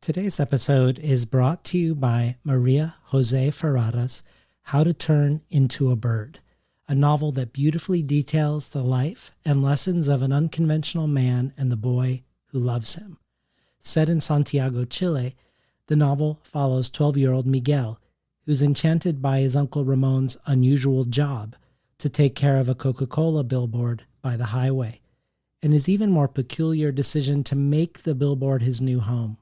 Today's episode is brought to you by Maria Jose Ferrara's How to Turn into a Bird, a novel that beautifully details the life and lessons of an unconventional man and the boy who loves him. Set in Santiago, Chile, the novel follows 12-year-old Miguel, who's enchanted by his Uncle Ramon's unusual job to take care of a Coca-Cola billboard by the highway, and his even more peculiar decision to make the billboard his new home.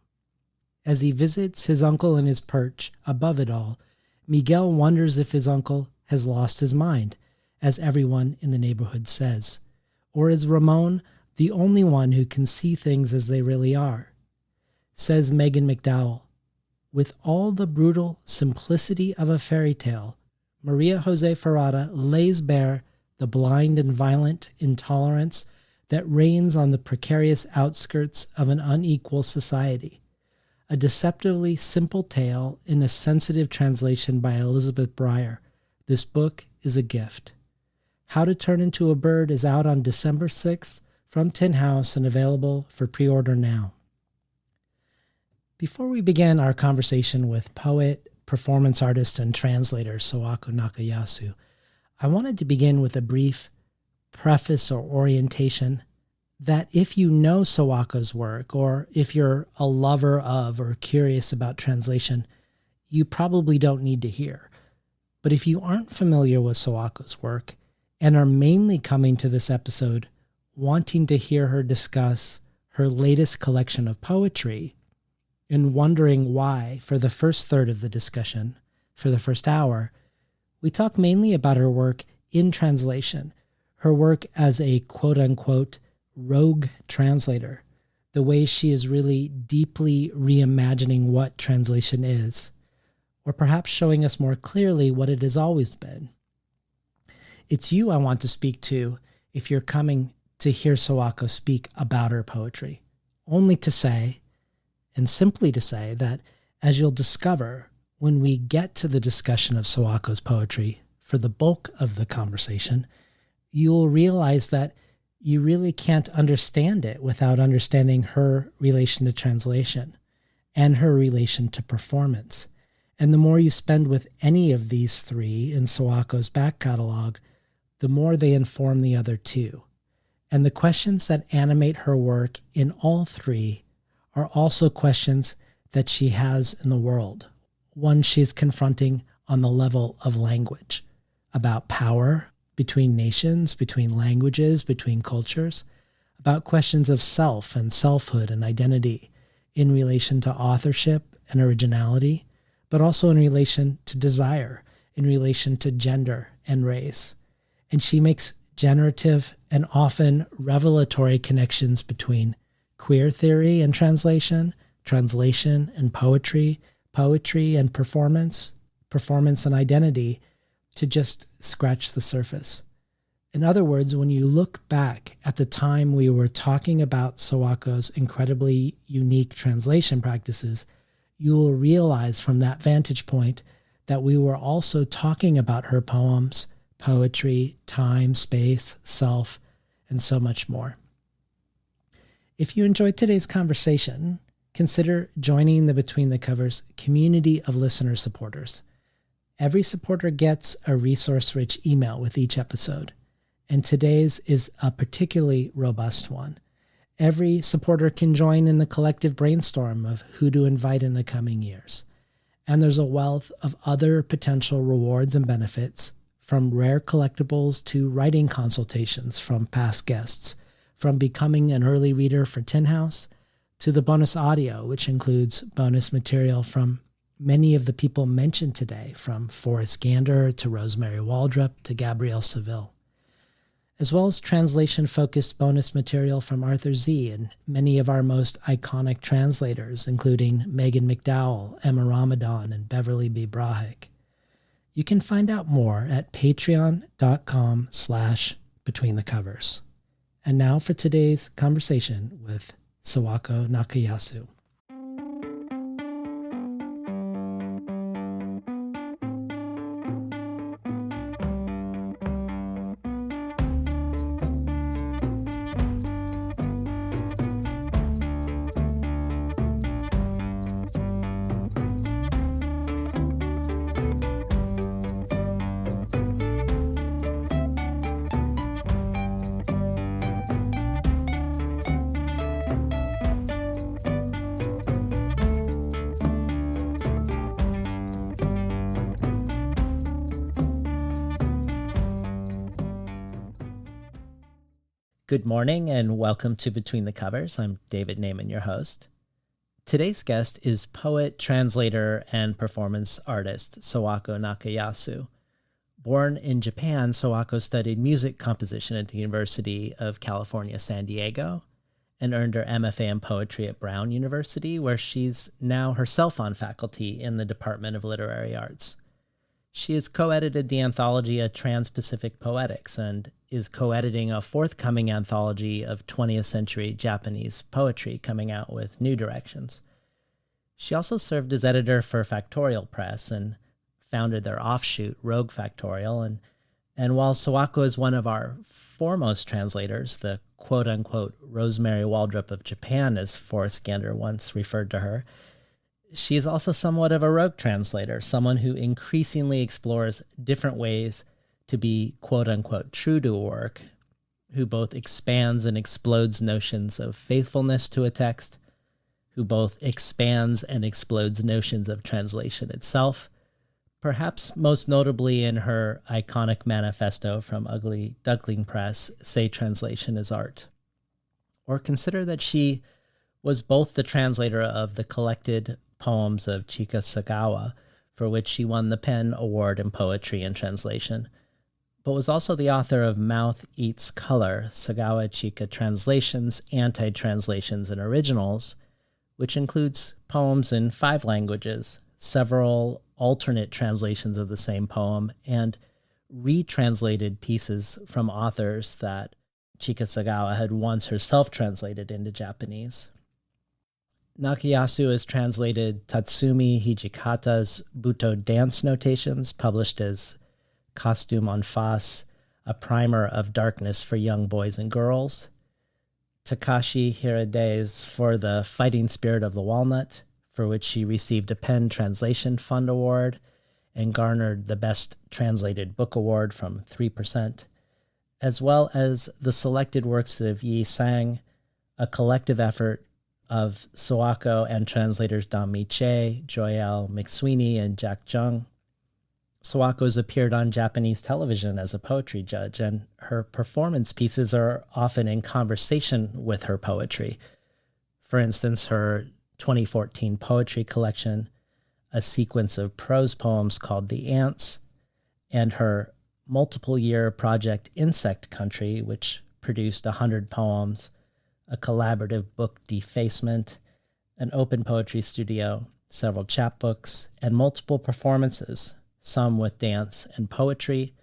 As he visits his uncle in his perch above it all, Miguel wonders if his uncle has lost his mind, as everyone in the neighborhood says. Or is Ramon the only one who can see things as they really are? Says Megan McDowell, with all the brutal simplicity of a fairy tale, Maria Jose Ferrara lays bare the blind and violent intolerance that reigns on the precarious outskirts of an unequal society. A deceptively simple tale in a sensitive translation by Elizabeth Breyer. This book is a gift. How to Turn into a Bird is out on December 6th from Tin House and available for pre-order now. Before we begin our conversation with poet, performance artist, and translator Sawako Nakayasu, I wanted to begin with a brief preface or orientation that if you know Sawako's work, or if you're a lover of or curious about translation, you probably don't need to hear. But if you aren't familiar with Sawako's work and are mainly coming to this episode wanting to hear her discuss her latest collection of poetry and wondering why, for the first third of the discussion, for the first hour, we talk mainly about her work in translation, her work as a quote-unquote rogue translator, the way she is really deeply reimagining what translation is, or perhaps showing us more clearly what it has always been. It's you I want to speak to if you're coming to hear Sawako speak about her poetry, only to say, and simply to say, that as you'll discover when we get to the discussion of Sawako's poetry for the bulk of the conversation, you'll realize that you really can't understand it without understanding her relation to translation and her relation to performance. And the more you spend with any of these three in Sawako's back catalog, the more they inform the other two. And the questions that animate her work in all three are also questions that she has in the world. One she's confronting on the level of language, about power, between nations, between languages, between cultures, about questions of self and selfhood and identity in relation to authorship and originality, but also in relation to desire, in relation to gender and race. And she makes generative and often revelatory connections between queer theory and translation, translation and poetry, poetry and performance, performance and identity, to just scratch the surface. In other words, when you look back at the time we were talking about Sawako's incredibly unique translation practices, you will realize from that vantage point that we were also talking about her poems, poetry, time, space, self, and so much more. If you enjoyed today's conversation, consider joining the Between the Covers community of listener supporters. Every supporter gets a resource-rich email with each episode, and today's is a particularly robust one. Every supporter can join in the collective brainstorm of who to invite in the coming years. And there's a wealth of other potential rewards and benefits, from rare collectibles to writing consultations from past guests, from becoming an early reader for Tin House to the bonus audio, which includes bonus material from many of the people mentioned today, from Forrest Gander to Rosemary Waldrop to Gabrielle Seville, as well as translation-focused bonus material from Arthur Z. and many of our most iconic translators, including Megan McDowell, Emma Ramadan, and Beverly B. Brahik. You can find out more at patreon.com/betweenthecovers. And now for today's conversation with Sawako Nakayasu. Good morning and welcome to Between the Covers. I'm David Naiman, your host. Today's guest is poet, translator, and performance artist Sawako Nakayasu. Born in Japan, Sawako studied music composition at the University of California, San Diego, and earned her MFA in poetry at Brown University, where she's now herself on faculty in the Department of Literary Arts. She has co-edited the anthology A Trans-Pacific Poetics and is co-editing a forthcoming anthology of 20th century Japanese poetry coming out with New Directions. She also served as editor for Factorial Press and founded their offshoot, Rogue Factorial. And while Sawako is one of our foremost translators, the quote-unquote Rosemary Waldrop of Japan, as Forrest Gander once referred to her, she is also somewhat of a rogue translator, someone who increasingly explores different ways to be quote-unquote true to a work, who both expands and explodes notions of faithfulness to a text, who both expands and explodes notions of translation itself, perhaps most notably in her iconic manifesto from Ugly Duckling Press, Say Translation is Art. Or consider that she was both the translator of the collected poems of Chika Sagawa, for which she won the PEN Award in Poetry and Translation, but was also the author of Mouth Eats Color, Sagawa Chika Translations, Anti-Translations, and Originals, which includes poems in 5 languages, several alternate translations of the same poem, and retranslated pieces from authors that Chika Sagawa had once herself translated into Japanese. Nakayasu has translated Tatsumi Hijikata's Buto dance notations, published as Costume en Face, a primer of darkness for young boys and girls. Takashi Hirade's For the Fighting Spirit of the Walnut, for which she received a PEN Translation Fund Award and garnered the Best Translated Book Award from 3%, as well as the selected works of Yi Sang, a collective effort of Sawako and translators Dami Che, Joelle McSweeney, and Jack Jung. Sawako's appeared on Japanese television as a poetry judge, and her performance pieces are often in conversation with her poetry. For instance, her 2014 poetry collection, a sequence of prose poems called The Ants, and her multiple-year project Insect Country, which produced 100 poems, a collaborative book Defacement, an open poetry studio, several chapbooks, and multiple performances, some with dance and poetry,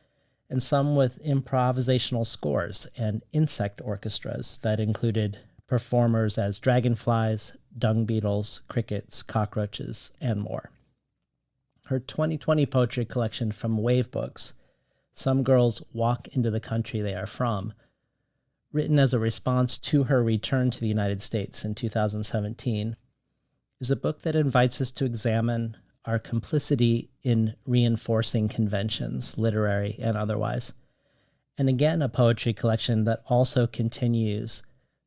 and some with improvisational scores and insect orchestras that included performers as dragonflies, dung beetles, crickets, cockroaches, and more. Her 2020 poetry collection from Wave Books, Some Girls Walk into the Country They Are From, written as a response to her return to the United States in 2017, is a book that invites us to examine our complicity in reinforcing conventions, literary and otherwise, and again a poetry collection that also continues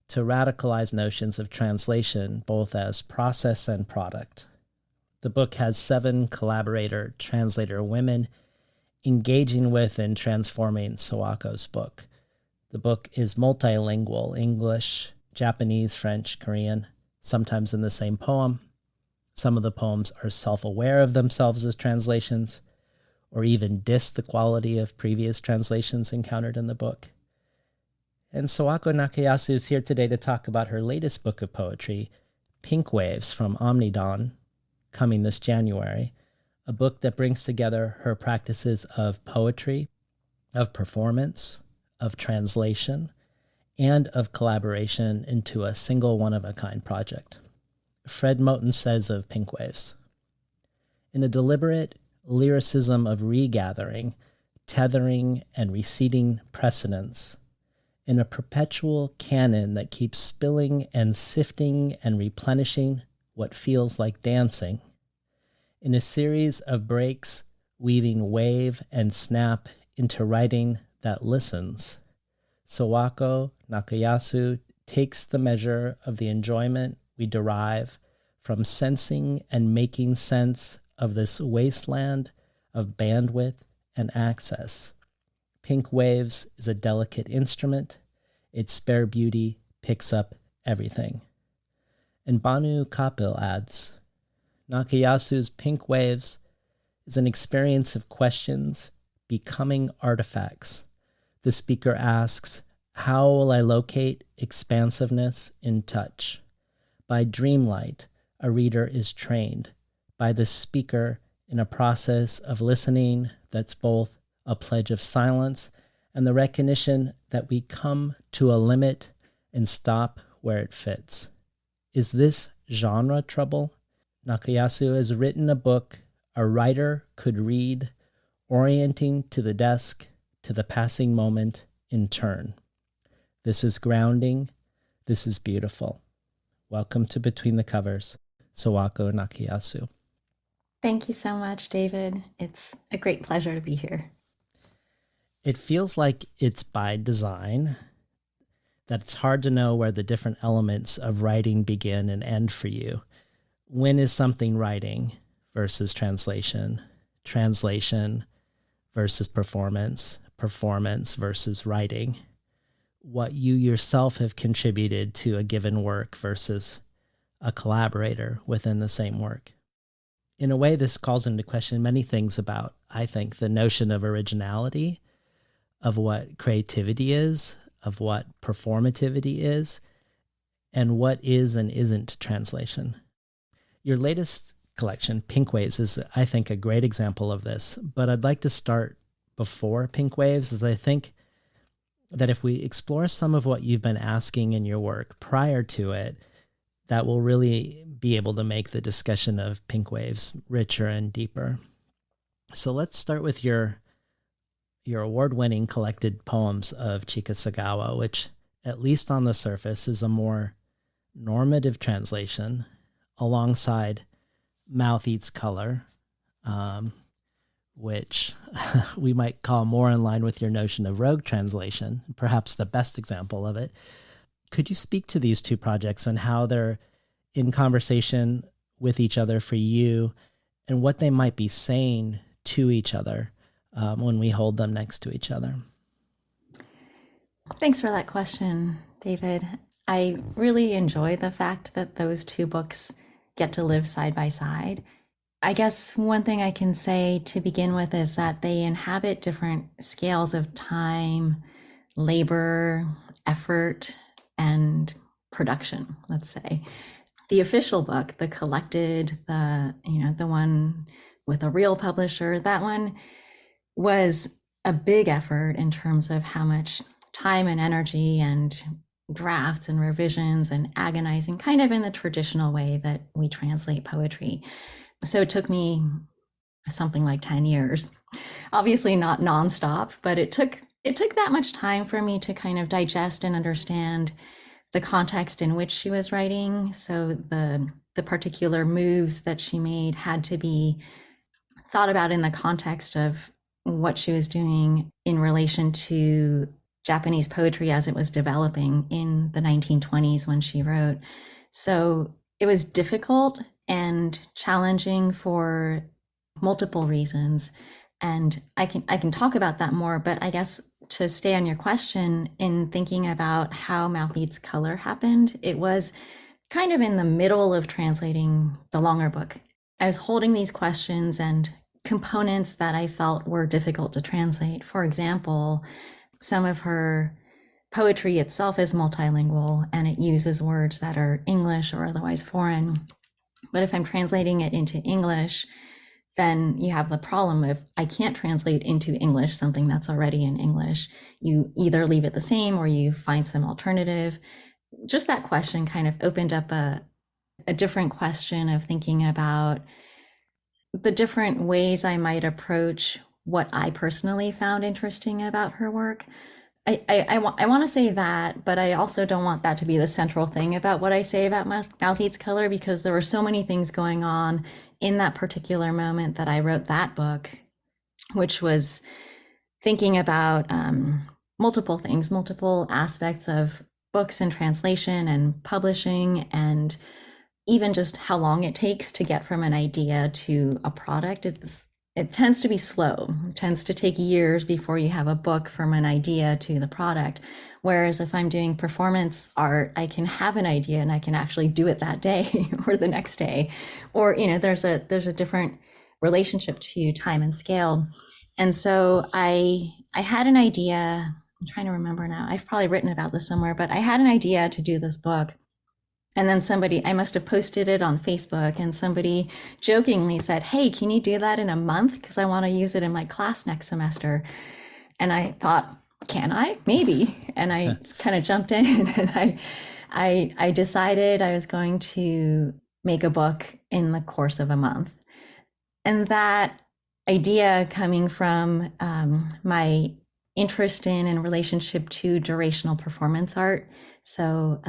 to radicalize notions of translation both as process and product. The book has 7 collaborator translator women engaging with and transforming Sawako's book. The book is multilingual, English, Japanese, French, Korean, sometimes in the same poem. Some of the poems are self-aware of themselves as translations, or even diss the quality of previous translations encountered in the book. And Sawako Nakayasu is here today to talk about her latest book of poetry, Pink Waves from Omnidon, coming this January, a book that brings together her practices of poetry, of performance, of translation, and of collaboration into a single one-of-a-kind project. Fred Moten says of Pink Waves, in a deliberate lyricism of regathering, tethering, and receding precedence, in a perpetual canon that keeps spilling and sifting and replenishing what feels like dancing, in a series of breaks weaving wave and snap into writing that listens, Sawako Nakayasu takes the measure of the enjoyment we derive from sensing and making sense of this wasteland of bandwidth and access. Pink Waves is a delicate instrument. Its spare beauty picks up everything. And Banu Kapil adds, Nakayasu's Pink Waves is an experience of questions becoming artifacts. The speaker asks, how will I locate expansiveness in touch? By dreamlight, a reader is trained. By the speaker in a process of listening that's both a pledge of silence and the recognition that we come to a limit and stop where it fits. Is this genre trouble? Nakayasu has written a book a writer could read, orienting to the desk, to the passing moment in turn. This is grounding. This is beautiful. Welcome to Between the Covers, Sawako Nakayasu. Thank you so much, David. It's a great pleasure to be here. It feels like it's by design, that it's hard to know where the different elements of writing begin and end for you. When is something writing versus translation, translation versus performance, performance versus writing, what you yourself have contributed to a given work versus a collaborator within the same work. In a way, this calls into question many things about, I think, the notion of originality, of what creativity is, of what performativity is, and what is and isn't translation. Your latest collection, Pink Waves, is, I think, a great example of this, but I'd like to start before Pink Waves, as I think that if we explore some of what you've been asking in your work prior to it, that will really be able to make the discussion of Pink Waves richer and deeper. So let's start with your award-winning collected poems of Chikasagawa, which, at least on the surface, is a more normative translation alongside Mouth Eats Color, which we might call more in line with your notion of rogue translation, perhaps the best example of it. Could you speak to these two projects and how they're in conversation with each other for you, and what they might be saying to each other when we hold them next to each other? Thanks for that question, David. I really enjoy the fact that those two books get to live side by side. I guess one thing I can say to begin with is that they inhabit different scales of time, labor, effort, and production, let's say. The official book, the collected, the one with a real publisher, that one was a big effort in terms of how much time and energy and drafts and revisions and agonizing, kind of in the traditional way that we translate poetry. So it took me something like 10 years, obviously not nonstop, but it took that much time for me to kind of digest and understand the context in which she was writing. So the particular moves that she made had to be thought about in the context of what she was doing in relation to Japanese poetry as it was developing in the 1920s when she wrote. So it was difficult and challenging for multiple reasons. And I can talk about that more, but I guess to stay on your question, in thinking about how Mouth Eats Color happened, it was kind of in the middle of translating the longer book. I was holding these questions and components that I felt were difficult to translate. For example, some of her poetry itself is multilingual and it uses words that are English or otherwise foreign. But if I'm translating it into English, then you have the problem of I can't translate into English something that's already in English. You either leave it the same or you find some alternative. Just that question kind of opened up a different question of thinking about the different ways I might approach what I personally found interesting about her work. I want to say that, but I also don't want that to be the central thing about what I say about Mouth Eats Color, because there were so many things going on in that particular moment that I wrote that book, which was thinking about multiple things, multiple aspects of books and translation and publishing, and even just how long it takes to get from an idea to a product. it tends to be slow. It tends to take years before you have a book from an idea to the product. Whereas if I'm doing performance art, I can have an idea and I can actually do it that day or the next day. Or, there's a different relationship to time and scale. And so I had an idea. I'm trying to remember now. I've probably written about this somewhere, but I had an idea to do this book. And then I must have posted it on Facebook, and somebody jokingly said, "Hey, can you do that in a month? Because I want to use it in my class next semester." And I thought, can I? Maybe. And I kind of jumped in and I decided I was going to make a book in the course of a month. And that idea coming from my interest in and relationship to durational performance art. So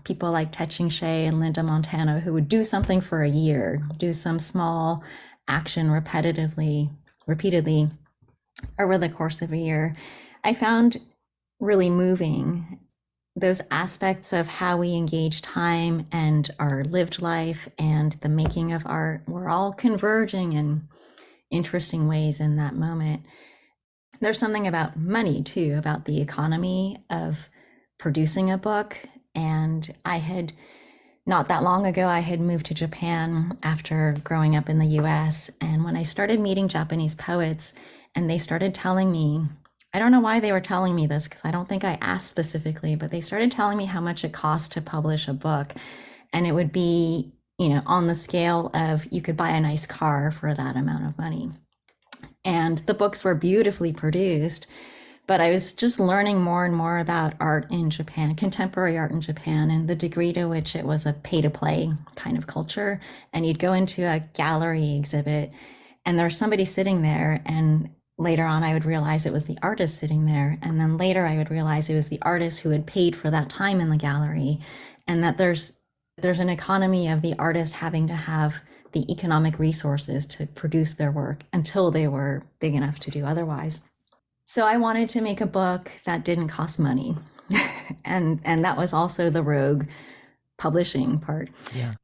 people like Tetching Shea and Linda Montano, who would do something for a year, do some small action repeatedly over the course of a year, I found really moving. Those aspects of how we engage time and our lived life and the making of art were all converging in interesting ways in that moment. There's something about money too, about the economy of producing a book. And not that long ago, I had moved to Japan after growing up in the US. And when I started meeting Japanese poets and they started telling me, I don't know why they were telling me this, because I don't think I asked specifically, but they started telling me how much it cost to publish a book. And it would be, on the scale of you could buy a nice car for that amount of money. And the books were beautifully produced, but I was just learning more and more about art in Japan, contemporary art in Japan, and the degree to which it was a pay-to-play kind of culture. And you'd go into a gallery exhibit, and there's somebody sitting there, and later on I would realize it was the artist sitting there. And then later I would realize it was the artist who had paid for that time in the gallery, and that there's an economy of the artist having to have the economic resources to produce their work until they were big enough to do otherwise. So I wanted to make a book that didn't cost money. and that was also the Rogue publishing part. Yeah.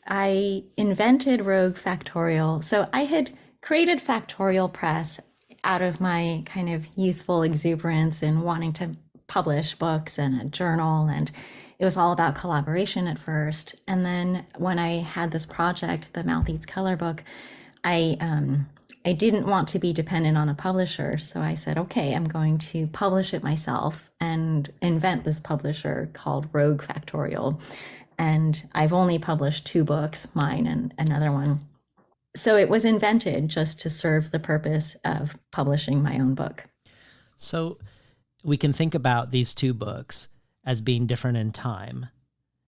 I invented Rogue Factorial. So I had created Factorial Press out of my kind of youthful exuberance and wanting to publish books and a journal, and it was all about collaboration at first. And then when I had this project, the Mouth Eats Color book, I didn't want to be dependent on a publisher. So I said, okay, I'm going to publish it myself and invent this publisher called Rogue Factorial. And I've only published 2 books, mine and another one. So it was invented just to serve the purpose of publishing my own book. So we can think about these 2 books as being different in time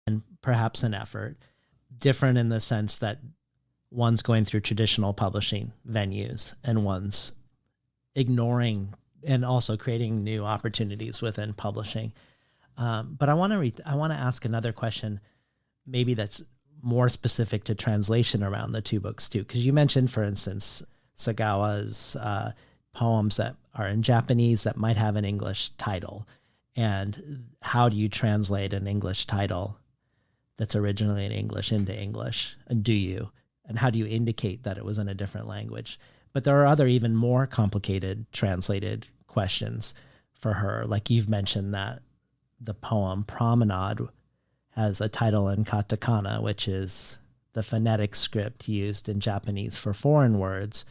and perhaps in effort, different in the sense that one's going through traditional publishing venues and one's ignoring and also creating new opportunities within publishing. But I want to ask another question, maybe that's more specific to translation around the 2 books too, because you mentioned, for instance, Sagawa's poems that are in Japanese that might have an English title. And how do you translate an English title that's originally in English into English? Do you? And how do you indicate that it was in a different language? But there are other even more complicated translated questions for her. Like you've mentioned that the poem Promenade has a title in katakana, which is the phonetic script used in Japanese for foreign words,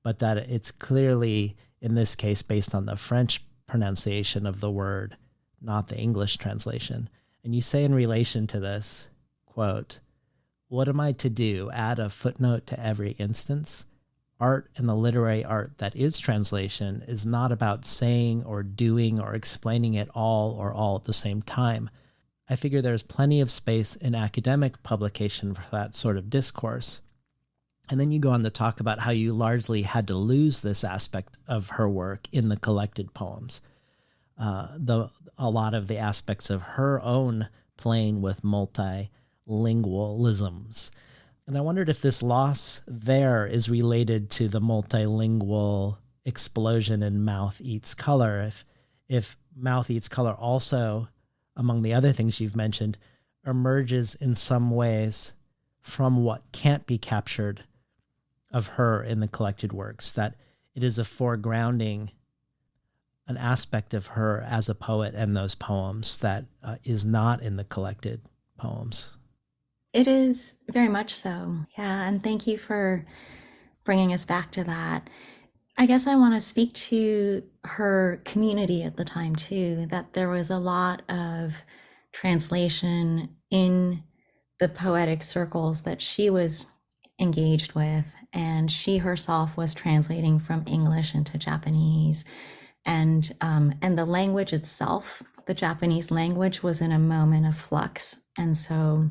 but that it's clearly, in this case, based on the French pronunciation of the word, not the English translation. And you say in relation to this, quote, "What am I to do? Add a footnote to every instance? Art and the literary art that is translation is not about saying or doing or explaining it all or all at the same time. I figure there's plenty of space in academic publication for that sort of discourse." And then you go on to talk about how you largely had to lose this aspect of her work in the collected poems. A lot of the aspects of her own playing with multilingualisms. And I wondered if this loss there is related to the multilingual explosion in Mouth Eats Color. If Mouth Eats Color also, among the other things you've mentioned, emerges in some ways from what can't be captured of her in the collected works, that it is a foregrounding, an aspect of her as a poet and those poems that is not in the collected poems. It is very much so. Yeah. And thank you for bringing us back to that. I guess I want to speak to her community at the time too, that there was a lot of translation in the poetic circles that she was engaged with. And she herself was translating from English into Japanese. And the language itself, the Japanese language, was in a moment of flux. And so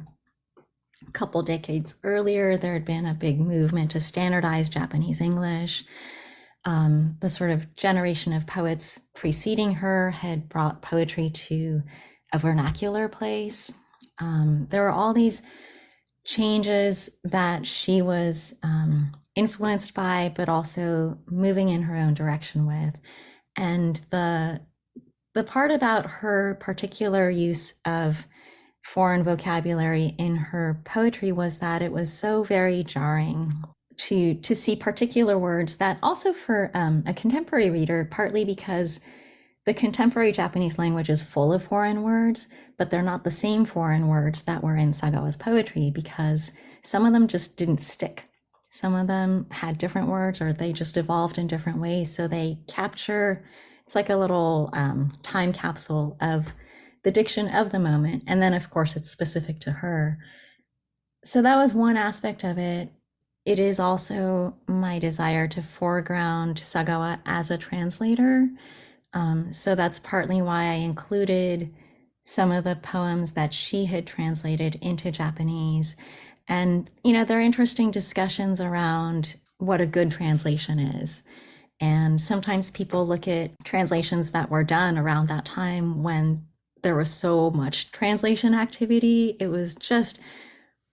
a couple decades earlier, there had been a big movement to standardize Japanese English. The sort of generation of poets preceding her had brought poetry to a vernacular place. There were all these changes that she was influenced by, but also moving in her own direction with. And the part about her particular use of foreign vocabulary in her poetry was that it was so very jarring to see particular words that also for a contemporary reader, partly because the contemporary Japanese language is full of foreign words, but they're not the same foreign words that were in Sagawa's poetry, because some of them just didn't stick. Some of them had different words, or they just evolved in different ways. So they capture, it's like a little time capsule of the diction of the moment. And then, of course, it's specific to her. So that was one aspect of it. It is also my desire to foreground Sagawa as a translator. So that's partly why I included some of the poems that she had translated into Japanese. And, there are interesting discussions around what a good translation is. And sometimes people look at translations that were done around that time when there was so much translation activity. It was just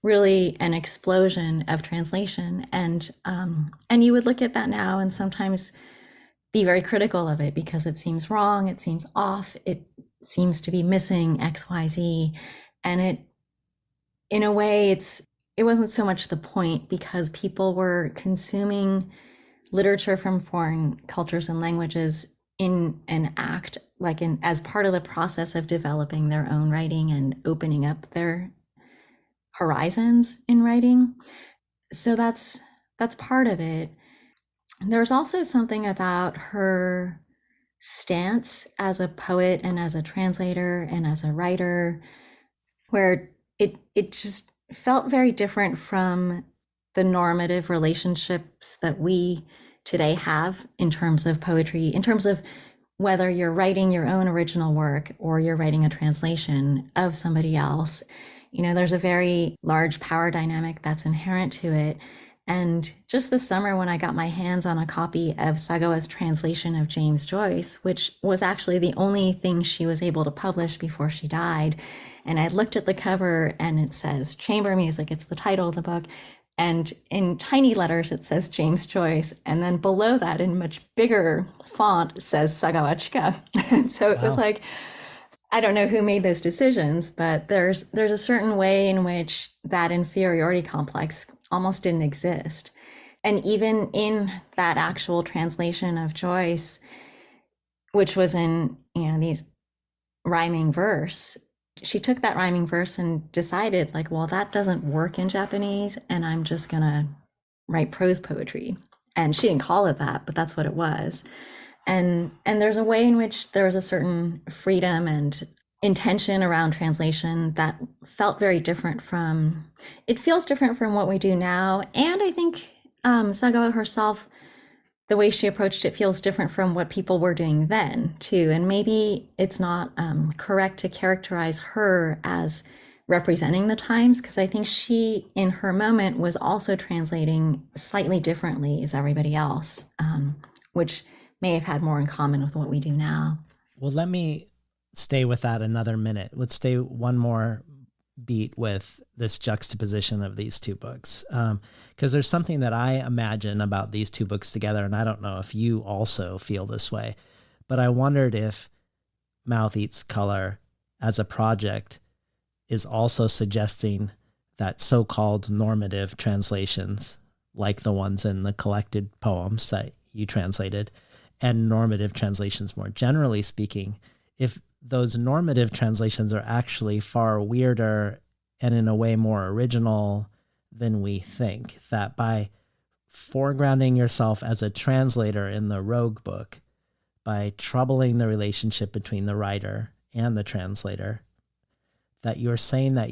really an explosion of translation. And you would look at that now and sometimes be very critical of it because it seems wrong, it seems off, it seems to be missing X, Y, Z. And it, in a way, it wasn't so much the point, because people were consuming literature from foreign cultures and languages in an act, like as part of the process of developing their own writing and opening up their horizons in writing. So that's part of it. There's also something about her stance as a poet and as a translator and as a writer where it just felt very different from the normative relationships that we today have in terms of poetry, in terms of whether you're writing your own original work or you're writing a translation of somebody else. There's a very large power dynamic that's inherent to it. And just this summer, when I got my hands on a copy of Sagawa's translation of James Joyce, which was actually the only thing she was able to publish before she died, and I looked at the cover and it says chamber music, it's the title of the book, and in tiny letters it says James Joyce, and then below that in much bigger font says Sagawa Chika. And so it was like, I don't know who made those decisions, but there's a certain way in which that inferiority complex almost didn't exist. And even in that actual translation of Joyce, which was in, these rhyming verse, she took that rhyming verse and decided, like, well, that doesn't work in Japanese, and I'm just gonna write prose poetry. And she didn't call it that, but that's what it was. And there's a way in which there was a certain freedom and intention around translation that felt very different it feels different from what we do now. And I think Sagawa herself, the way she approached it feels different from what people were doing then too. And maybe it's not correct to characterize her as representing the times, because I think she, in her moment, was also translating slightly differently as everybody else, which may have had more in common with what we do now. Well, let me stay with that another minute. Let's stay one more beat with this juxtaposition of these two books. Because there's something that I imagine about these two books together, and I don't know if you also feel this way, but I wondered if Mouth Eats Color as a project is also suggesting that so-called normative translations like the ones in the collected poems that you translated, and normative translations more generally speaking, if those normative translations are actually far weirder and in a way more original than we think, that by foregrounding yourself as a translator in the Rogue book, by troubling the relationship between the writer and the translator, that you're saying that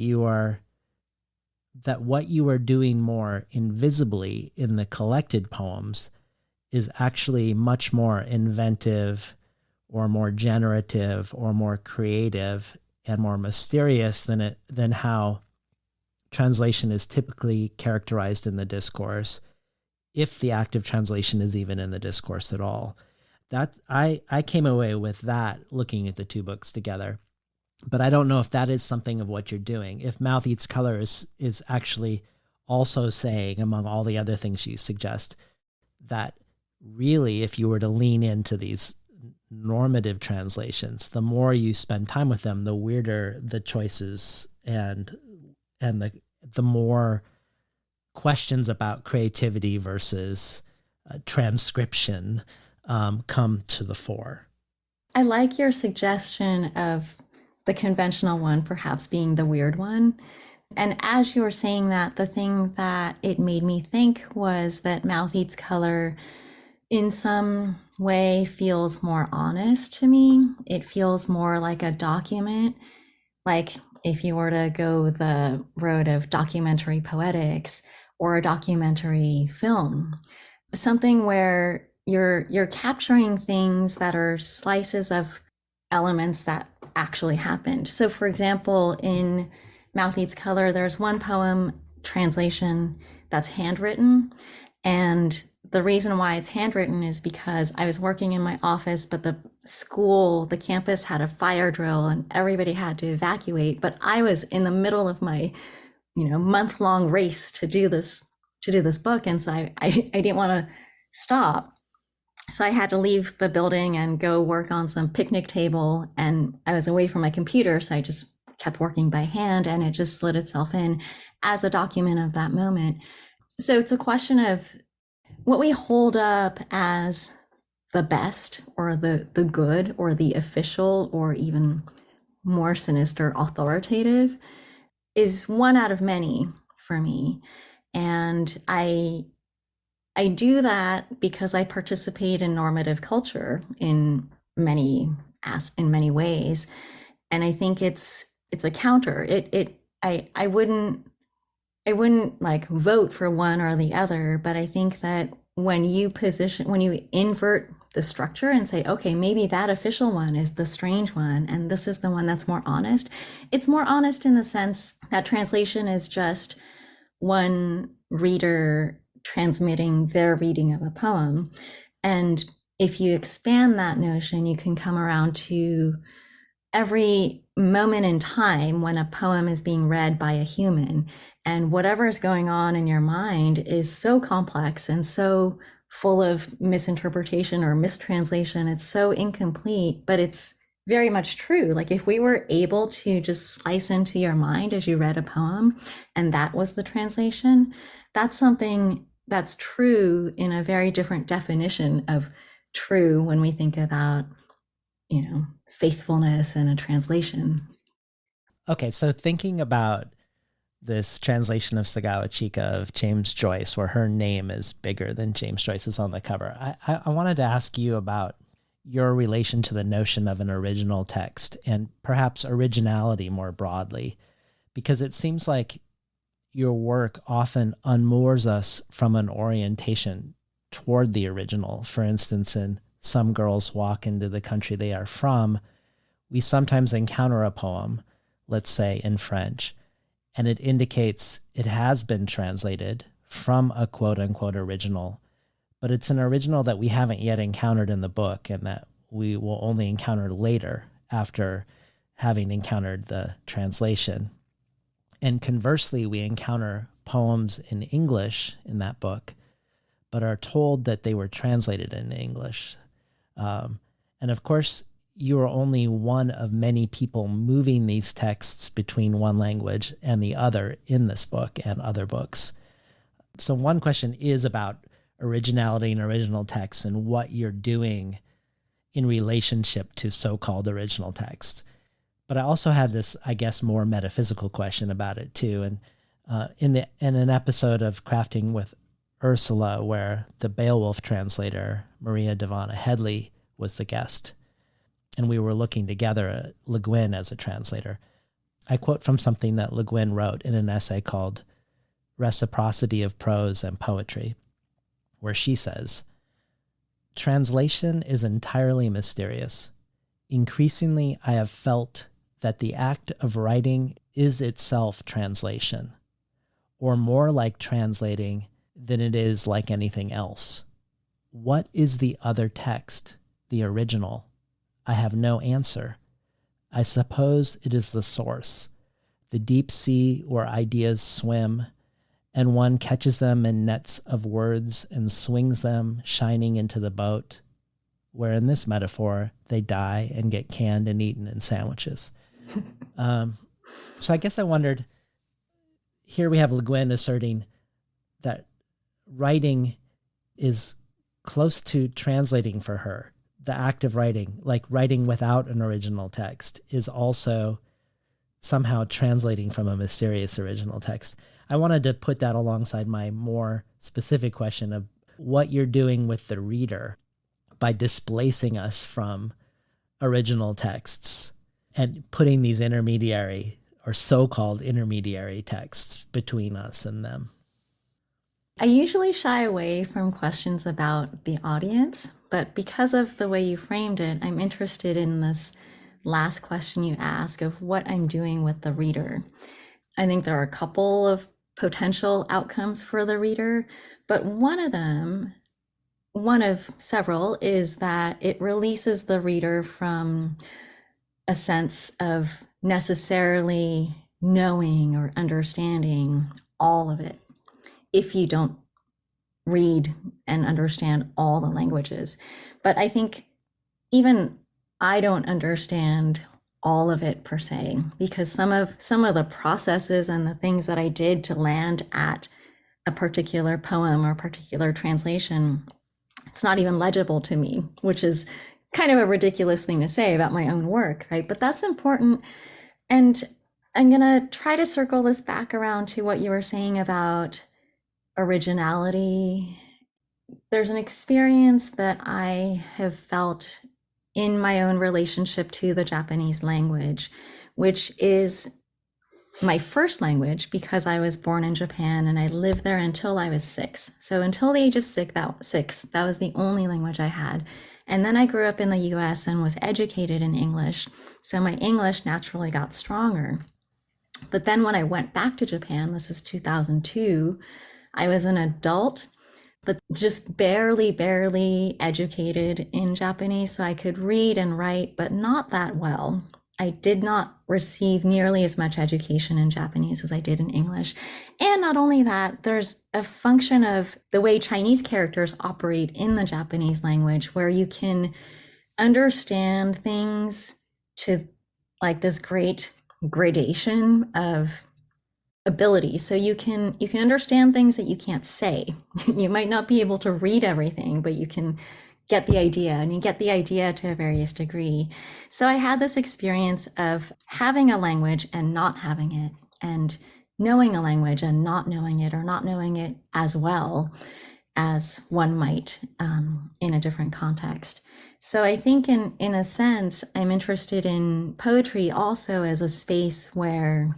that what you are doing more invisibly in the collected poems is actually much more inventive or more generative or more creative and more mysterious than how translation is typically characterized in the discourse, if the act of translation is even in the discourse at all. That I came away with that looking at the two books together. But I don't know if that is something of what you're doing. If Mouth Eats Color is actually also saying, among all the other things you suggest, that really, if you were to lean into these normative translations, the more you spend time with them, the weirder the choices and the more questions about creativity versus transcription come to the fore. I like your suggestion of the conventional one perhaps being the weird one. And as you were saying that, the thing that it made me think was that Mouth Eats Color in some way feels more honest to me. It feels more like a document, like if you were to go the road of documentary poetics or a documentary film, something where you're capturing things that are slices of elements that actually happened. So for example, in Mouth Eats Color, there's one poem translation that's handwritten. And the reason why it's handwritten is because I was working in my office, but the campus had a fire drill and everybody had to evacuate. But I was in the middle of my, month-long race to do this book. And so I didn't want to stop. So I had to leave the building and go work on some picnic table, and I was away from my computer. So I just kept working by hand, and it just slid itself in as a document of that moment. So it's a question of what we hold up as the best or the good or the official or even more sinister authoritative is one out of many for me. And I do that because I participate in normative culture in many ways. And I think it's a counter. I wouldn't like vote for one or the other, but I think that when you invert the structure and say, okay, maybe that official one is the strange one, and this is the one that's more honest. It's more honest in the sense that translation is just one reader transmitting their reading of a poem. And if you expand that notion, you can come around to every moment in time when a poem is being read by a human, and whatever is going on in your mind is so complex and so full of misinterpretation or mistranslation. It's so incomplete, but it's very much true. Like if we were able to just slice into your mind as you read a poem and that was the translation, that's something that's true in a very different definition of true when we think about, faithfulness in a translation. Okay, so thinking about this translation of Sagawa Chika of James Joyce, where her name is bigger than James Joyce's on the cover, I wanted to ask you about your relation to the notion of an original text and perhaps originality more broadly, because it seems like your work often unmoors us from an orientation toward the original. For instance, in Some Girls Walk into the Country They Are From, we sometimes encounter a poem, let's say in French, and it indicates it has been translated from a quote unquote original, but it's an original that we haven't yet encountered in the book and that we will only encounter later after having encountered the translation. And conversely, we encounter poems in English in that book, but are told that they were translated in English. And of course, you are only one of many people moving these texts between one language and the other in this book and other books. So one question is about originality and original text and what you're doing in relationship to so-called original text. But I also had this, I guess, more metaphysical question about it too. And in an episode of Crafting with Ursula, where the Beowulf translator, Maria Devana Headley, was the guest, and we were looking together at Le Guin as a translator, I quote from something that Le Guin wrote in an essay called Reciprocity of Prose and Poetry, where she says, "Translation is entirely mysterious. Increasingly, I have felt that the act of writing is itself translation, or more like translating than it is like anything else. What is the other text, the original? I have no answer. I suppose it is the source, the deep sea where ideas swim, and one catches them in nets of words and swings them shining into the boat, where in this metaphor, they die and get canned and eaten in sandwiches." So I guess I wondered, here we have Le Guin asserting that writing is close to translating for her. The act of writing, like writing without an original text, is also somehow translating from a mysterious original text. I wanted to put that alongside my more specific question of what you're doing with the reader by displacing us from original texts and putting these intermediary or so-called intermediary texts between us and them. I usually shy away from questions about the audience, but because of the way you framed it, I'm interested in this last question you ask of what I'm doing with the reader. I think there are a couple of potential outcomes for the reader, but one of several, is that it releases the reader from a sense of necessarily knowing or understanding all of it if you don't read and understand all the languages. But I think even I don't understand all of it per se, because some of the processes and the things that I did to land at a particular poem or particular translation, it's not even legible to me, which is kind of a ridiculous thing to say about my own work, right? But that's important. And I'm going to try to circle this back around to what you were saying about originality. There's an experience that I have felt in my own relationship to the Japanese language, which is my first language because I was born in Japan and I lived there until I was 6. So until the age of 6, that was the only language I had. And then I grew up in the US and was educated in English. So my English naturally got stronger. But then when I went back to Japan, this is 2002, I was an adult, but just barely educated in Japanese. So I could read and write, but not that well. I did not receive nearly as much education in Japanese as I did in English. And not only that, there's a function of the way Chinese characters operate in the Japanese language where you can understand things to like this great gradation of ability. So you can understand things that you can't say. You might not be able to read everything, but you can get the idea, and you get the idea to a various degree. So I had this experience of having a language and not having it, and knowing a language and not knowing it, or not knowing it as well as one might in a different context. So I think in a sense, I'm interested in poetry also as a space where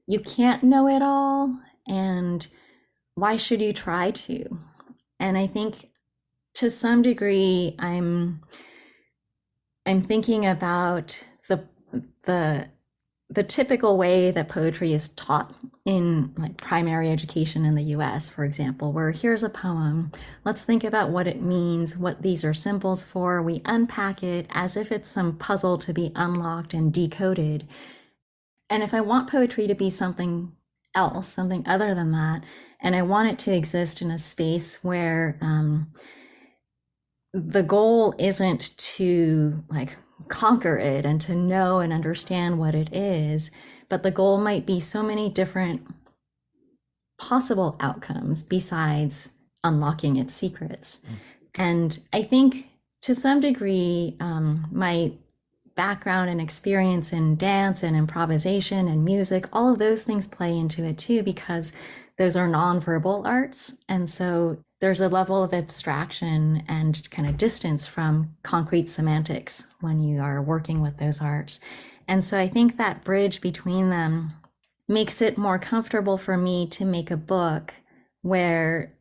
you can't know it all, and why should you try to? And I think to some degree, I'm thinking about the typical way that poetry is taught in like primary education in the US, for example, where here's a poem, let's think about what it means, what these are symbols for, we unpack it as if it's some puzzle to be unlocked and decoded. And if I want poetry to be something else, something other than that, and I want it to exist in a space where the goal isn't to like conquer it and to know and understand what it is, but the goal might be so many different possible outcomes besides unlocking its secrets. And I think to some degree, my background and experience in dance and improvisation and music, all of those things play into it too, because those are nonverbal arts. And so there's a level of abstraction and kind of distance from concrete semantics when you are working with those arts. And so I think that bridge between them makes it more comfortable for me to make a book where,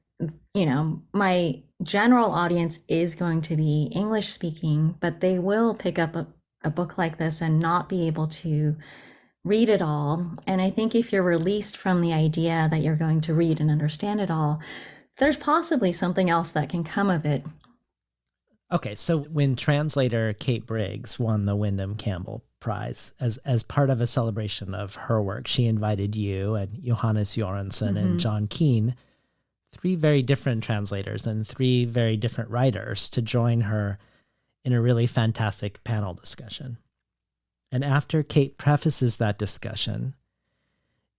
my general audience is going to be English speaking, but they will pick up a book like this and not be able to read it all. And I think if you're released from the idea that you're going to read and understand it all, there's possibly something else that can come of it. Okay, so when translator Kate Briggs won the Wyndham Campbell Prize, as part of a celebration of her work, she invited you and Johannes Göransson and John Keane, 3 very different translators and 3 very different writers, to join her in a really fantastic panel discussion. And after Kate prefaces that discussion,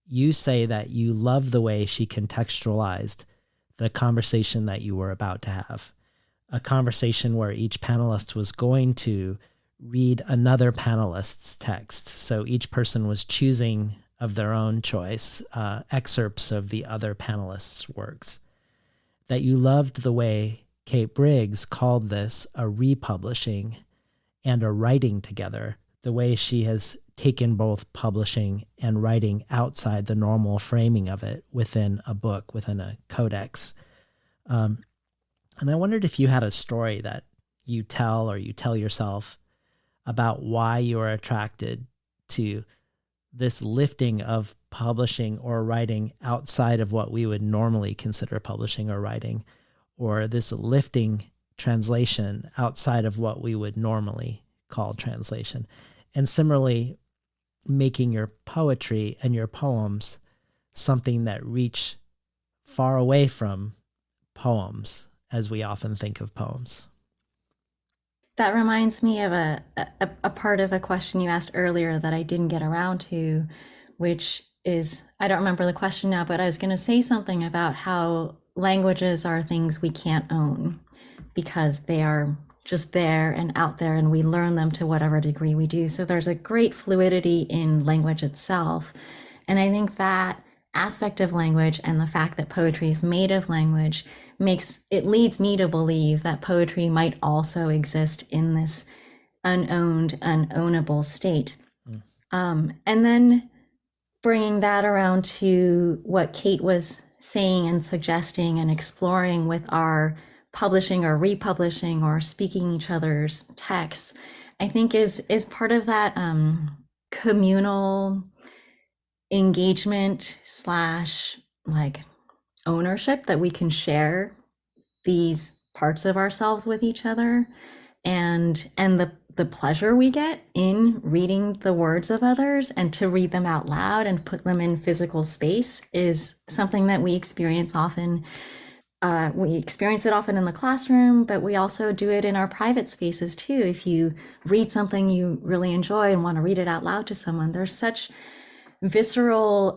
you say that you love the way she contextualized the conversation that you were about to have. A conversation where each panelist was going to read another panelist's text. So each person was choosing of their own choice excerpts of the other panelist's works. That you loved the way Kate Briggs called this a republishing and a writing together, the way she has taken both publishing and writing outside the normal framing of it within a book, within a codex. And I wondered if you had a story that you tell or you tell yourself about why you are attracted to this lifting of publishing or writing outside of what we would normally consider publishing or writing, or this lifting translation outside of what we would normally call translation. And similarly, making your poetry and your poems something that reach far away from poems as we often think of poems. That reminds me of a part of a question you asked earlier that I didn't get around to, which is, I don't remember the question now, but I was going to say something about how languages are things we can't own because they are just there and out there, and we learn them to whatever degree we do. So there's a great fluidity in language itself. And I think that aspect of language and the fact that poetry is made of language leads me to believe that poetry might also exist in this unowned, unownable state. And then bringing that around to what Kate was saying and suggesting and exploring with our publishing or republishing or speaking each other's texts, I think is part of that communal engagement / like ownership that we can share these parts of ourselves with each other, and the pleasure we get in reading the words of others, and to read them out loud and put them in physical space is something that we experience often. We experience it often in the classroom, but we also do it in our private spaces too. If you read something you really enjoy and want to read it out loud to someone, there's such visceral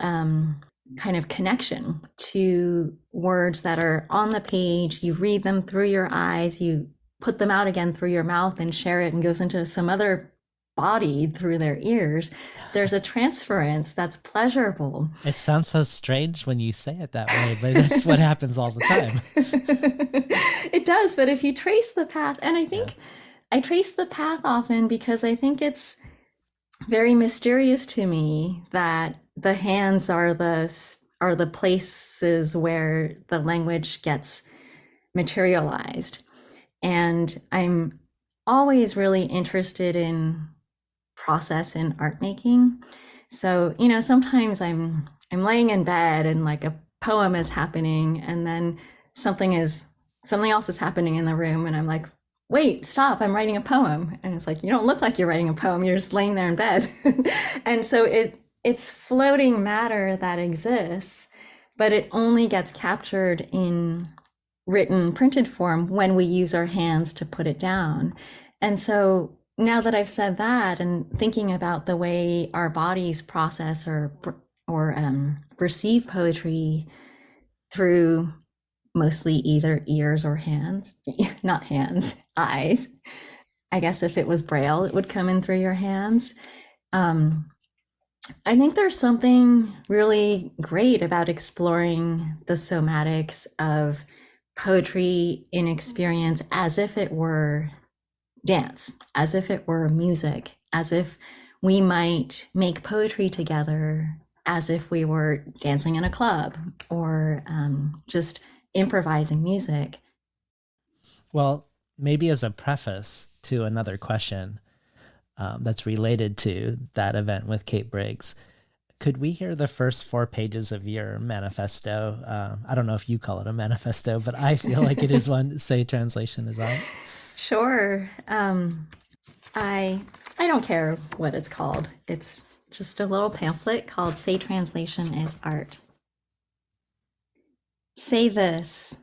kind of connection to words that are on the page. You read them through your eyes, you put them out again through your mouth and share it and goes into some other body through their ears. There's a transference that's pleasurable. It sounds so strange when you say it that way, but that's what happens all the time. It does, but if you trace the path, and I think I trace the path often because I think it's very mysterious to me that the hands are the places where the language gets materialized. And I'm always really interested in process in art making. So, sometimes I'm laying in bed and like a poem is happening, and then something else is happening in the room, and I'm like, wait, stop, I'm writing a poem. And it's like, you don't look like you're writing a poem, you're just laying there in bed. And so it's floating matter that exists, but it only gets captured in written, printed form when we use our hands to put it down. And so now that I've said that, and thinking about the way our bodies process or receive poetry, through mostly either ears or hands, not hands, eyes. I guess if it was Braille, it would come in through your hands. I think there's something really great about exploring the somatics of poetry in experience as if it were dance, as if it were music, as if we might make poetry together, as if we were dancing in a club or just improvising music. Well, maybe as a preface to another question that's related to that event with Kate Briggs, could we hear the first 4 pages of your manifesto? I don't know if you call it a manifesto, but I feel like it is one. Say translation is art. Sure. I don't care what it's called. It's just a little pamphlet called Say Translation is Art. Say this.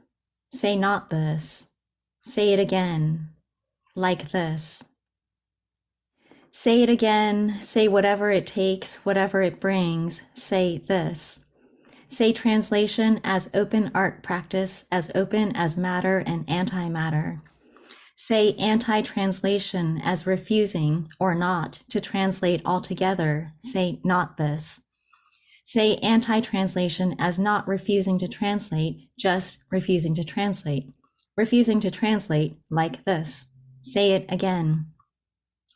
Say not this. Say it again. Like this. Say it again. Say whatever it takes, whatever it brings. Say this. Say translation as open art practice, as open as matter and antimatter. Say anti-translation as refusing or not to translate altogether. Say not this. Say anti-translation as not refusing to translate, just refusing to translate. Refusing to translate like this. Say it again.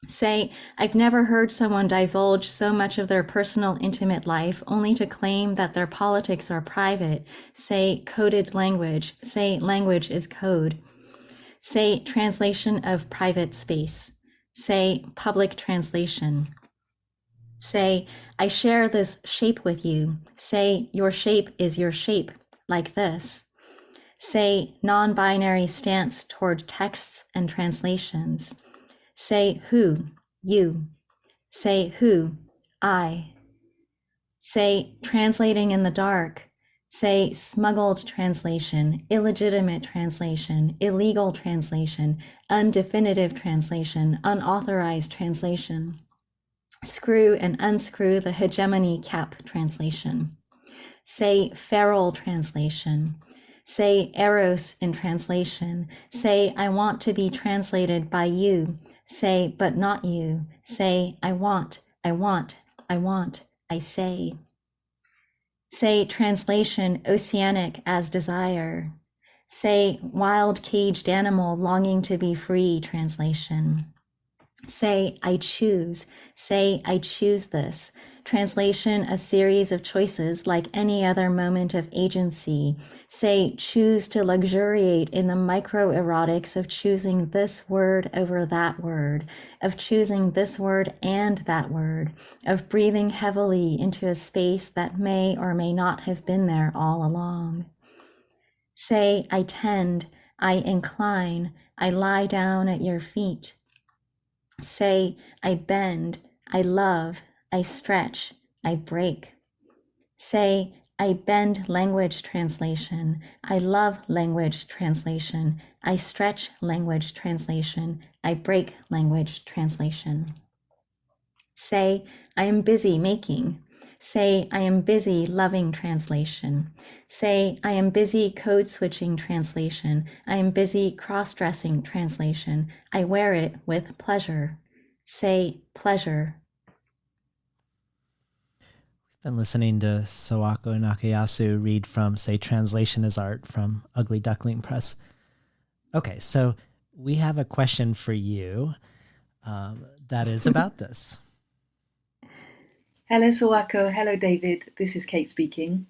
Say, I've never heard someone divulge so much of their personal, intimate life only to claim that their politics are private. Say coded language. Say language is code. Say translation of private space. Say public translation. Say, I share this shape with you. Say, your shape is your shape, like this. Say, non-binary stance toward texts and translations. Say, who, you. Say, who, I. Say, translating in the dark. Say, smuggled translation, illegitimate translation, illegal translation, undefinitive translation, unauthorized translation. Screw and unscrew the hegemony cap translation. Say, feral translation. Say, eros in translation. Say, I want to be translated by you. Say, but not you. Say, I want, I want, I want, I say. Say, translation oceanic as desire. Say, wild caged animal longing to be free translation. Say, I choose. Say, I choose this. Translation, a series of choices like any other moment of agency. Say, choose to luxuriate in the microerotics of choosing this word over that word, of choosing this word and that word, of breathing heavily into a space that may or may not have been there all along. Say, I tend, I incline, I lie down at your feet. Say, I bend, I love, I stretch, I break. Say, I bend language translation, I love language translation, I stretch language translation, I break language translation. Say, I am busy making. Say, I am busy loving translation. Say, I am busy code switching translation. I am busy cross-dressing translation. I wear it with pleasure. Say, pleasure. Been listening to Sawako Nakayasu read from Say Translation is Art from Ugly Duckling Press. Okay, so we have a question for you that is about this. Hello, Sawako. Hello, David. This is Kate speaking.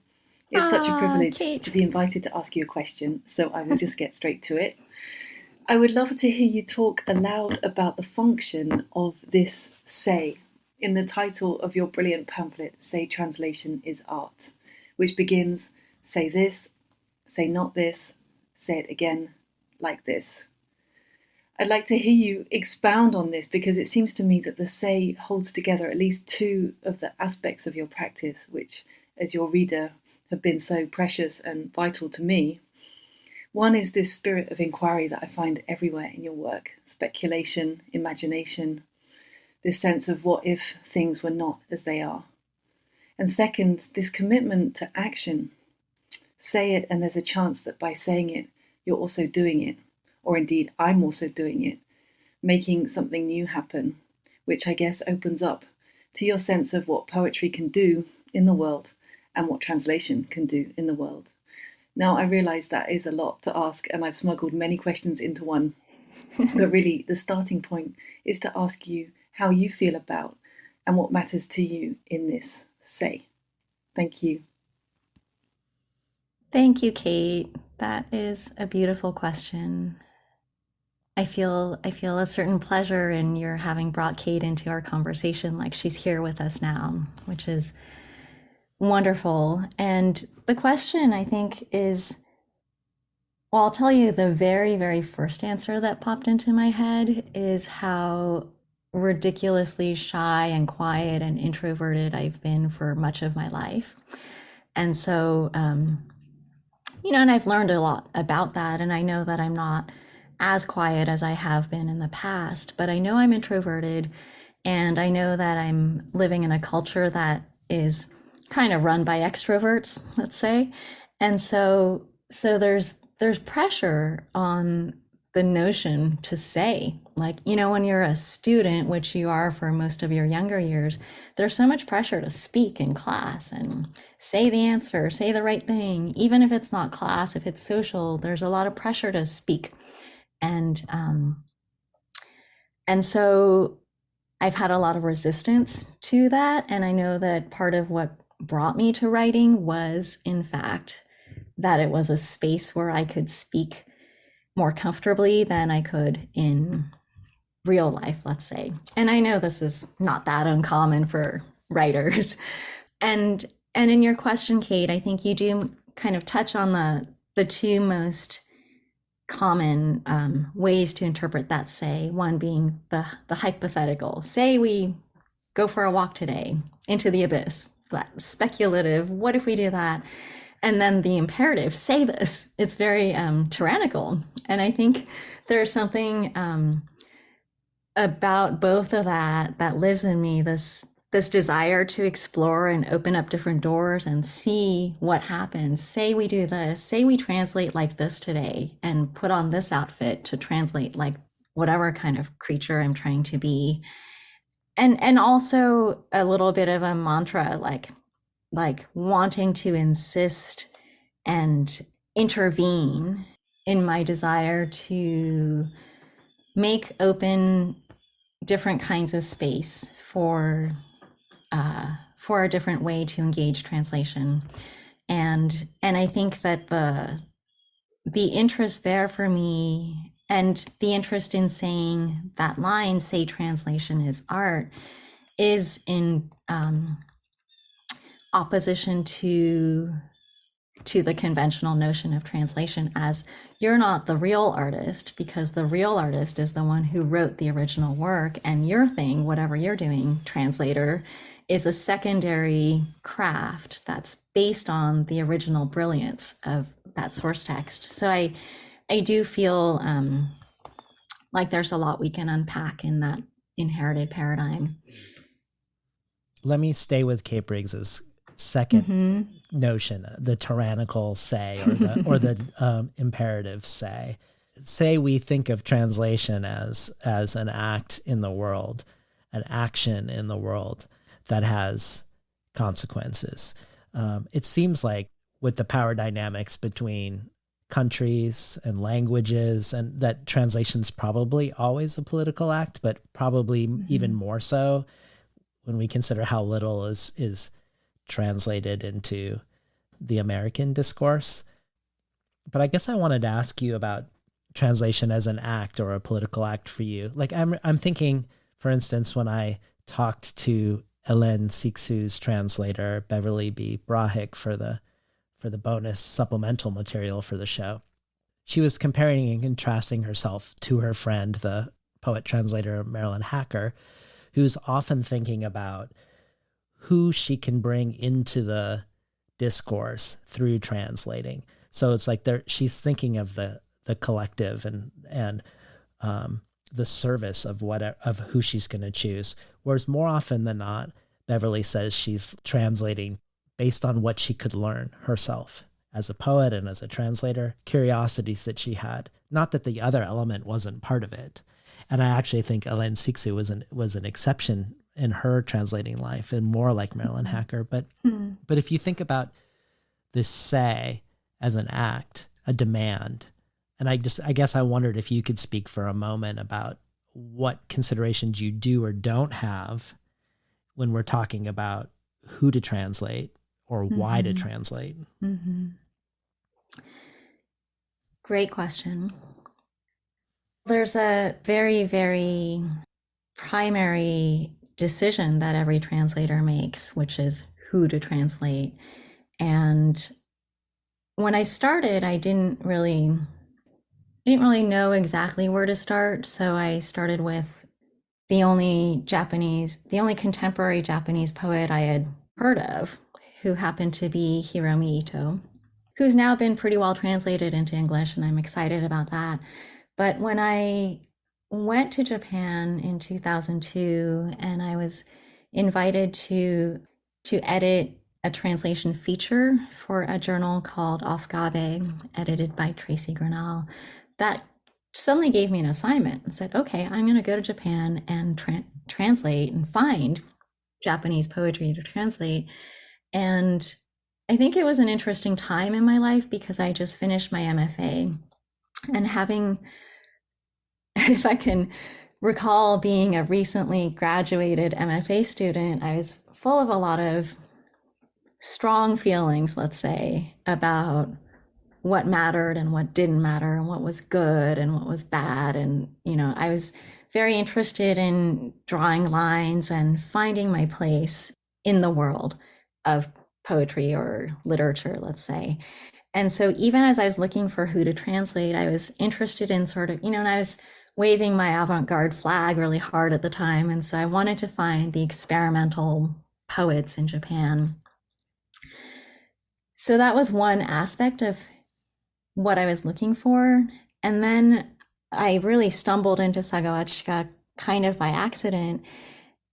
It's such a privilege Kate. to be invited to ask you a question, so I will just get straight to it. I would love to hear you talk aloud about the function of this say in the title of your brilliant pamphlet, Say Translation is Art, which begins, say this, say not this, say it again, like this. I'd like to hear you expound on this because it seems to me that the say holds together at least 2 of the aspects of your practice, which, as your reader, have been so precious and vital to me. One is this spirit of inquiry that I find everywhere in your work, speculation, imagination, this sense of what if things were not as they are. And second, this commitment to action, say it, and there's a chance that by saying it, you're also doing it. Or indeed, I'm also doing it, making something new happen, which I guess opens up to your sense of what poetry can do in the world and what translation can do in the world. Now, I realize that is a lot to ask, and I've smuggled many questions into one. But really, the starting point is to ask you how you feel about and what matters to you in this say. Thank you. Thank you, Kate. That is a beautiful question. I feel a certain pleasure in your having brought Kate into our conversation, like she's here with us now, which is wonderful. And the question, I think, is, well, I'll tell you the very, very first answer that popped into my head is how ridiculously shy and quiet and introverted I've been for much of my life. And so, and I've learned a lot about that. And I know that I'm not as quiet as I have been in the past, but I know I'm introverted, and I know that I'm living in a culture that is kind of run by extroverts, let's say. And so there's pressure on the notion to say, like, when you're a student, which you are for most of your younger years, there's so much pressure to speak in class and say the answer, say the right thing. Even if it's not class, if it's social, there's a lot of pressure to speak. And so I've had a lot of resistance to that. And I know that part of what brought me to writing was, in fact, that it was a space where I could speak more comfortably than I could in real life, let's say. And I know this is not that uncommon for writers. And in your question, Kate, I think you do kind of touch on the two most common ways to interpret that say, one being the hypothetical. Say we go for a walk today into the abyss. Speculative, what if we do that? And then the imperative, say this. It's very tyrannical. And I think there's something about both of that lives in me, this desire to explore and open up different doors and see what happens. Say we do this, say we translate like this today and put on this outfit to translate like whatever kind of creature I'm trying to be. And also a little bit of a mantra, like wanting to insist and intervene in my desire to make open different kinds of space for a different way to engage translation. And I think that the interest there for me, and the interest in saying that line, say translation is art, is in opposition to the conventional notion of translation as you're not the real artist, because the real artist is the one who wrote the original work, and your thing, whatever you're doing, translator, is a secondary craft that's based on the original brilliance of that source text. So I do feel like there's a lot we can unpack in that inherited paradigm. Let me stay with Kate Briggs's second notion, the tyrannical say, or the imperative say. Say we think of translation as an act in the world, an action in the world that has consequences. It seems like with the power dynamics between countries and languages, and that translation's probably always a political act, but probably even more so when we consider how little is translated into the American discourse. But I guess I wanted to ask you about translation as an act or a political act for you. Like I'm thinking, for instance, when I talked to Hélène Cixous's translator, Beverly B. Brahick, for the bonus supplemental material for the show, she was comparing and contrasting herself to her friend, the poet translator Marilyn Hacker, who's often thinking about who she can bring into the discourse through translating. So it's like she's thinking of the collective and the service of who she's going to choose. Whereas more often than not, Beverly says she's translating based on what she could learn herself as a poet and as a translator, curiosities that she had. Not that the other element wasn't part of it. And I actually think Hélène Cixous was an exception in her translating life and more like Marilyn Hacker. But if you think about this say as an act, a demand, and I guess I wondered if you could speak for a moment about what considerations you do or don't have when we're talking about who to translate or why to translate. Great question. There's a very, very primary decision that every translator makes, which is who to translate. And when I started, I didn't really know exactly where to start. So I started with the only contemporary Japanese poet I had heard of, who happened to be Hiromi Ito, who's now been pretty well translated into English, and I'm excited about that. But when I went to Japan in 2002, and I was invited to edit a translation feature for a journal called Aufgabe, edited by Tracy Grinnell, that suddenly gave me an assignment and said, okay, I'm going to go to Japan and translate and find Japanese poetry to translate. And I think it was an interesting time in my life because I just finished my MFA, and having, if I can recall being a recently graduated MFA student, I was full of a lot of strong feelings, let's say, about what mattered and what didn't matter and what was good and what was bad. And, I was very interested in drawing lines and finding my place in the world of poetry or literature, let's say. And so even as I was looking for who to translate, I was interested in sort of, and I was waving my avant-garde flag really hard at the time. And so I wanted to find the experimental poets in Japan. So that was one aspect of what I was looking for. And then I really stumbled into Sagawachika kind of by accident.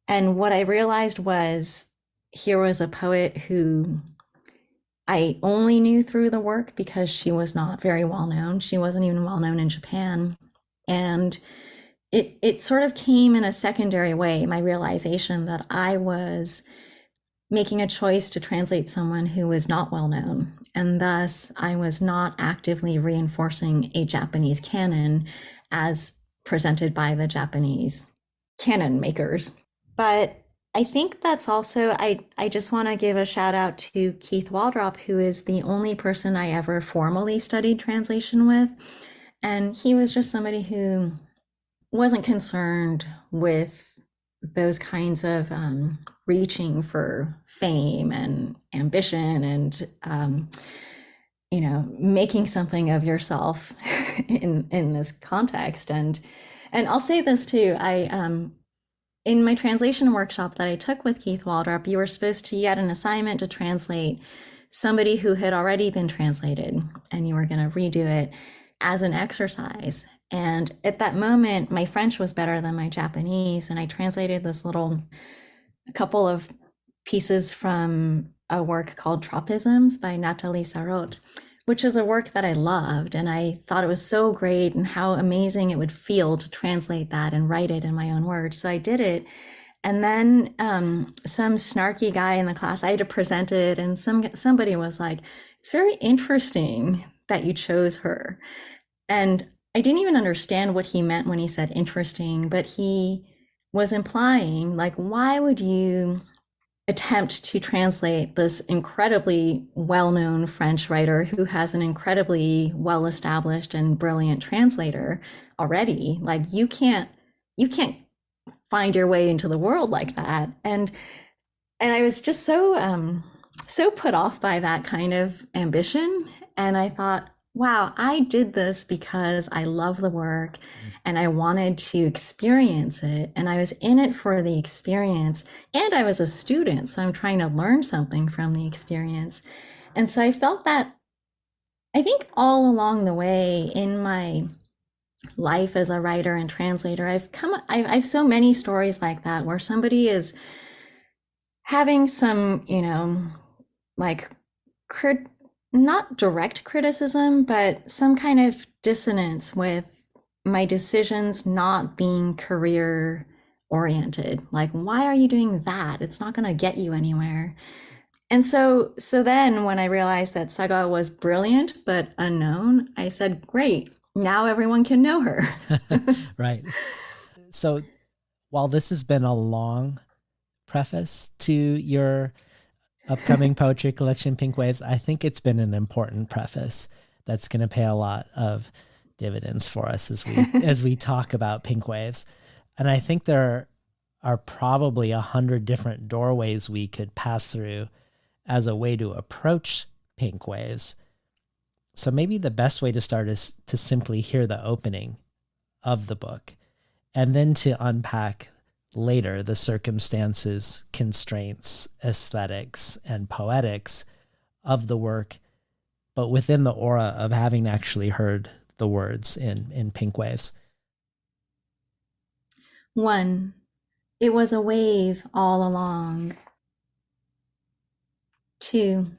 And what I realized was here was a poet who I only knew through the work because she was not very well known. She wasn't even well known in Japan. And it sort of came in a secondary way, my realization that I was making a choice to translate someone who was not well known. And thus I was not actively reinforcing a Japanese canon as presented by the Japanese canon makers. But I think that's also, I just want to give a shout out to Keith Waldrop, who is the only person I ever formally studied translation with. And he was just somebody who wasn't concerned with those kinds of reaching for fame and ambition and, making something of yourself in this context. And I'll say this too, in my translation workshop that I took with Keith Waldrop, you were supposed to get an assignment to translate somebody who had already been translated, and you were going to redo it as an exercise. And at that moment, my French was better than my Japanese, and I translated a couple of pieces from a work called Tropisms by Nathalie Sarraute, which is a work that I loved. And I thought it was so great and how amazing it would feel to translate that and write it in my own words. So I did it. And then some snarky guy in the class, I had to present it, and somebody was like, it's very interesting that you chose her. And I didn't even understand what he meant when he said interesting, but he was implying, like, why would you attempt to translate this incredibly well-known French writer who has an incredibly well-established and brilliant translator already? Like, you can't find your way into the world like that. And I was just so put off by that kind of ambition. And I thought, wow, I did this because I love the work and I wanted to experience it. And I was in it for the experience. And I was a student, so I'm trying to learn something from the experience. And so I felt that, I think all along the way in my life as a writer and translator, I've so many stories like that where somebody is having some, like not direct criticism, but some kind of dissonance with my decisions not being career oriented. Like, why are you doing that? It's not going to get you anywhere. And so then when I realized that Saga was brilliant but unknown, I said, great, now everyone can know her. Right. So while this has been a long preface to your upcoming poetry collection, Pink Waves, I think it's been an important preface that's going to pay a lot of dividends for us as we talk about Pink Waves. And I think there are probably 100 different doorways we could pass through as a way to approach Pink Waves. So maybe the best way to start is to simply hear the opening of the book and then to unpack later the circumstances, constraints, aesthetics, and poetics of the work, but within the aura of having actually heard the words in Pink Waves. 1. It was a wave all along. 2.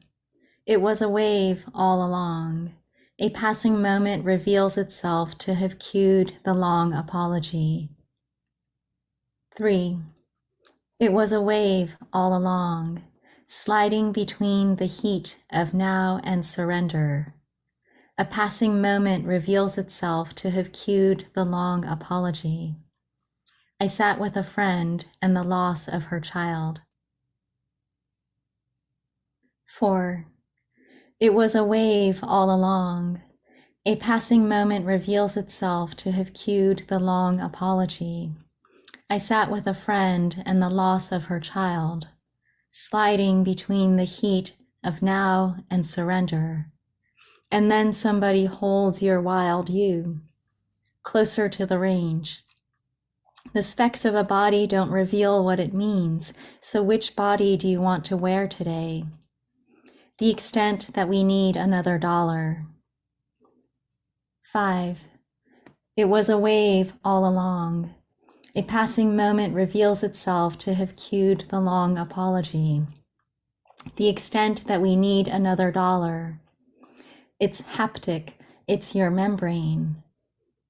It was a wave all along. A passing moment reveals itself to have cued the long apology. 3. It was a wave all along, sliding between the heat of now and surrender. A passing moment reveals itself to have cued the long apology. I sat with a friend and the loss of her child. 4. It was a wave all along. A passing moment reveals itself to have cued the long apology. I sat with a friend and the loss of her child, sliding between the heat of now and surrender. And then somebody holds your wild you, closer to the range. The specs of a body don't reveal what it means, so which body do you want to wear today? The extent that we need another dollar. 5. It was a wave all along. A passing moment reveals itself to have cued the long apology. The extent that we need another dollar. It's haptic, it's your membrane,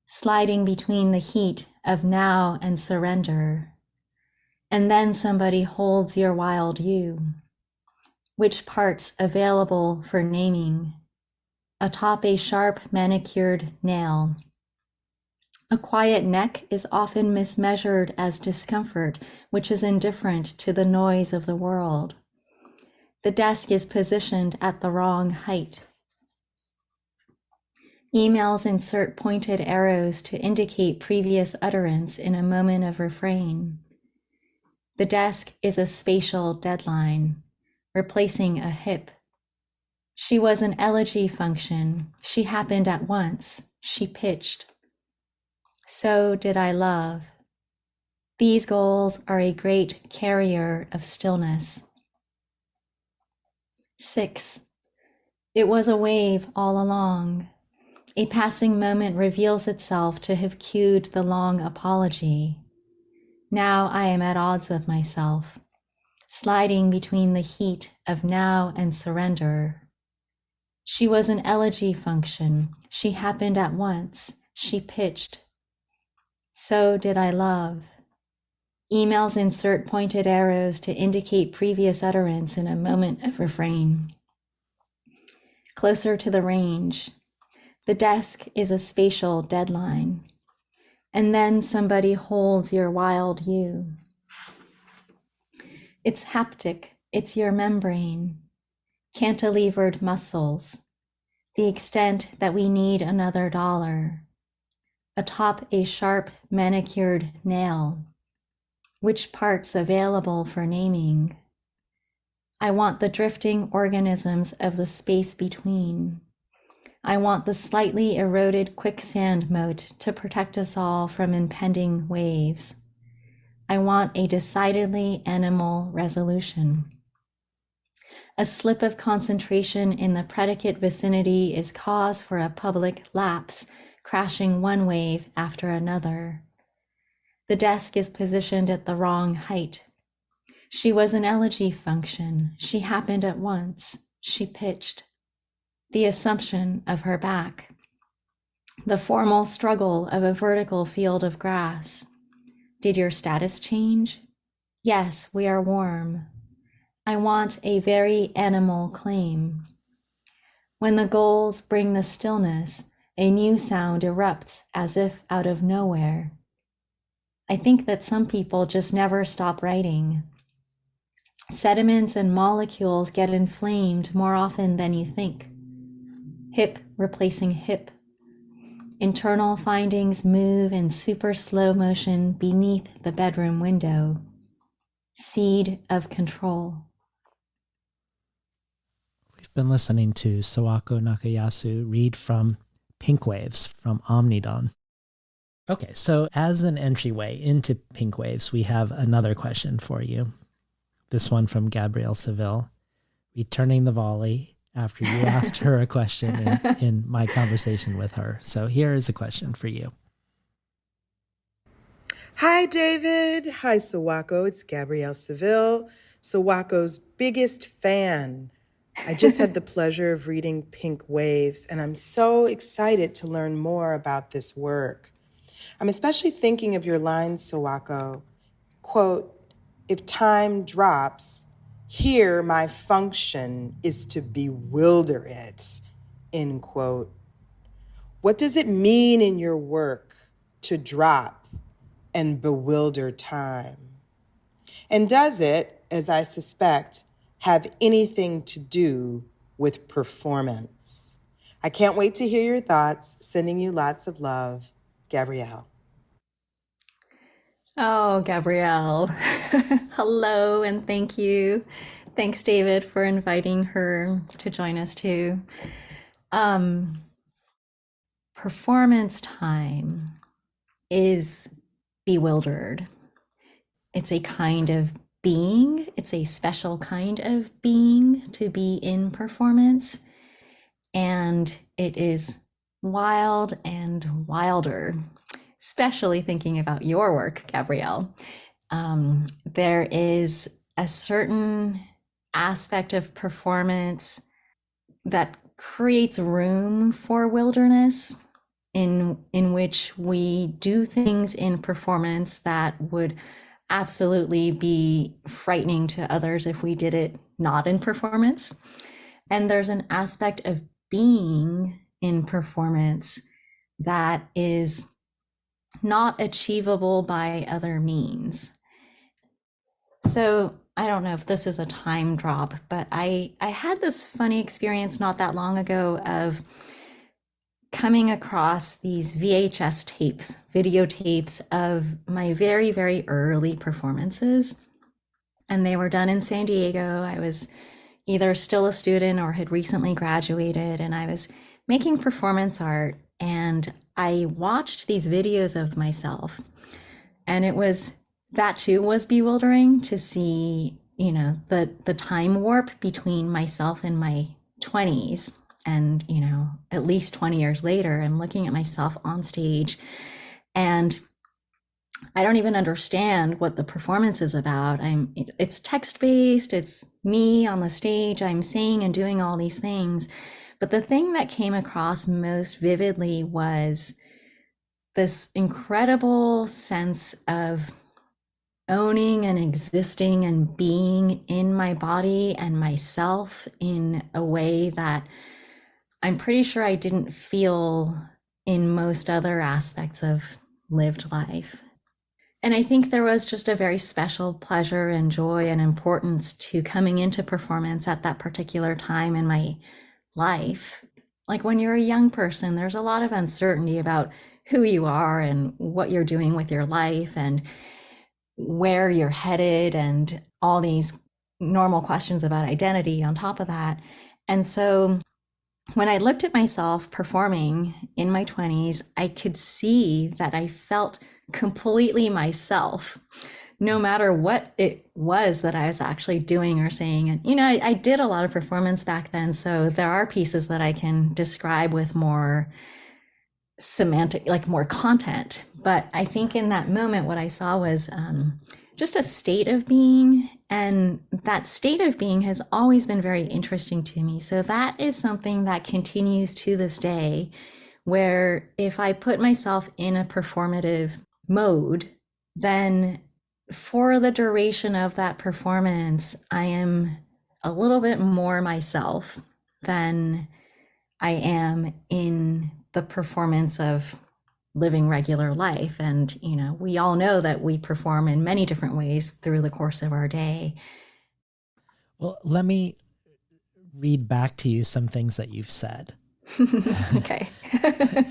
sliding between the heat of now and surrender. And then somebody holds your wild you. Which parts available for naming? Atop a sharp manicured nail. A quiet neck is often mismeasured as discomfort, which is indifferent to the noise of the world. The desk is positioned at the wrong height. Emails insert pointed arrows to indicate previous utterance in a moment of refrain. The desk is a spatial deadline, replacing a hip. She was an elegy function. She happened at once. She pitched. So did I love. These goals are a great carrier of stillness. 6. It was a wave all along. A passing moment reveals itself to have cued the long apology. Now I am at odds with myself, sliding between the heat of now and surrender. She was an elegy function. She happened at once. She pitched. So did I love. Emails insert pointed arrows to indicate previous utterance in a moment of refrain. Closer to the range. The desk is a spatial deadline. And then somebody holds your wild you. It's haptic, it's your membrane, cantilevered muscles, the extent that we need another dollar, atop a sharp manicured nail, which parts available for naming. I want the drifting organisms of the space between. I want the slightly eroded quicksand moat to protect us all from impending waves. I want a decidedly animal resolution. A slip of concentration in the predicate vicinity is cause for a public lapse, crashing one wave after another. The desk is positioned at the wrong height. She was an elegy function. She happened at once. She pitched. the assumption of her back, the formal struggle of a vertical field of grass. Did your status change? Yes, we are warm. I want a very animal claim. When the goals bring the stillness, a new sound erupts as if out of nowhere. I think that some people just never stop writing. Sediments and molecules get inflamed more often than you think. Hip replacing hip. Internal findings move in super slow motion beneath the bedroom window. Seed of control. We've been listening to Sawako Nakayasu read from Pink Waves from Omnidon. Okay, so as an entryway into Pink Waves, we have another question for you. This one from Gabrielle Seville, returning the volley after you asked her a question in my conversation with her. So here is a question for you. Hi, David. Hi, Sawako. It's Gabrielle Seville, Sawako's biggest fan. I just had the pleasure of reading Pink Waves, and I'm so excited to learn more about this work. I'm especially thinking of your lines, Sawako. Quote, if time drops, here my function is to bewilder it, end quote. What does it mean in your work to drop and bewilder time? And does it, as I suspect, have anything to do with performance? I can't wait to hear your thoughts. Sending you lots of love, Gabrielle. Oh, Gabrielle. Hello and thank you. Thanks, David, for inviting her to join us too. Performance time is bewildered. It's a kind of being. It's a special kind of being to be in performance. And it is wild and wilder, especially thinking about your work, Gabrielle. There is a certain aspect of performance that creates room for wilderness, in which we do things in performance that would absolutely be frightening to others if we did it not in performance. And there's an aspect of being in performance that is not achievable by other means. So I don't know if this is a time drop, but I had this funny experience not that long ago of coming across these VHS tapes, videotapes of my very, very early performances. And they were done in San Diego. I was either still a student or had recently graduated, and I was making performance art. And I watched these videos of myself, and that too was bewildering to see, the time warp between myself in my 20s and, at least 20 years later, I'm looking at myself on stage and I don't even understand what the performance is about. It's text-based, it's me on the stage, I'm saying and doing all these things. But the thing that came across most vividly was this incredible sense of owning and existing and being in my body and myself in a way that I'm pretty sure I didn't feel in most other aspects of lived life. And I think there was just a very special pleasure and joy and importance to coming into performance at that particular time in my life. Like when you're a young person, there's a lot of uncertainty about who you are and what you're doing with your life and where you're headed and all these normal questions about identity on top of that. And so when I looked at myself performing in my 20s, I could see that I felt completely myself, no matter what it was that I was actually doing or saying. And, I did a lot of performance back then, so there are pieces that I can describe with more semantic, like more content. But I think in that moment, what I saw was just a state of being. And that state of being has always been very interesting to me. So that is something that continues to this day, where if I put myself in a performative mode, then for the duration of that performance, I am a little bit more myself than I am in the performance of living regular life. And, you know, we all know that we perform in many different ways through the course of our day. Well, let me read back to you some things that you've said. Okay.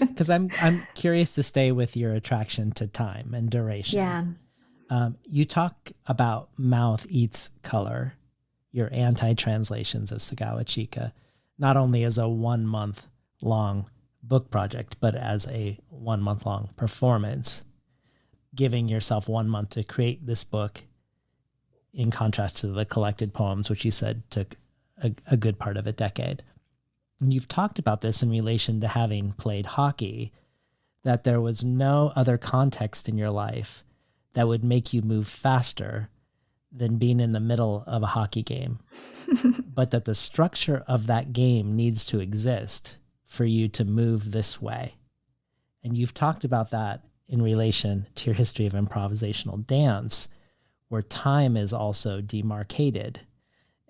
Because I'm curious to stay with your attraction to time and duration. Yeah. You talk about mouth eats color, your anti-translations of Sagawa Chika, not only as a 1 month long book project, but as a 1 month long performance, giving yourself 1 month to create this book, in contrast to the collected poems, which you said took a good part of a decade. And you've talked about this in relation to having played hockey, that there was no other context in your life that would make you move faster than being in the middle of a hockey game, but that the structure of that game needs to exist for you to move this way. And you've talked about that in relation to your history of improvisational dance, where time is also demarcated,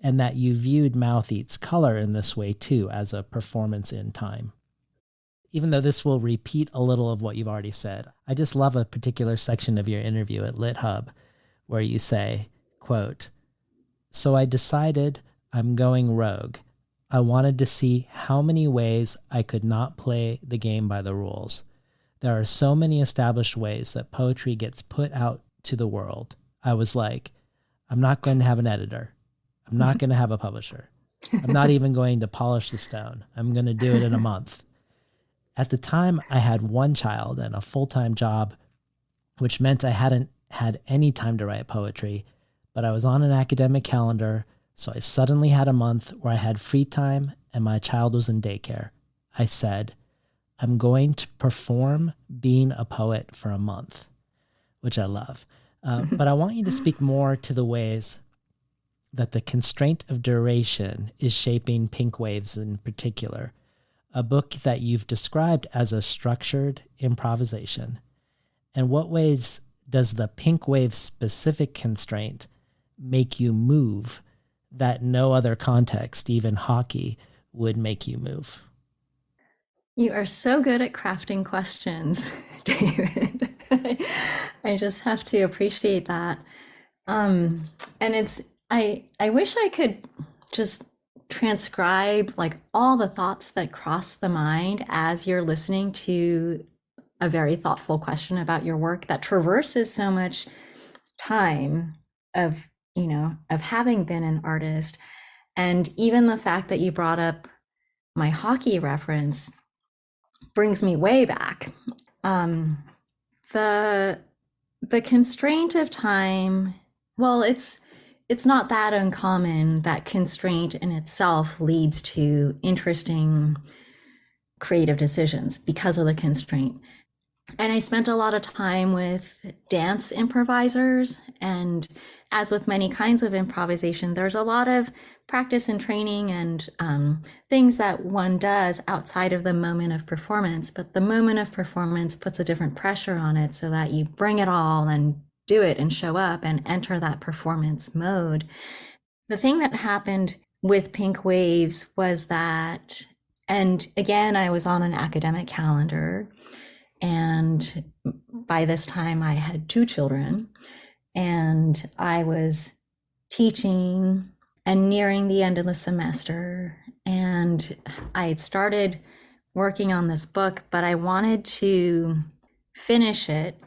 and that you viewed Mouth Eats Color in this way too, as a performance in time. Even though this will repeat a little of what you've already said, I just love a particular section of your interview at LitHub where you say, quote, "So I decided I'm going rogue. I wanted to see how many ways I could not play the game by the rules. There are so many established ways that poetry gets put out to the world. I was like, I'm not going to have an editor. I'm not going to have a publisher. I'm not even going to polish the stone. I'm going to do it in a month. At the time, I had 1 child and a full-time job, which meant I hadn't had any time to write poetry, but I was on an academic calendar, so I suddenly had a month where I had free time and my child was in daycare. I said, I'm going to perform being a poet for a month," which I love. But I want you to speak more to the ways that the constraint of duration is shaping Pink Waves in particular, a book that you've described as a structured improvisation. And what ways does the Pink Wave specific constraint make you move that no other context, even hockey, would make you move? You are so good at crafting questions, David. I just have to appreciate that. And I wish I could just transcribe like all the thoughts that cross the mind as you're listening to a very thoughtful question about your work that traverses so much time of, of having been an artist. And even the fact that you brought up my hockey reference brings me way back. The constraint of time, well, it's not that uncommon that constraint in itself leads to interesting creative decisions because of the constraint. And I spent a lot of time with dance improvisers, and as with many kinds of improvisation, there's a lot of practice and training and things that one does outside of the moment of performance, but the moment of performance puts a different pressure on it so that you bring it all and do it and show up and enter that performance mode. The thing that happened with Pink Waves was that, and again, I was on an academic calendar, and by this time I had 2 children, and I was teaching and nearing the end of the semester, and I had started working on this book, but I wanted to finish it.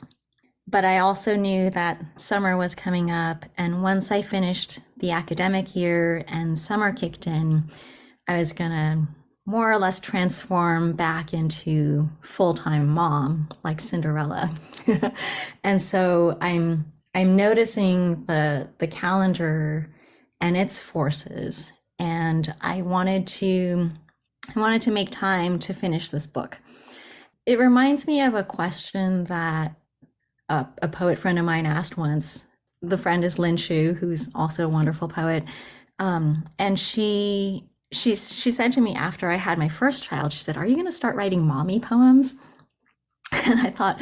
But I also knew that summer was coming up, and once I finished the academic year and summer kicked in, I was gonna more or less transform back into full-time mom, like Cinderella. And so I'm noticing the calendar and its forces, and I wanted to make time to finish this book. It reminds me of a question that a poet friend of mine asked once, the friend is Lin Shu, who's also a wonderful poet. And she said to me after I had my first child, she said, "Are you going to start writing mommy poems?" And I thought,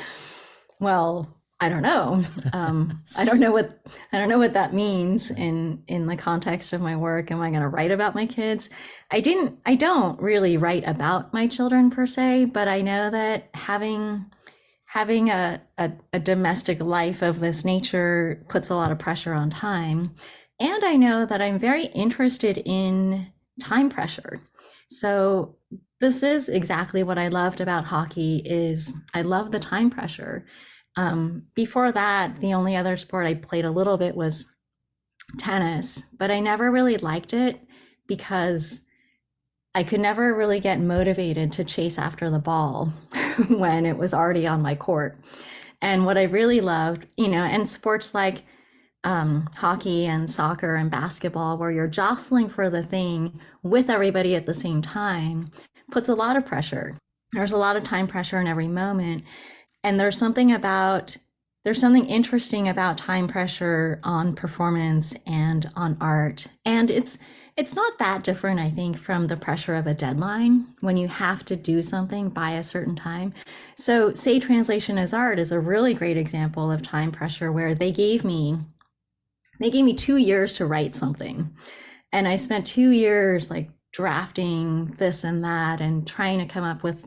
well, I don't know. I don't know what that means in the context of my work. Am I going to write about my kids? I don't really write about my children per se, but I know that having a domestic life of this nature puts a lot of pressure on time. And I know that I'm very interested in time pressure. So this is exactly what I loved about hockey is I love the time pressure. Before that, the only other sport I played a little bit was tennis, but I never really liked it because I could never really get motivated to chase after the ball when it was already on my court. And what I really loved, and sports like hockey and soccer and basketball, where you're jostling for the thing with everybody at the same time, puts a lot of pressure. There's a lot of time pressure in every moment. And there's something interesting about time pressure on performance and on art. And it's not that different, I think, from the pressure of a deadline when you have to do something by a certain time. So Say Translation as Art is a really great example of time pressure where they gave me 2 years to write something. And I spent 2 years like drafting this and that and trying to come up with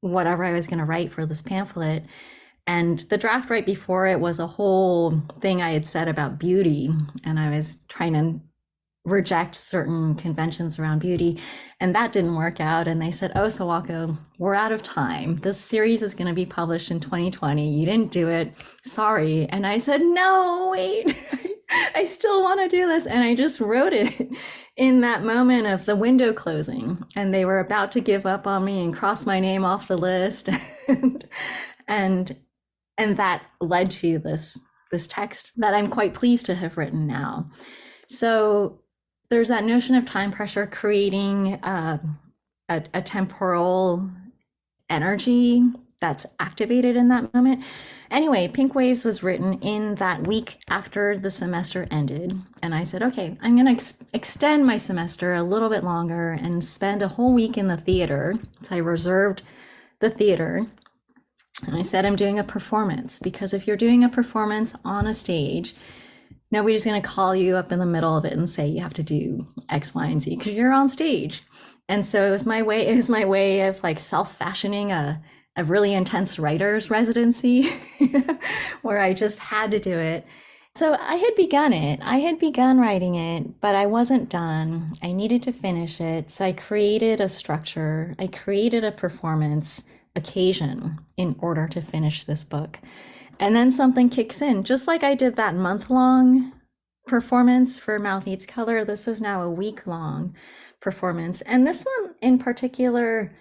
whatever I was going to write for this pamphlet. And the draft right before it was a whole thing I had said about beauty. And I was trying to reject certain conventions around beauty. And that didn't work out. And they said, "Oh, Sawako, we're out of time. This series is going to be published in 2020. You didn't do it. Sorry." And I said, "No, wait, I still want to do this." And I just wrote it in that moment of the window closing. And they were about to give up on me and cross my name off the list. and that led to this text that I'm quite pleased to have written now. So there's that notion of time pressure creating a temporal energy that's activated in that moment. Anyway, Pink Waves was written in that week after the semester ended. And I said, okay, I'm going to extend my semester a little bit longer and spend a whole week in the theater. So I reserved the theater. And I said, I'm doing a performance, because if you're doing a performance on a stage, nobody's going to call you up in the middle of it and say you have to do X, Y, and Z because you're on stage. And so it was my way of like self-fashioning a really intense writer's residency where I just had to do it. So I had begun writing it, but I wasn't done. I needed to finish it. So I created a structure. I created a performance occasion in order to finish this book. And then something kicks in, just like I did that month-long performance for Mouth Eats Color. This is now a week-long performance. And this one in particular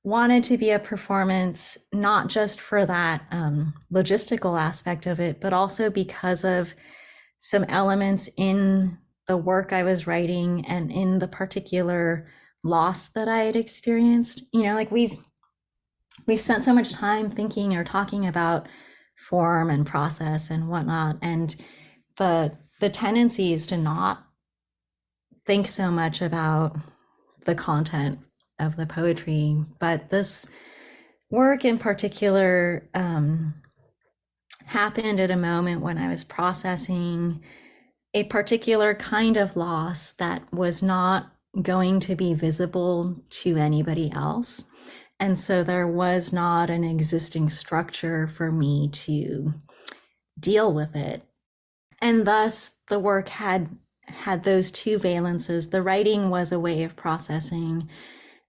wanted to be a performance, not just for that logistical aspect of it, but also because of some elements in the work I was writing and in the particular loss that I had experienced. Like we've spent so much time thinking or talking about form and process and whatnot, and the tendency is to not think so much about the content of the poetry. But this work in particular happened at a moment when I was processing a particular kind of loss that was not going to be visible to anybody else. And so there was not an existing structure for me to deal with it. And thus the work had those two valences. The writing was a way of processing,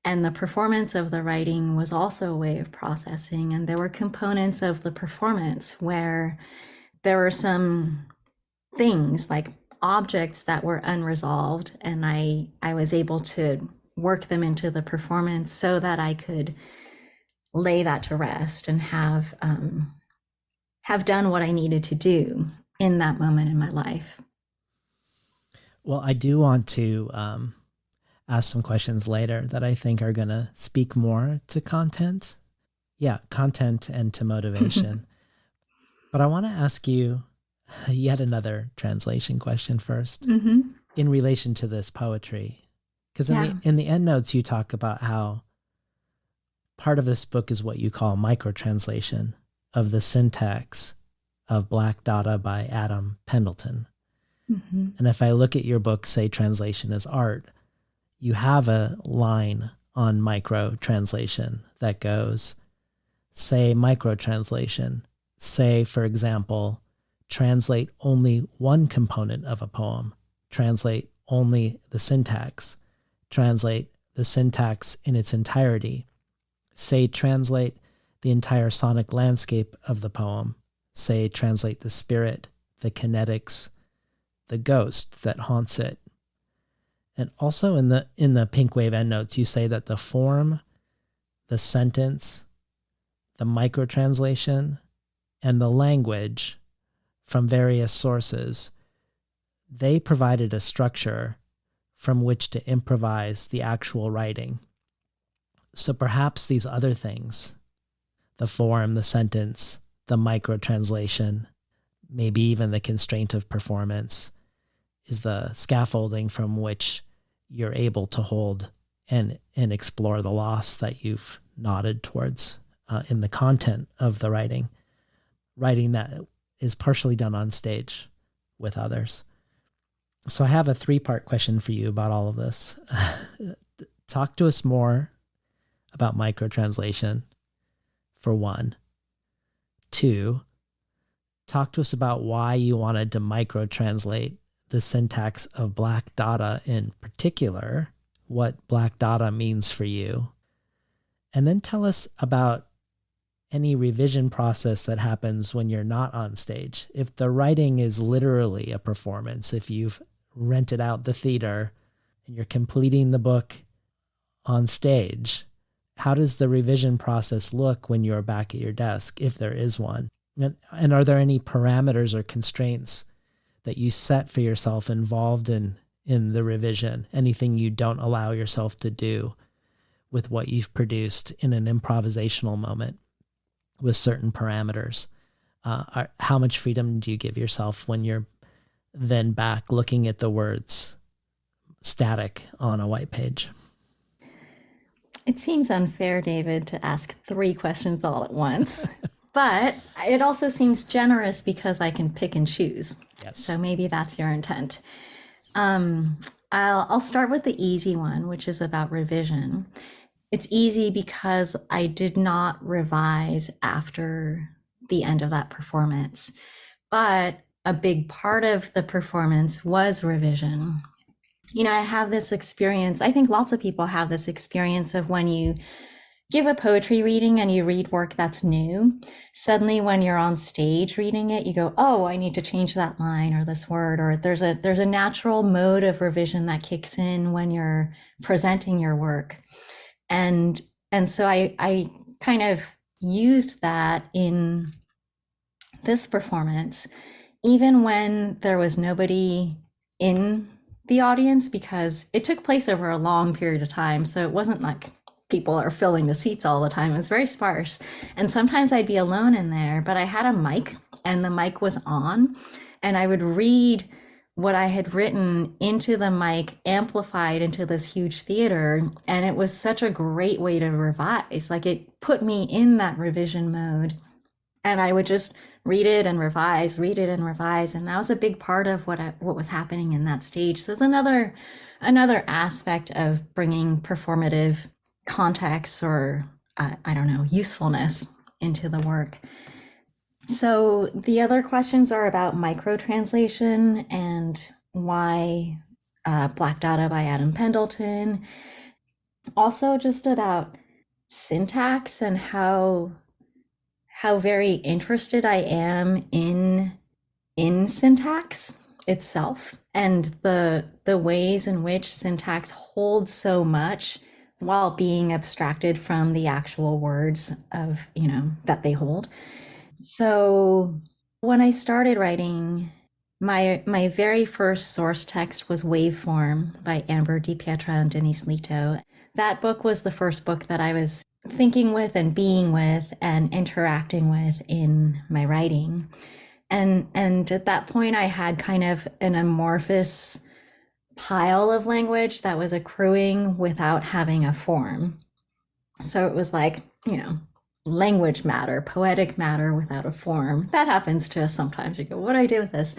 and the performance of the writing was also a way of processing. And there were components of the performance where there were some things like objects that were unresolved, and I was able to work them into the performance so that I could lay that to rest and have done what I needed to do in that moment in my life. Well, I do want to ask some questions later that I think are going to speak more to content. Yeah, content and to motivation. But I want to ask you, yet another translation question first. Mm-hmm. In relation to this poetry. Because Yeah. in the endnotes, you talk about how part of this book is what you call microtranslation of the syntax of Black Dada by Adam Pendleton. Mm-hmm. And if I look at your book, say Translation as Art, you have a line on microtranslation that goes, say microtranslation, say, for example, translate only one component of a poem, translate only the syntax, translate the syntax in its entirety, say translate the entire sonic landscape of the poem, say translate the spirit, the kinetics, the ghost that haunts it. And also in the Pink Wave endnotes, you say that the form, the sentence, the microtranslation, and the language from various sources, they provided a structure from which to improvise the actual writing. So perhaps these other things, the form, the sentence, the microtranslation, maybe even the constraint of performance, is the scaffolding from which you're able to hold and explore the loss that you've nodded towards in the content of the writing that is partially done on stage with others. So I have a 3-part question for you about all of this. Talk to us more about microtranslation, for one. 2, talk to us about why you wanted to microtranslate the syntax of Black Dada in particular, what Black Dada means for you. And then tell us about any revision process that happens when you're not on stage. If the writing is literally a performance, if you've rented out the theater and you're completing the book on stage, how does the revision process look when you're back at your desk, if there is one? And are there any parameters or constraints that you set for yourself involved in the revision? Anything you don't allow yourself to do with what you've produced in an improvisational moment with certain parameters? How much freedom do you give yourself when you're then back looking at the words static on a white page? It seems unfair, David, to ask 3 questions all at once, but it also seems generous because I can pick and choose. Yes. So maybe that's your intent. I'll start with the easy one, which is about revision. It's easy because I did not revise after the end of that performance, but a big part of the performance was revision. You know, I have this experience, I think lots of people have this experience of when you give a poetry reading and you read work that's new, suddenly when you're on stage reading it, you go, oh, I need to change that line or this word, or there's a natural mode of revision that kicks in when you're presenting your work. And so I kind of used that in this performance, even when there was nobody in the audience, because it took place over a long period of time. So it wasn't like people are filling the seats all the time. It was very sparse. And sometimes I'd be alone in there, but I had a mic and the mic was on, and I would read what I had written into the mic, amplified into this huge theater. And it was such a great way to revise. Like, it put me in that revision mode, and I would just read it and revise, read it and revise. And that was a big part of what was happening in that stage. So it's another aspect of bringing performative context or, I don't know, usefulness into the work. So the other questions are about microtranslation and why Black Dada by Adam Pendleton. Also just about syntax and how very interested I am in syntax itself, and the ways in which syntax holds so much while being abstracted from the actual words of, that they hold. So when I started writing, my very first source text was Waveform by Amber DiPietra and Denise Lito. That book was the first book that I was thinking with and being with and interacting with in my writing. And at that point, I had kind of an amorphous pile of language that was accruing without having a form. So it was like, language matter, poetic matter without a form. That happens to us sometimes. You go, what do I do with this?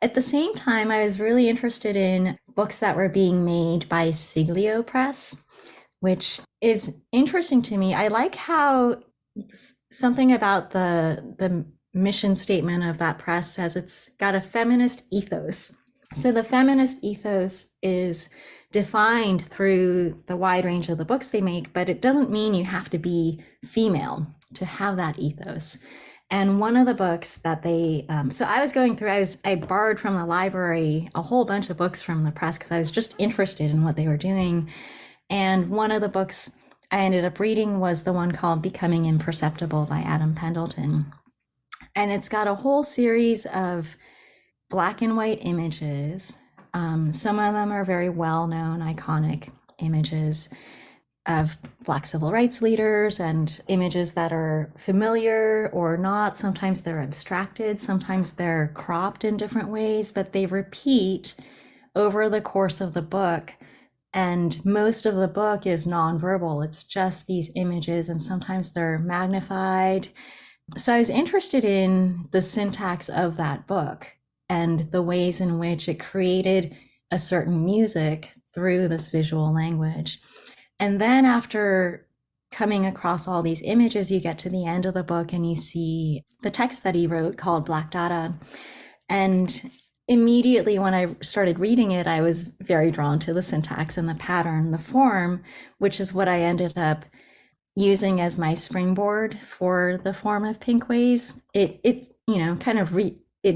At the same time, I was really interested in books that were being made by Siglio Press, which is interesting to me. I like how something about the mission statement of that press says it's got a feminist ethos. So the feminist ethos is defined through the wide range of the books they make, but it doesn't mean you have to be female to have that ethos. And one of the books that so I was going through, I borrowed from the library a whole bunch of books from the press because I was just interested in what they were doing. And one of the books I ended up reading was the one called Becoming Imperceptible by Adam Pendleton. And it's got a whole series of black and white images. Some of them are very well-known, iconic images of Black civil rights leaders and images that are familiar or not. Sometimes they're abstracted, sometimes they're cropped in different ways, but they repeat over the course of the book. And most of the book is nonverbal. It's just these images, and sometimes they're magnified. So I was interested in the syntax of that book and the ways in which it created a certain music through this visual language. And then after coming across all these images, you get to the end of the book and you see the text that he wrote called Black Dada. And immediately when I started reading it, I was very drawn to the syntax and the pattern, the form, which is what I ended up using as my springboard for the form of Pink Waves. It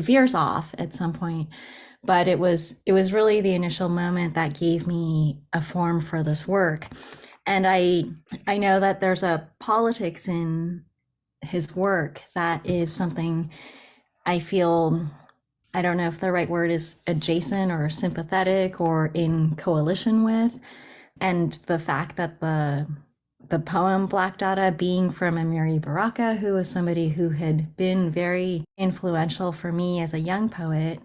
veers off at some point, but it was really the initial moment that gave me a form for this work. And I know that there's a politics in his work that is something I feel, I don't know if the right word is adjacent or sympathetic or in coalition with. And the fact that the poem Black Dada being from Amiri Baraka, who was somebody who had been very influential for me as a young poet.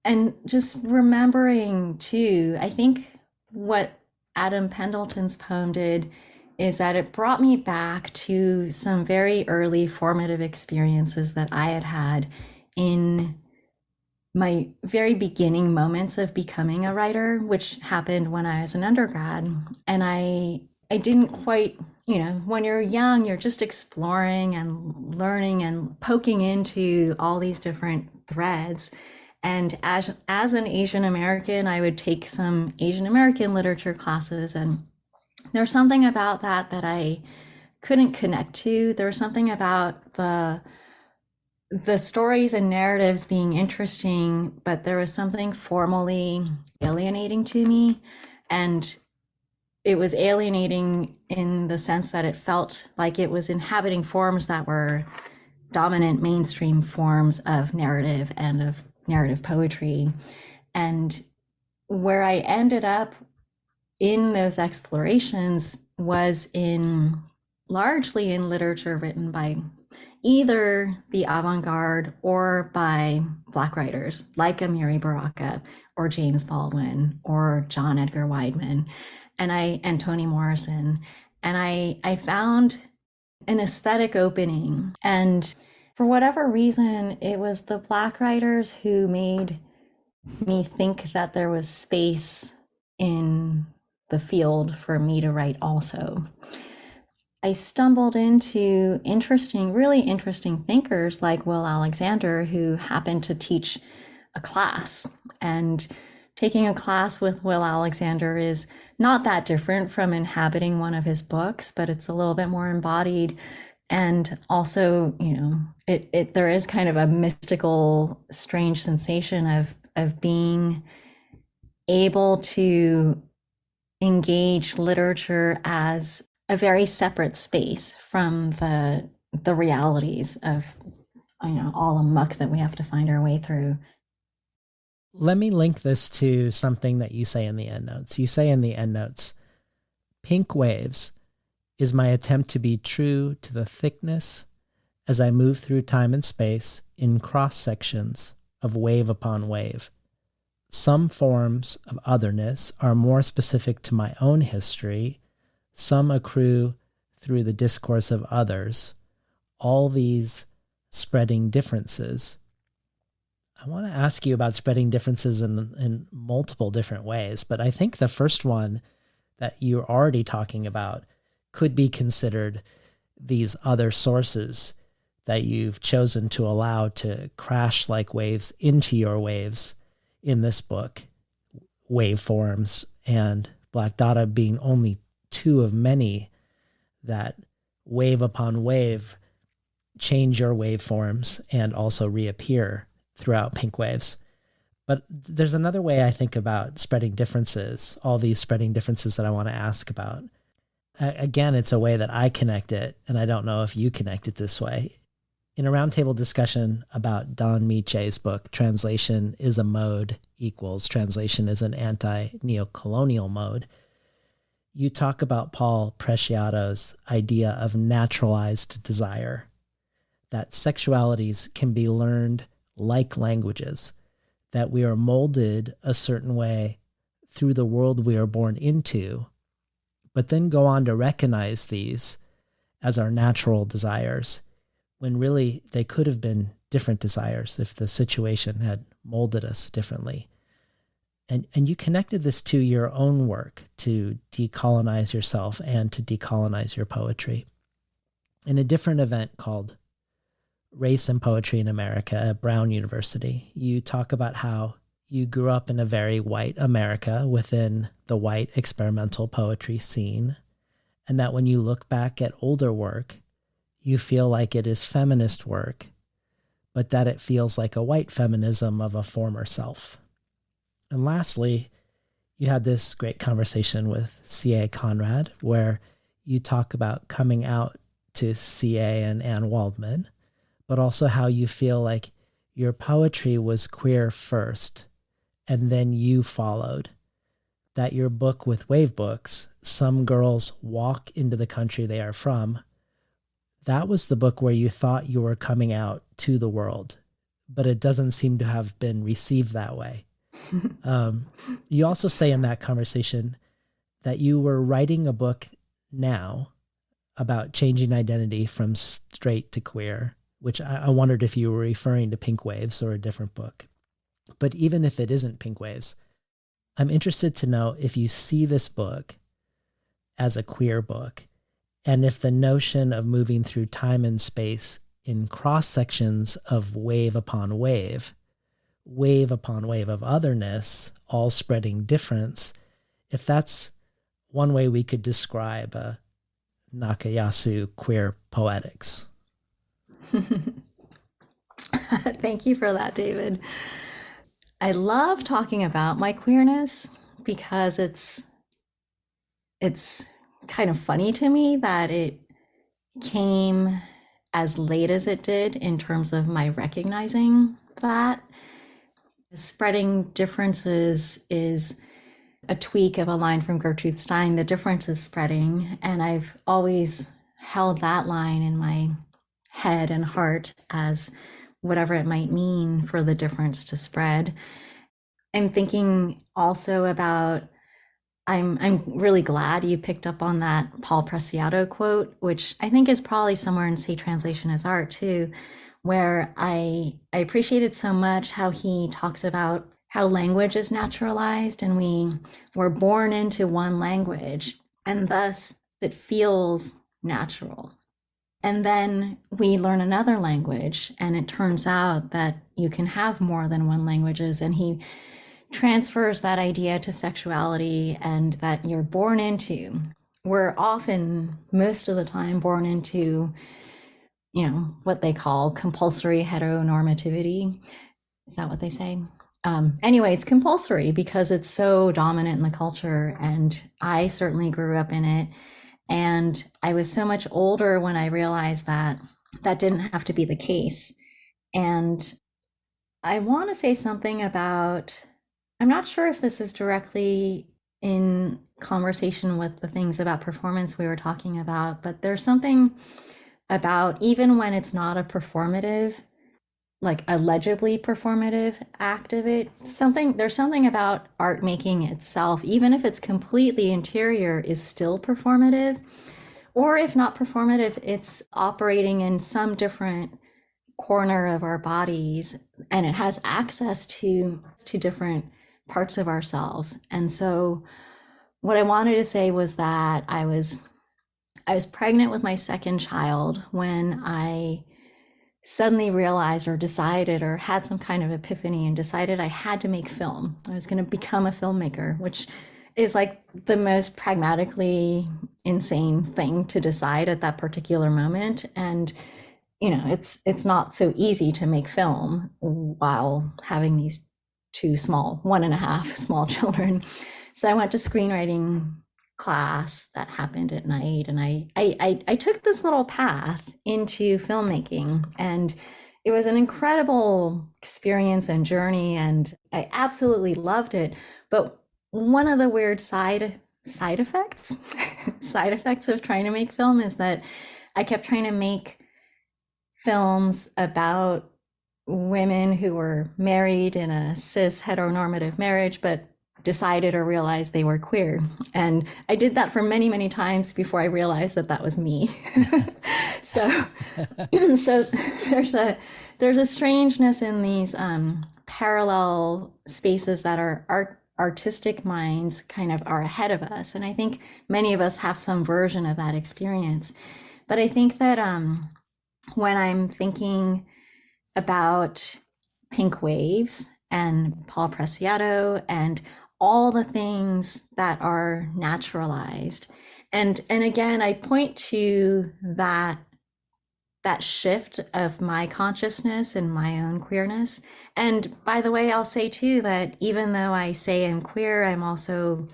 And just remembering too, I think what Adam Pendleton's poem did is that it brought me back to some very early formative experiences that I had had in my very beginning moments of becoming a writer, which happened when I was an undergrad. And I didn't quite, when you're young, you're just exploring and learning and poking into all these different threads. And as an Asian American, I would take some Asian American literature classes. And there's something about that I couldn't connect to. There was something about the stories and narratives being interesting, but there was something formally alienating to me. And it was alienating in the sense that it felt like it was inhabiting forms that were dominant mainstream forms of narrative and of narrative poetry. And where I ended up in those explorations was largely in literature written by either the avant-garde or by Black writers like Amiri Baraka or James Baldwin or John Edgar Wideman and Toni Morrison. And I found an aesthetic opening. And for whatever reason, it was the Black writers who made me think that there was space in the field for me to write also. I stumbled into really interesting thinkers like Will Alexander, who happened to teach a class. And taking a class with Will Alexander is not that different from inhabiting one of his books, but it's a little bit more embodied. And also, there is kind of a mystical, strange sensation of being able to engage literature as a very separate space from the realities of, all the muck that we have to find our way through. Let me link this to something that you say in the endnotes. You say in the endnotes, Pink Waves is my attempt to be true to the thickness as I move through time and space in cross sections of wave upon wave. Some forms of otherness are more specific to my own history, some accrue through the discourse of others, all these spreading differences. I want to ask you about spreading differences in multiple different ways, but I think the first one that you're already talking about could be considered these other sources that you've chosen to allow to crash like waves into your waves in this book, waveforms and Black Dada being only two of many that wave upon wave change your waveforms and also reappear throughout Pink Waves. But there's another way I think about spreading differences, all these spreading differences that I want to ask about. Again, it's a way that I connect it, and I don't know if you connect it this way. In a roundtable discussion about Don Miche's book, Translation is a Mode equals Translation is an Anti-Neocolonial Mode, you talk about Paul Preciado's idea of naturalized desire, that sexualities can be learned like languages, that we are molded a certain way through the world we are born into, but then go on to recognize these as our natural desires, when really they could have been different desires if the situation had molded us differently. And you connected this to your own work to decolonize yourself and to decolonize your poetry. In a different event called Race and Poetry in America at Brown University, you talk about how you grew up in a very white America within the white experimental poetry scene, and that when you look back at older work, you feel like it is feminist work, but that it feels like a white feminism of a former self. And lastly, you had this great conversation with C.A. Conrad, where you talk about coming out to C.A. and Anne Waldman, but also how you feel like your poetry was queer first, and then you followed. That your book with Wave Books, Some Girls Walk into the Country They Are From, that was the book where you thought you were coming out to the world, but it doesn't seem to have been received that way. You also say in that conversation that you were writing a book now about changing identity from straight to queer, which I wondered if you were referring to Pink Waves or a different book. But even if it isn't Pink Waves, I'm interested to know if you see this book as a queer book, and if the notion of moving through time and space in cross sections of wave upon wave of otherness, all spreading difference, if that's one way we could describe Nakayasu queer poetics. Thank you for that, David. I love talking about my queerness because it's kind of funny to me that it came as late as it did in terms of my recognizing that. Spreading differences is a tweak of a line from Gertrude Stein, the difference is spreading, and I've always held that line in my head and heart as whatever it might mean for the difference to spread. I'm thinking also about, I'm really glad you picked up on that Paul Preciado quote, which I think is probably somewhere in Say Translation is Art too, where I appreciated so much how he talks about how language is naturalized and we were born into one language and thus it feels natural. And then we learn another language and it turns out that you can have more than one languages, and he transfers that idea to sexuality and that you're born into. We're often, most of the time, born into, what they call compulsory heteronormativity. Is that what they say? Anyway, it's compulsory because it's so dominant in the culture, and I certainly grew up in it. And I was so much older when I realized that that didn't have to be the case. And I want to say something about, I'm not sure if this is directly in conversation with the things about performance we were talking about, but there's something about, even when it's not a performative, like a legibly performative act of it, there's something about art making itself, even if it's completely interior, is still performative. Or if not performative, it's operating in some different corner of our bodies, and it has access to different parts of ourselves. And so what I wanted to say was that I was pregnant with my second child when I suddenly realized or decided or had some kind of epiphany and decided I had to make film. I was going to become a filmmaker, which is like the most pragmatically insane thing to decide at that particular moment. And it's not so easy to make film while having these 1.5 small children. So I went to screenwriting class that happened at night, and I took this little path into filmmaking, and it was an incredible experience and journey, and I absolutely loved it. But one of the weird side effects of trying to make film is that I kept trying to make films about women who were married in a cis heteronormative marriage, but decided or realized they were queer. And I did that for many, many times before I realized that was me. so there's a strangeness in these parallel spaces that our artistic minds kind of are ahead of us. And I think many of us have some version of that experience. But I think that when I'm thinking about Pink Waves and Paul Preciado and all the things that are naturalized, and again, I point to that shift of my consciousness and my own queerness. And by the way, I'll say too that even though I say I'm queer, I'm also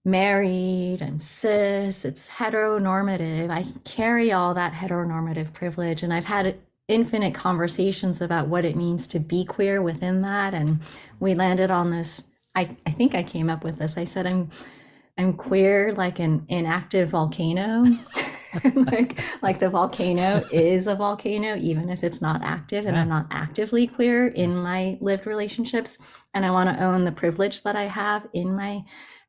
married, I'm cis, it's heteronormative. I carry all that heteronormative privilege, and I've had infinite conversations about what it means to be queer within that. And we landed on this, I think I came up with this. I said, I'm queer like an inactive volcano. like the volcano is a volcano, even if it's not active, and I'm not actively queer in my lived relationships. And I want to own the privilege that I have in my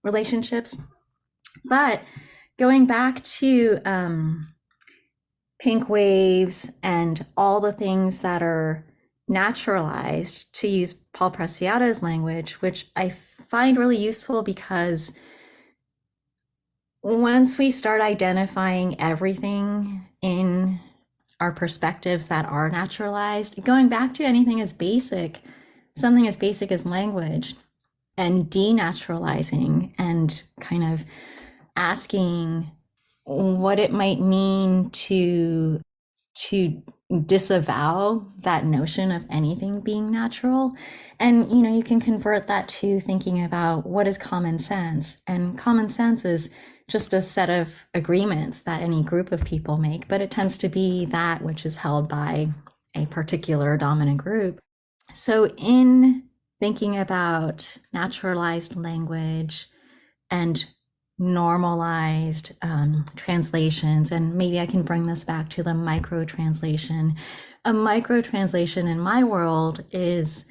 relationships. But going back to Pink Waves and all the things that are naturalized, to use Paul Preciado's language, which I find really useful, because once we start identifying everything in our perspectives that are naturalized, going back to something as basic as language, and denaturalizing and kind of asking what it might mean to disavow that notion of anything being natural. And you can convert that to thinking about what is common sense. And common sense is just a set of agreements that any group of people make, but it tends to be that which is held by a particular dominant group. So in thinking about naturalized language and normalized translations, and maybe I can bring this back to the microtranslation. A microtranslation in my world is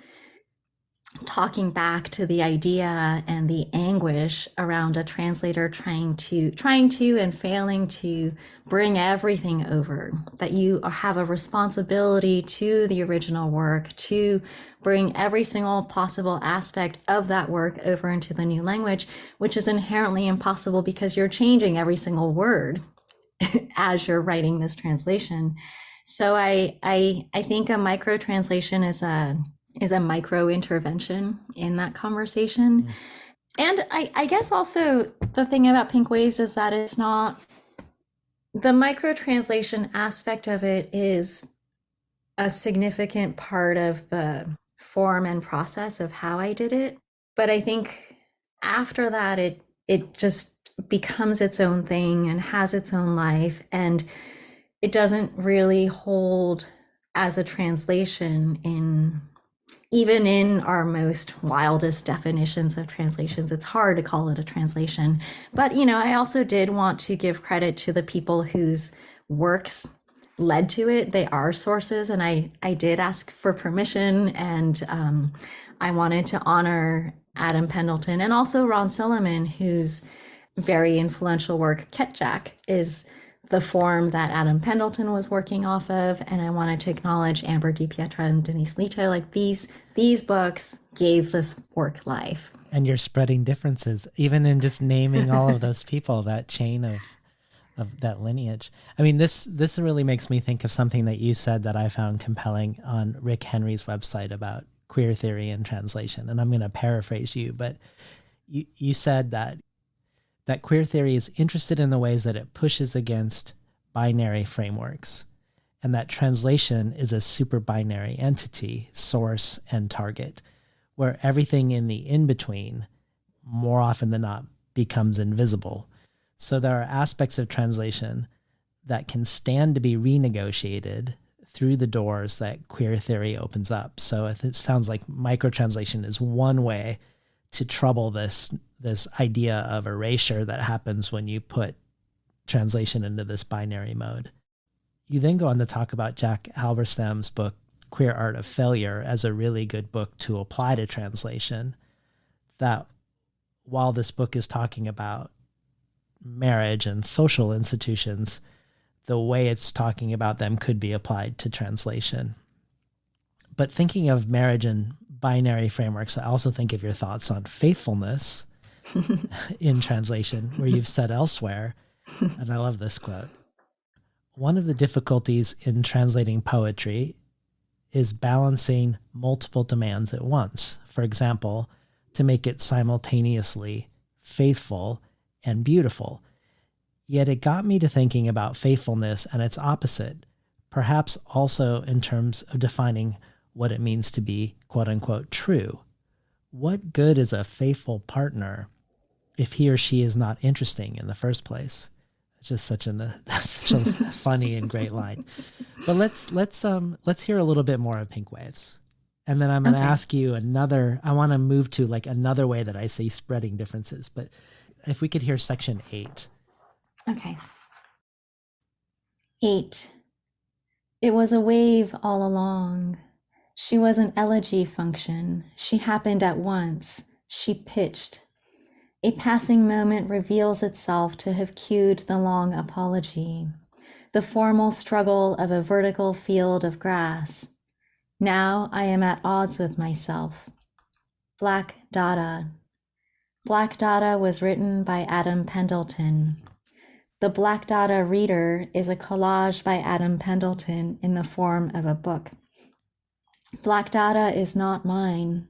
talking back to the idea and the anguish around a translator trying to and failing to bring everything over, that you have a responsibility to the original work to bring every single possible aspect of that work over into the new language, which is inherently impossible because you're changing every single word as you're writing this translation. So I think a microtranslation is a micro intervention in that conversation. Mm. And I guess also the thing about Pink Waves is that it's not, the microtranslation aspect of it is a significant part of the form and process of how I did it. But I think after that, it just becomes its own thing and has its own life. And it doesn't really hold as a translation even in our most wildest definitions of translations. It's hard to call it a translation. But, I also did want to give credit to the people whose works led to it. They are sources, and I did ask for permission, and I wanted to honor Adam Pendleton and also Ron Silliman, whose very influential work, Ketjack, is the form that Adam Pendleton was working off of. And I wanted to acknowledge Amber DiPietra and Denise Lita. Like these books gave this work life. And you're spreading differences, even in just naming all of those people, that chain of that lineage. I mean, this really makes me think of something that you said that I found compelling on Rick Henry's website about queer theory and translation. And I'm going to paraphrase you, but you said that queer theory is interested in the ways that it pushes against binary frameworks, and that translation is a super binary entity, source and target, where everything in the in-between, more often than not, becomes invisible. So there are aspects of translation that can stand to be renegotiated through the doors that queer theory opens up. So it sounds like microtranslation is one way to trouble this idea of erasure that happens when you put translation into this binary mode. You then go on to talk about Jack Halberstam's book, Queer Art of Failure, as a really good book to apply to translation, that while this book is talking about marriage and social institutions, the way it's talking about them could be applied to translation. But thinking of marriage and binary frameworks, I also think of your thoughts on faithfulness in translation, where you've said elsewhere, and I love this quote, one of the difficulties in translating poetry is balancing multiple demands at once. For example, to make it simultaneously faithful and beautiful. Yet it got me to thinking about faithfulness and its opposite, perhaps also in terms of defining what it means to be quote unquote true. What good is a faithful partner if he or she is not interesting in the first place? It's just that's such a funny and great line. But let's hear a little bit more of Pink Waves. And then I'm going to ask you I want to move to like another way that I say spreading differences, but if we could hear section 8. Okay. 8. It was a wave all along. She was an elegy function. She happened at once. She pitched. A passing moment reveals itself to have cued the long apology, the formal struggle of a vertical field of grass. Now I am at odds with myself. Black Dada. Black Dada was written by Adam Pendleton. The Black Dada Reader is a collage by Adam Pendleton in the form of a book. Black Dada is not mine,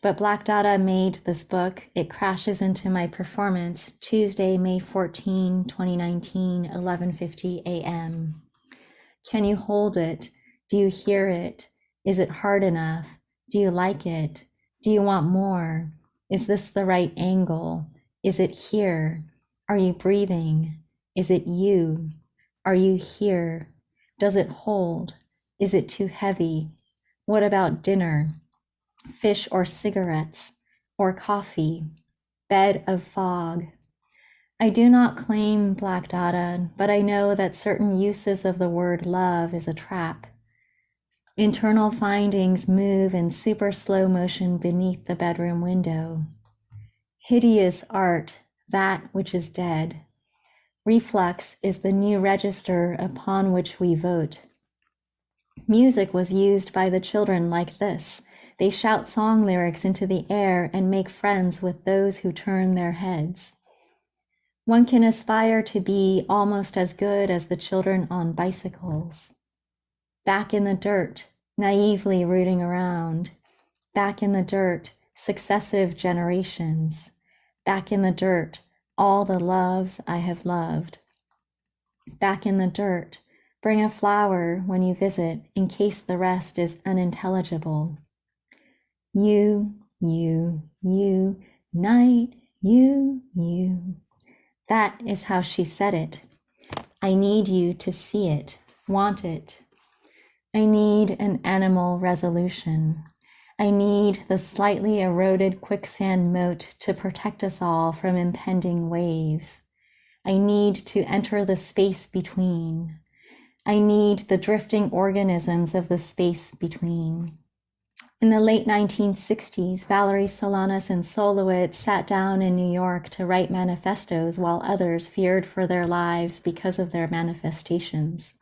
but Black Dada made this book. It crashes into my performance Tuesday, May 14, 2019, 11:50 a.m. Can you hold it? Do you hear it? Is it hard enough? Do you like it? Do you want more? Is this the right angle? Is it here? Are you breathing? Is it you? Are you here? Does it hold? Is it too heavy? What about dinner? Fish or cigarettes? Or coffee? Bed of fog? I do not claim Black Dada, but I know that certain uses of the word love is a trap. Internal findings move in super slow motion beneath the bedroom window. Hideous art, that which is dead. Reflux is the new register upon which we vote. Music was used by the children like this. They shout song lyrics into the air and make friends with those who turn their heads. One can aspire to be almost as good as the children on bicycles. Back in the dirt, naively rooting around. Back in the dirt, successive generations. Back in the dirt, all the loves I have loved. Back in the dirt, bring a flower when you visit in case the rest is unintelligible. You, night, you. That is how she said it. I need you to see it, want it. I need an animal resolution. I need the slightly eroded quicksand moat to protect us all from impending waves. I need to enter the space between. I need the drifting organisms of the space between. In the late 1960s, Valerie Solanas and Solowitz sat down in New York to write manifestos while others feared for their lives because of their manifestations.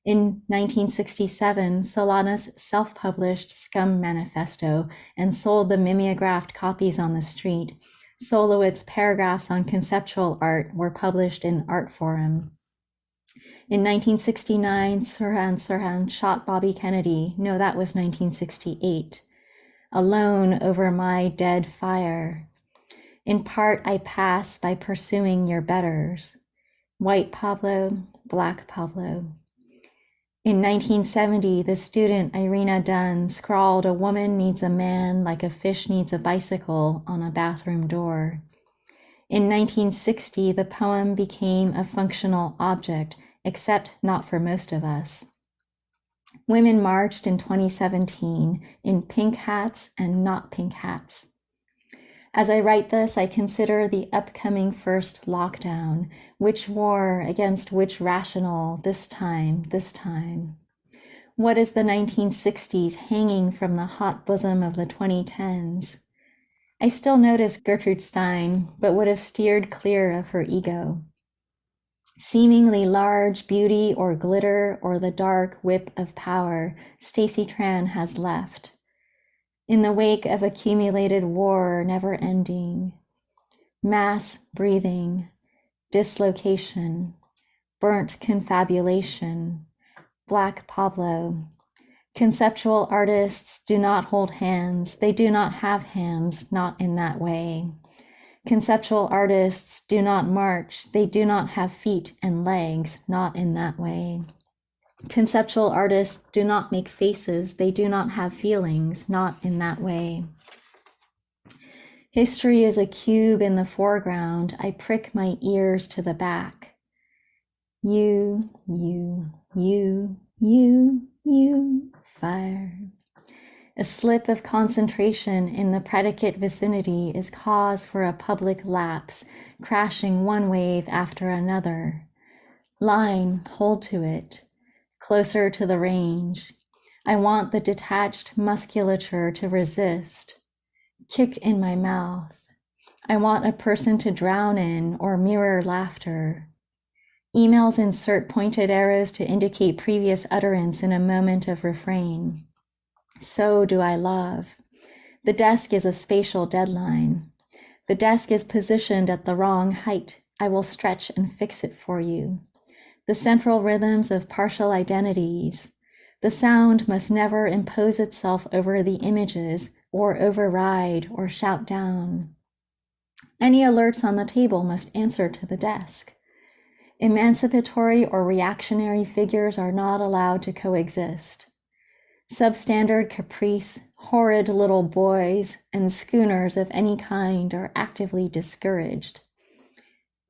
In 1967, Solanas self-published Scum Manifesto and sold the mimeographed copies on the street. Solowitz's paragraphs on conceptual art were published in Art Forum. In 1969, Sirhan shot Bobby Kennedy. No, that was 1968. Alone over my dead fire. In part, I pass by pursuing your betters. White Pablo, Black Pablo. In 1970, the student Irina Dunn scrawled, "A woman needs a man like a fish needs a bicycle" on a bathroom door. In 1960, the poem became a functional object, except not for most of us. Women marched in 2017 in pink hats and not pink hats. As I write this, I consider the upcoming first lockdown. Which war against which rational this time? What is the 1960s hanging from the hot bosom of the 2010s? I still notice Gertrude Stein, but would have steered clear of her ego. Seemingly large beauty or glitter or the dark whip of power, Stacey Tran has left. In the wake of accumulated war never ending, mass breathing, dislocation, burnt confabulation, Black Pablo. Conceptual artists do not hold hands. They do not have hands, not in that way. Conceptual artists do not march. They do not have feet and legs, not in that way. Conceptual artists do not make faces. They do not have feelings, not in that way. History is a cube in the foreground. I prick my ears to the back. You, fire. A slip of concentration in the predicate vicinity is cause for a public lapse, crashing one wave after another. Line, hold to it. Closer to the range. I want the detached musculature to resist. Kick in my mouth. I want a person to drown in or mirror laughter. Emails insert pointed arrows to indicate previous utterance in a moment of refrain. So do I love. The desk is a spatial deadline. The desk is positioned at the wrong height. I will stretch and fix it for you. The central rhythms of partial identities. The sound must never impose itself over the images or override or shout down. Any alerts on the table must answer to the desk. Emancipatory or reactionary figures are not allowed to coexist. Substandard caprice, horrid little boys, and schooners of any kind are actively discouraged.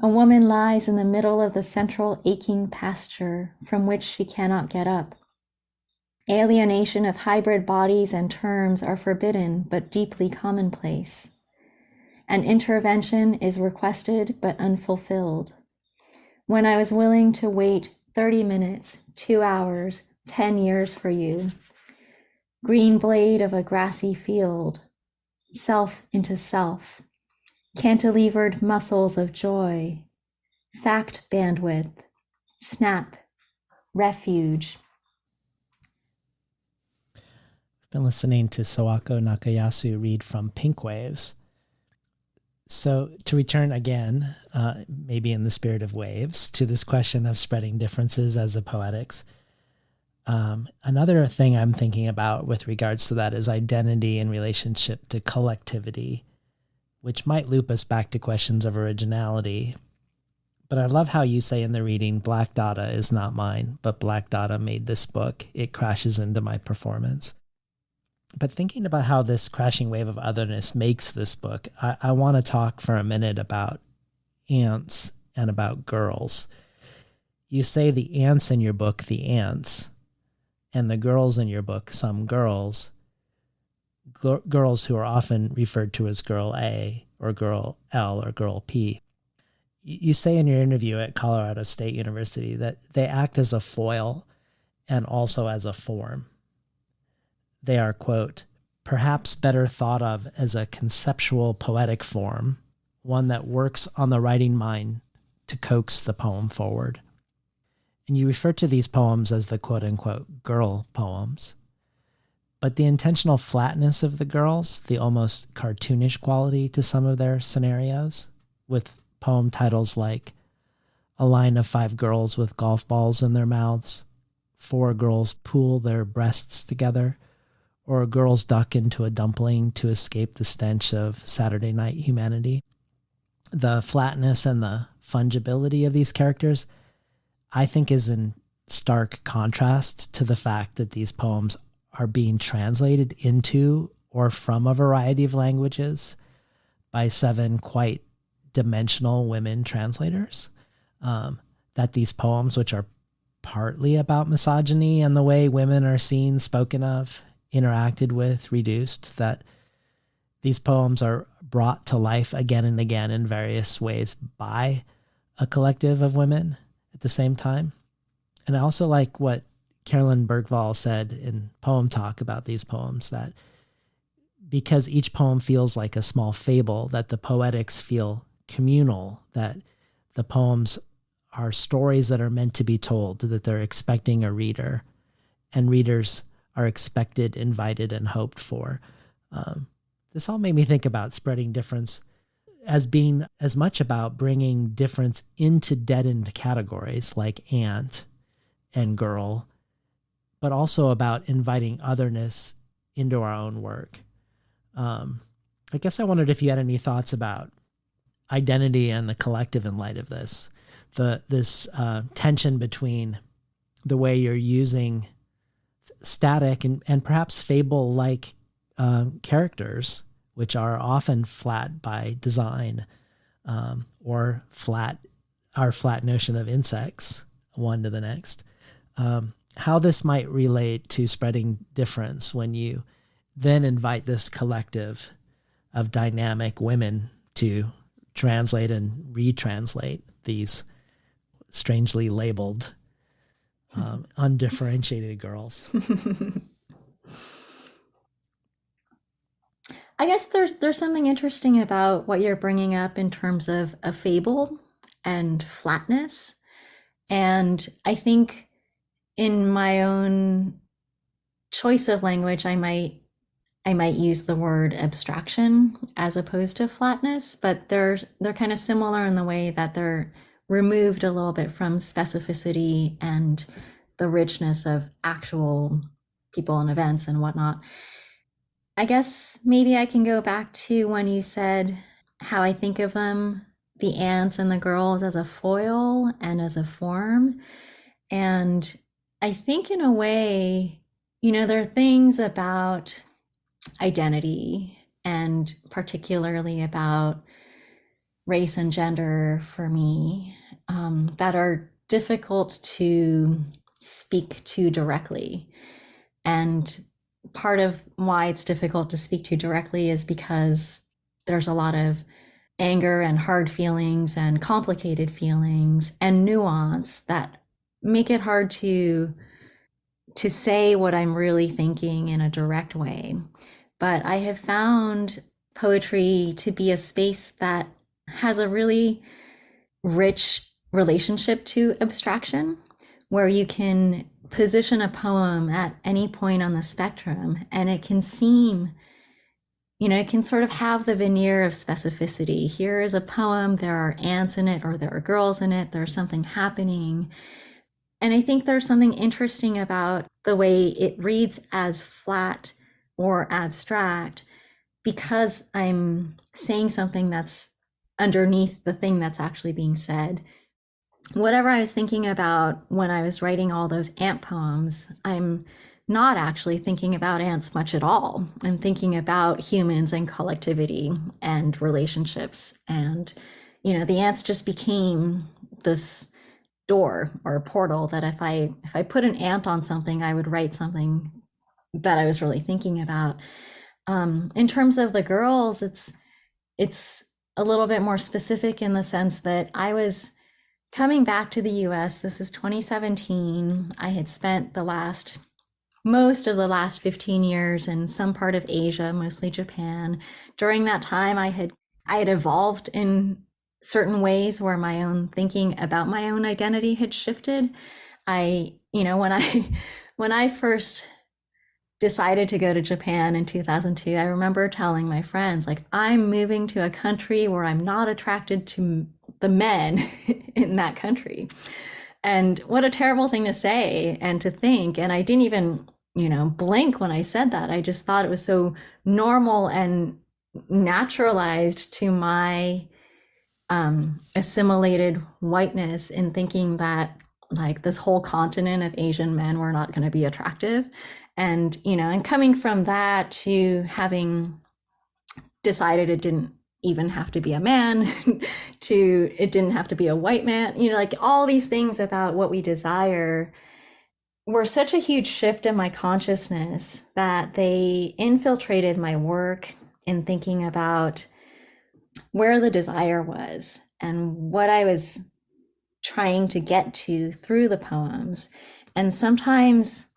A woman lies in the middle of the central aching pasture from which she cannot get up. Alienation of hybrid bodies and terms are forbidden but deeply commonplace. An intervention is requested but unfulfilled. When I was willing to wait 30 minutes, 2 hours, 10 years for you, green blade of a grassy field, self into self, cantilevered muscles of joy, fact bandwidth, snap, refuge. I've been listening to Sawako Nakayasu read from Pink Waves. So to return again, maybe in the spirit of waves, to this question of spreading differences as a poetics, another thing I'm thinking about with regards to that is identity in relationship to collectivity, which might loop us back to questions of originality. But I love how you say in the reading, Black Dada is not mine, but Black Dada made this book. It crashes into my performance. But thinking about how this crashing wave of otherness makes this book, I want to talk for a minute about ants and about girls. You say the ants in your book, the ants, and the girls in your book, some girls, girls who are often referred to as girl A or girl L or girl P. You say in your interview at Colorado State University that they act as a foil and also as a form. They are, quote, perhaps better thought of as a conceptual poetic form, one that works on the writing mind to coax the poem forward. And you refer to these poems as the quote unquote girl poems. But the intentional flatness of the girls, the almost cartoonish quality to some of their scenarios, with poem titles like A Line of 5 Girls with Golf Balls in Their Mouths, 4 Girls Pool Their Breasts Together, or Girls Duck into a Dumpling to Escape the Stench of Saturday Night Humanity. The flatness and the fungibility of these characters, I think, is in stark contrast to the fact that these poems are being translated into or from a variety of languages by 7 quite dimensional women translators. That these poems, which are partly about misogyny and the way women are seen, spoken of, interacted with, reduced, that these poems are brought to life again and again in various ways by a collective of women at the same time. And I also like what Carolyn Bergvall said in Poem Talk about these poems, that because each poem feels like a small fable, that the poetics feel communal, that the poems are stories that are meant to be told, that they're expecting a reader, and readers are expected, invited, and hoped for. This all made me think about spreading difference as being as much about bringing difference into deadened categories like ant and girl, but also about inviting otherness into our own work. I guess I wondered if you had any thoughts about identity and the collective in light of this, this tension between the way you're using static and perhaps fable-like characters, which are often flat by design, or our flat notion of insects, one to the next. How this might relate to spreading difference when you then invite this collective of dynamic women to translate and retranslate these strangely labeled, undifferentiated girls. I guess there's something interesting about what you're bringing up in terms of a fable and flatness. And I think in my own choice of language, I might use the word abstraction as opposed to flatness, but they're kind of similar in the way that they're removed a little bit from specificity and the richness of actual people and events and whatnot. I guess maybe I can go back to when you said how I think of them, the ants and the girls, as a foil and as a form. And I think in a way, there are things about identity and particularly about race and gender for me that are difficult to speak to directly. And part of why it's difficult to speak to directly is because there's a lot of anger and hard feelings and complicated feelings and nuance that make it hard to say what I'm really thinking in a direct way. But I have found poetry to be a space that has a really rich relationship to abstraction, where you can position a poem at any point on the spectrum and it can seem, it can sort of have the veneer of specificity. Here is a poem, there are ants in it, or there are girls in it, there's something happening. And I think there's something interesting about the way it reads as flat or abstract, because I'm saying something that's underneath the thing that's actually being said. Whatever I was thinking about when I was writing all those ant poems, I'm not actually thinking about ants much at all. I'm thinking about humans and collectivity and relationships. And, the ants just became this door or a portal that if I put an ant on something, I would write something that I was really thinking about. In terms of the girls, it's a little bit more specific in the sense that I was coming back to the US. This is 2017. I had spent most of the last 15 years in some part of Asia, mostly Japan. During that time, I had evolved in certain ways where my own thinking about my own identity had shifted. When I first decided to go to Japan in 2002, I remember telling my friends, like, I'm moving to a country where I'm not attracted to the men in that country. And what a terrible thing to say and to think. And I didn't even, blink when I said that. I just thought it was so normal and naturalized to my assimilated whiteness in thinking that, like, this whole continent of Asian men were not going to be attractive. And, and coming from that to having decided it didn't even have to be a man, it didn't have to be a white man, like all these things about what we desire were such a huge shift in my consciousness that they infiltrated my work in thinking about where the desire was and what I was trying to get to through the poems. And sometimes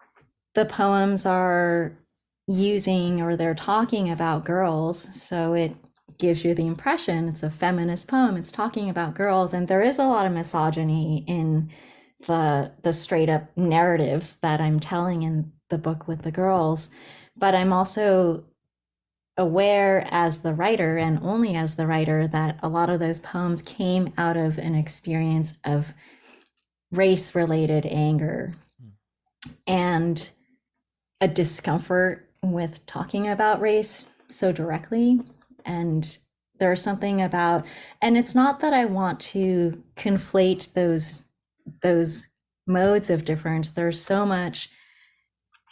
the poems are using or they're talking about girls, so it gives you the impression it's a feminist poem, it's talking about girls. And there is a lot of misogyny in the straight up narratives that I'm telling in the book with the girls, but I'm also aware as the writer, and only as the writer, that a lot of those poems came out of an experience of race-related anger and a discomfort with talking about race so directly. And there's something about, and it's not that I want to conflate those modes of difference. There's so much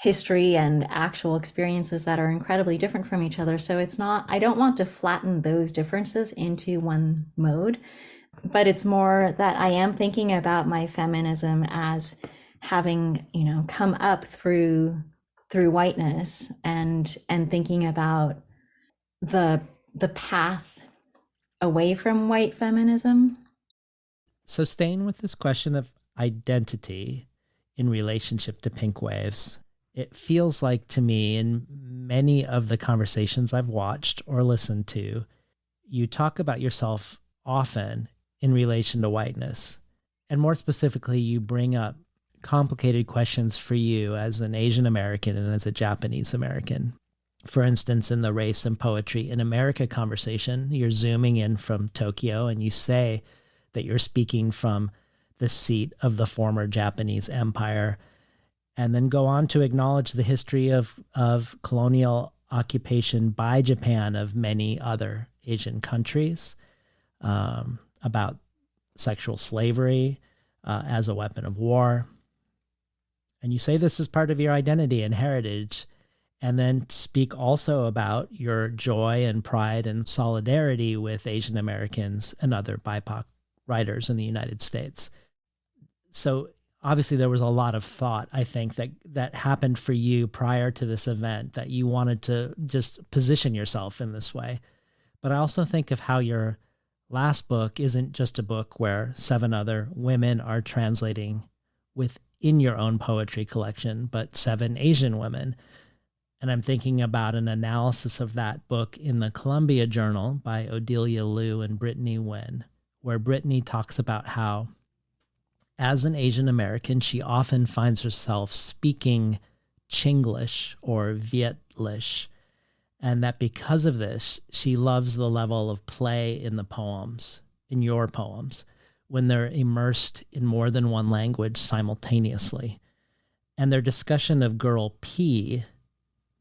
history and actual experiences that are incredibly different from each other. So it's not, I don't want to flatten those differences into one mode, but it's more that I am thinking about my feminism as having, come up through whiteness and thinking about the path away from white feminism. So staying with this question of identity in relationship to Pink Waves, it feels like to me in many of the conversations I've watched or listened to, you talk about yourself often in relation to whiteness. And more specifically, you bring up complicated questions for you as an Asian American and as a Japanese American. For instance, in the Race and Poetry in America conversation, you're zooming in from Tokyo and you say that you're speaking from the seat of the former Japanese empire, and then go on to acknowledge the history of colonial occupation by Japan of many other Asian countries, about sexual slavery as a weapon of war. And you say this is part of your identity and heritage, and then speak also about your joy and pride and solidarity with Asian Americans and other BIPOC writers in the United States. So obviously there was a lot of thought, I think, that happened for you prior to this event, that you wanted to just position yourself in this way. But I also think of how your last book isn't just a book where 7 other women are translating within your own poetry collection, but 7 Asian women. And I'm thinking about an analysis of that book in the Columbia Journal by Odelia Liu and Brittany Nguyen, where Brittany talks about how, as an Asian American, she often finds herself speaking Chinglish or Vietlish, and that because of this, she loves the level of play in the poems, in your poems, when they're immersed in more than one language simultaneously. And their discussion of Girl P,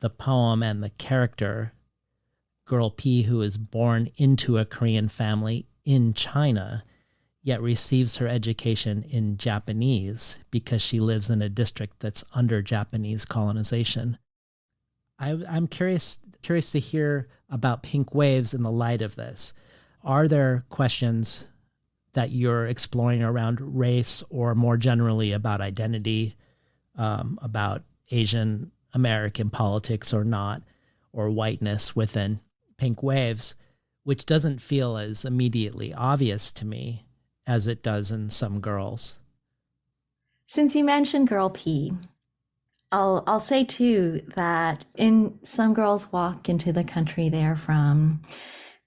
the poem and the character, Girl P, who is born into a Korean family in China, yet receives her education in Japanese because she lives in a district that's under Japanese colonization. I'm curious to hear about Pink Waves in the light of this. Are there questions that you're exploring around race, or more generally about identity, about Asian American politics or not, or whiteness within Pink Waves, which doesn't feel as immediately obvious to me as it does in some girls. Since you mentioned Girl P, I'll say too that in Some Girls Walk into the Country They're From,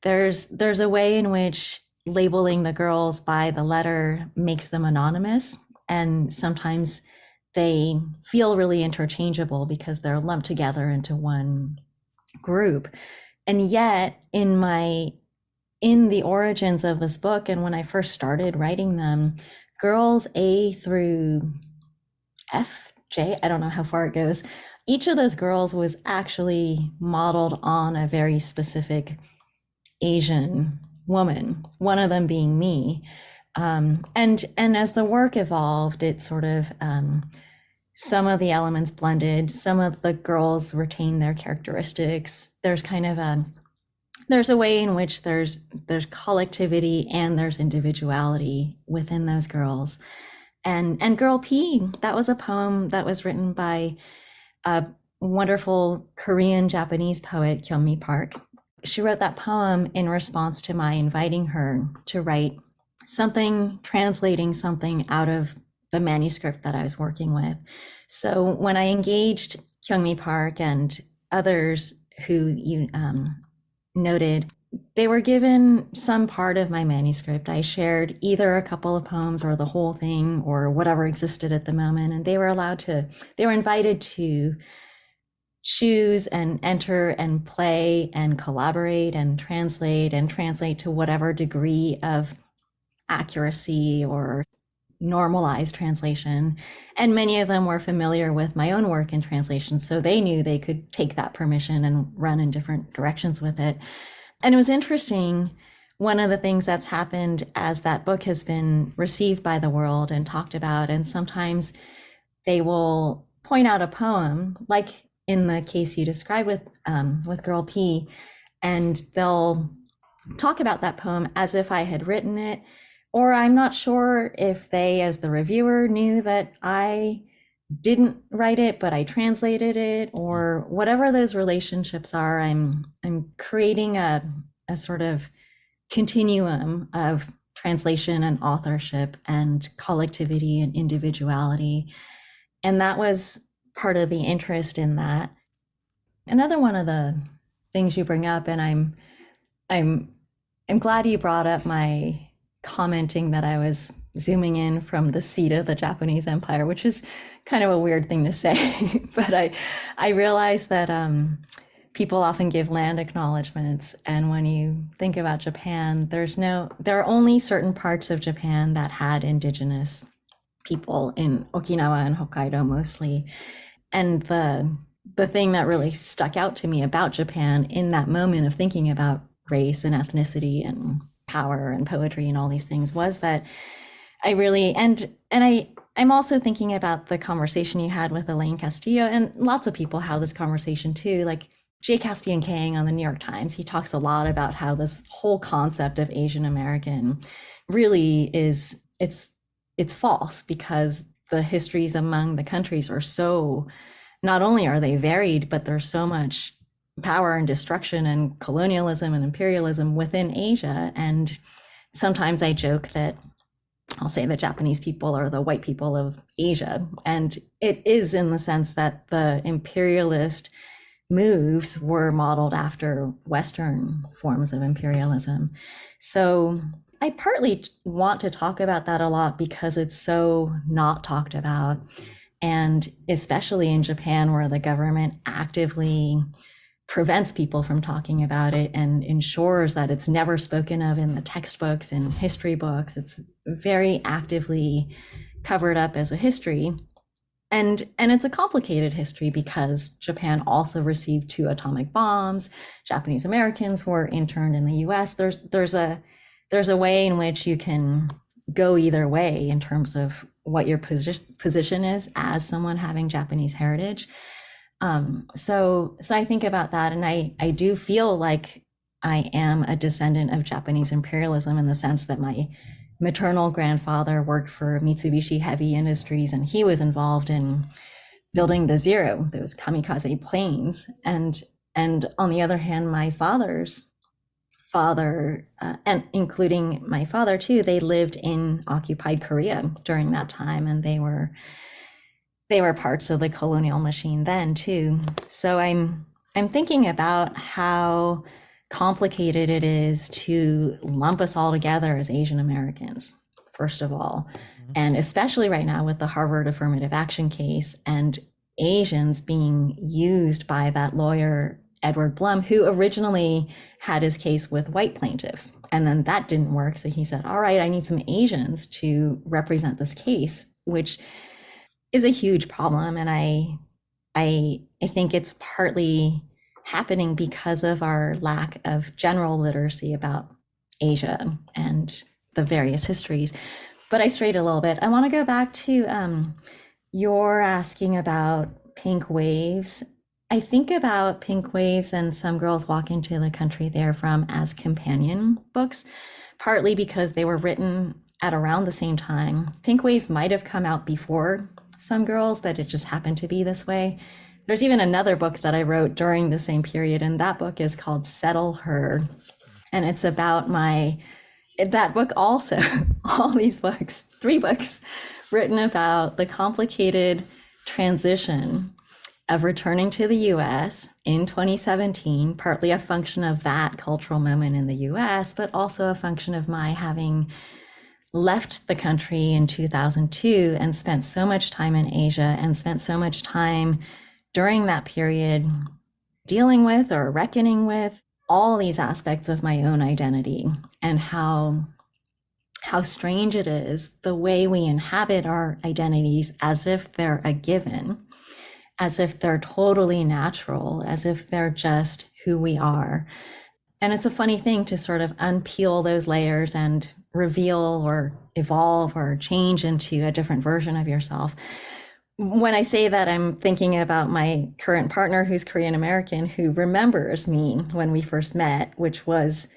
there's a way in which labeling the girls by the letter makes them anonymous, and sometimes they feel really interchangeable because they're lumped together into one group. And yet in the origins of this book, and when I first started writing them, girls A through F, J, I don't know how far it goes, each of those girls was actually modeled on a very specific Asian woman, one of them being me. And as the work evolved, it sort of, some of the elements blended, some of the girls retained their characteristics. There's kind of there's a way in which there's collectivity and there's individuality within those girls. And Girl P, that was a poem that was written by a wonderful Korean Japanese poet, Kyung-mi Park. She wrote that poem in response to my inviting her to write something, translating something out of the manuscript that I was working with. So when I engaged Kyung-mi Park and others who you noted, they were given some part of my manuscript. I shared either a couple of poems or the whole thing or whatever existed at the moment, and they were invited to choose and enter and play and collaborate and translate to whatever degree of accuracy or normalized translation. And many of them were familiar with my own work in translation, so they knew they could take that permission and run in different directions with it. And it was interesting. One of the things that's happened as that book has been received by the world and talked about, and sometimes they will point out a poem, like in the case you described with Girl P, and they'll talk about that poem as if I had written it, or I'm not sure if they, as the reviewer, knew that I didn't write it, but I translated it, or whatever those relationships are. I'm creating a sort of continuum of translation and authorship and collectivity and individuality. And that was part of the interest in that. Another one of the things you bring up, and I'm glad you brought up my commenting that I was zooming in from the seat of the Japanese Empire, which is kind of a weird thing to say, but I realized that people often give land acknowledgements, and when you think about Japan, there are only certain parts of Japan that had indigenous people, in Okinawa and Hokkaido mostly. And the thing that really stuck out to me about Japan in that moment of thinking about race and ethnicity and power and poetry and all these things was that I really, I'm also thinking about the conversation you had with Elaine Castillo, and lots of people have this conversation too, like J. Caspian Kang on the New York Times. He talks a lot about how this whole concept of Asian American really is, it's false, because the histories among the countries are so, not only are they varied, but there's so much power and destruction and colonialism and imperialism within Asia. And sometimes I joke that I'll say the Japanese people are the white people of Asia. And it is, in the sense that the imperialist moves were modeled after Western forms of imperialism. So I partly want to talk about that a lot because it's so not talked about. And especially in Japan, where the government actively prevents people from talking about it and ensures that it's never spoken of in the textbooks and history books. It's very actively covered up as a history. And it's a complicated history because Japan also received 2 atomic bombs. Japanese Americans were interned in the US. There's a way in which you can go either way in terms of what your position is as someone having Japanese heritage. So I think about that, and I do feel like I am a descendant of Japanese imperialism in the sense that my maternal grandfather worked for Mitsubishi Heavy Industries, and he was involved in building the Zero, those kamikaze planes. And on the other hand, my father's father, and including my father too, they lived in occupied Korea during that time, and they were parts of the colonial machine then too. So I'm thinking about how complicated it is to lump us all together as Asian Americans, first of all, and especially right now with the Harvard affirmative action case and Asians being used by that lawyer Edward Blum, who originally had his case with white plaintiffs, and then that didn't work. So he said, all right, I need some Asians to represent this case, which is a huge problem. And I think it's partly happening because of our lack of general literacy about Asia and the various histories. But I strayed a little bit. I want to go back to you're asking about Pink Waves. I think about Pink Waves and Some Girls Walk Into the Country They're From as companion books, partly because they were written at around the same time. Pink Waves might have come out before Some Girls, but it just happened to be this way. There's even another book that I wrote during the same period, and that book is called Settle Her. And it's about that book also, all these books, 3 books, written about the complicated transition of returning to the US in 2017, partly a function of that cultural moment in the US, but also a function of my having left the country in 2002 and spent so much time in Asia and spent so much time during that period dealing with or reckoning with all these aspects of my own identity, and how strange it is the way we inhabit our identities as if they're a given, as if they're totally natural, as if they're just who we are. And it's a funny thing to sort of unpeel those layers and reveal or evolve or change into a different version of yourself. When I say that, I'm thinking about my current partner, who's Korean American, who remembers me when we first met, which was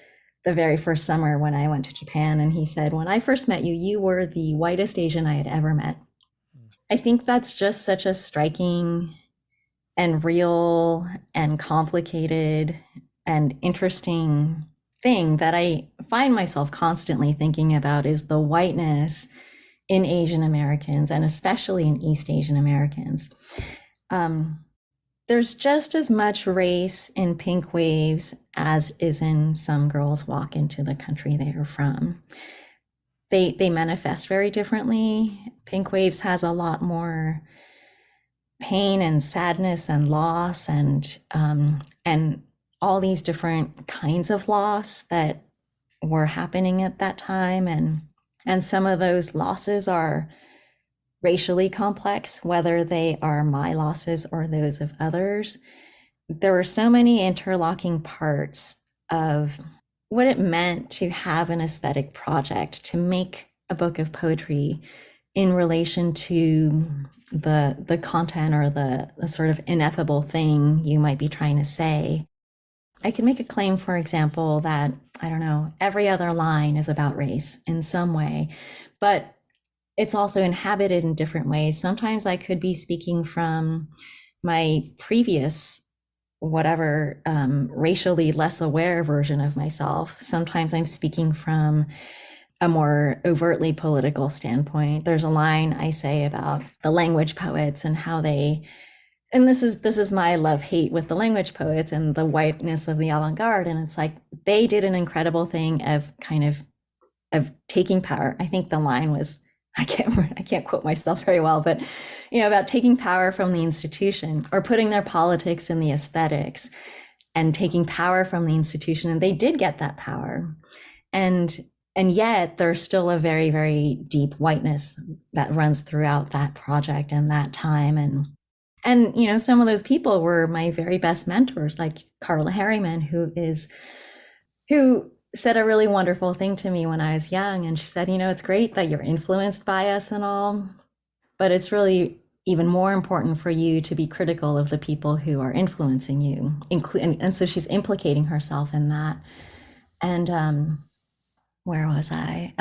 the very first summer when I went to Japan. And he said, when I first met you, you were the whitest Asian I had ever met. I think that's just such a striking and real and complicated and interesting thing that I find myself constantly thinking about, is the whiteness in Asian Americans, and especially in East Asian Americans. There's just as much race in Pink Waves as is in Some Girls Walk Into the Country They Are From. They manifest very differently. Pink Waves has a lot more pain and sadness and loss and all these different kinds of loss that were happening at that time. And some of those losses are racially complex, whether they are my losses or those of others. There were so many interlocking parts of what it meant to have an aesthetic project, to make a book of poetry in relation to the content or the sort of ineffable thing you might be trying to say. I can make a claim, for example, that, I don't know, every other line is about race in some way, but it's also inhabited in different ways. Sometimes I could be speaking from my previous, whatever, racially less aware version of myself. Sometimes I'm speaking from a more overtly political standpoint. There's a line I say about the language poets and how they, and this is my love-hate with the language poets and the whiteness of the avant-garde. And it's like, they did an incredible thing of kind of taking power. I think the line was, I can't quote myself very well, but about taking power from the institution, or putting their politics in the aesthetics and taking power from the institution. And they did get that power. And yet there's still a very, very deep whiteness that runs throughout that project and that time. And some of those people were my very best mentors, like Carla Harriman, who said a really wonderful thing to me when I was young. And she said, it's great that you're influenced by us and all, but it's really even more important for you to be critical of the people who are influencing you. And so she's implicating herself in that. And where was I?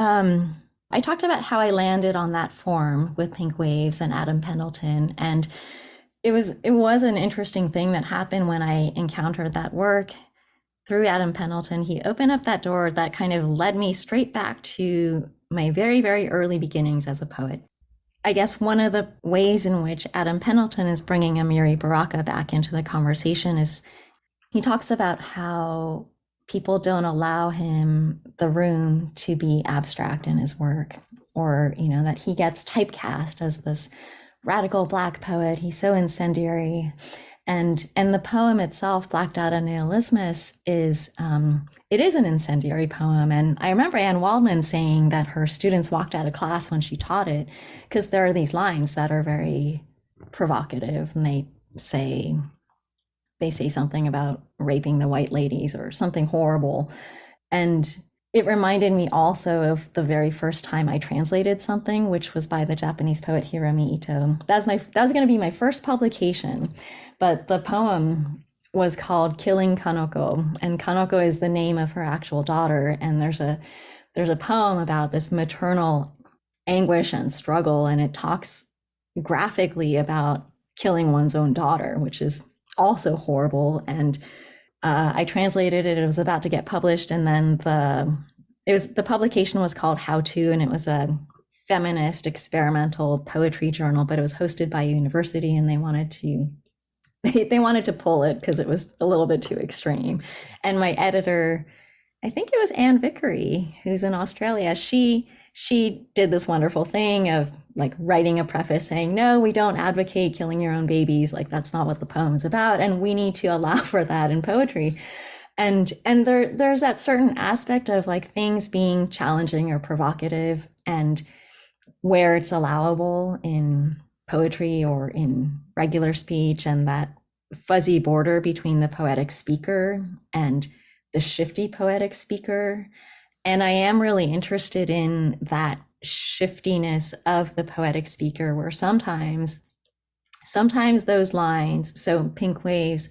I talked about how I landed on that form with Pink Waves and Adam Pendleton. And it was an interesting thing that happened when I encountered that work. through Adam Pendleton, he opened up that door that kind of led me straight back to my very, very early beginnings as a poet. I guess one of the ways in which Adam Pendleton is bringing Amiri Baraka back into the conversation is he talks about how people don't allow him the room to be abstract in his work, or, that he gets typecast as this radical Black poet. He's so incendiary. And the poem itself, Black Data Nihilismus, is it is an incendiary poem. And I remember Anne Waldman saying that her students walked out of class when she taught it, because there are these lines that are very provocative, and they say something about raping the white ladies or something horrible. And it reminded me also of the very first time I translated something, which was by the Japanese poet Hiromi Ito. That was going to be my first publication, but the poem was called Killing Kanoko, and Kanoko is the name of her actual daughter. And there's a poem about this maternal anguish and struggle, and it talks graphically about killing one's own daughter, which is also horrible. And I translated it. It was about to get published, and then the publication was called How To, and it was a feminist experimental poetry journal, but it was hosted by a university, and they wanted to pull it because it was a little bit too extreme. And my editor, I think it was Anne Vickery, who's in Australia, she did this wonderful thing of like writing a preface saying, no, we don't advocate killing your own babies. Like, that's not what the poem is about. And we need to allow for that in poetry. And there's that certain aspect of like things being challenging or provocative, and where it's allowable in poetry or in regular speech, and that fuzzy border between the poetic speaker and the shifty poetic speaker. And I am really interested in that shiftiness of the poetic speaker, where sometimes those lines, so Pink Waves,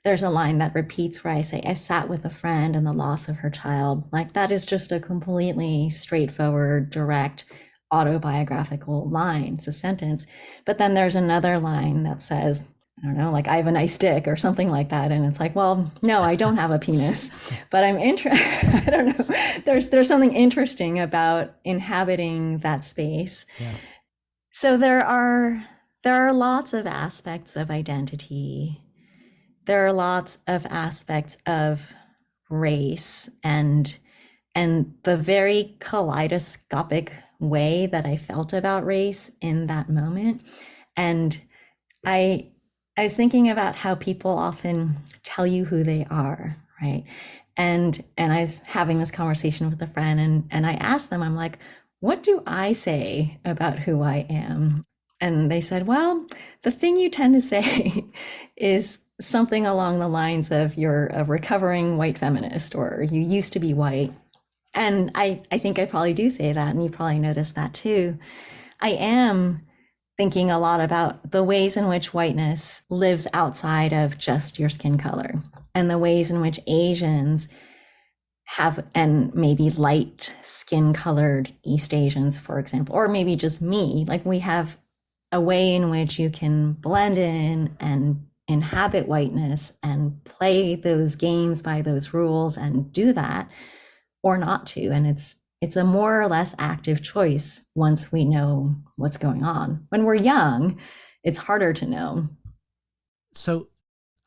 there's a line that repeats where I say, I sat with a friend and the loss of her child. Like, that is just a completely straightforward, direct, autobiographical line. It's a sentence. But then there's another line that says, I don't know, like, I have a nice dick or something like that. And it's like, well, no, I don't have a penis, but I'm I don't know. There's something interesting about inhabiting that space. Yeah. So there are lots of aspects of identity. There are lots of aspects of race and the very kaleidoscopic way that I felt about race in that moment. And I was thinking about how people often tell you who they are, right? And I was having this conversation with a friend, and I asked them, I'm like, what do I say about who I am? And they said, well, the thing you tend to say is something along the lines of, you're a recovering white feminist, or you used to be white. And I think I probably do say that, and you probably noticed that too. I am thinking a lot about the ways in which whiteness lives outside of just your skin color, and the ways in which Asians have, and maybe light skin colored East Asians, for example, or maybe just me, like, we have a way in which you can blend in and inhabit whiteness and play those games by those rules and do that, or not to. And it's a more or less active choice once we know what's going on. When we're young, it's harder to know. So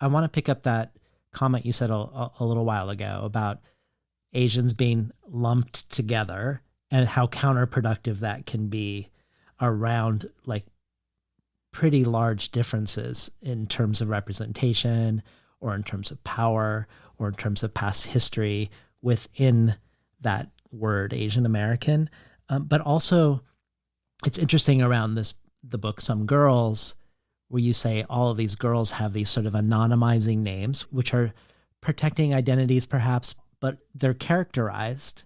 I want to pick up that comment you said a little while ago about Asians being lumped together, and how counterproductive that can be around like pretty large differences in terms of representation, or in terms of power, or in terms of past history within that word Asian American. But also it's interesting around the book Some Girls, where you say all of these girls have these sort of anonymizing names, which are protecting identities perhaps, but they're characterized.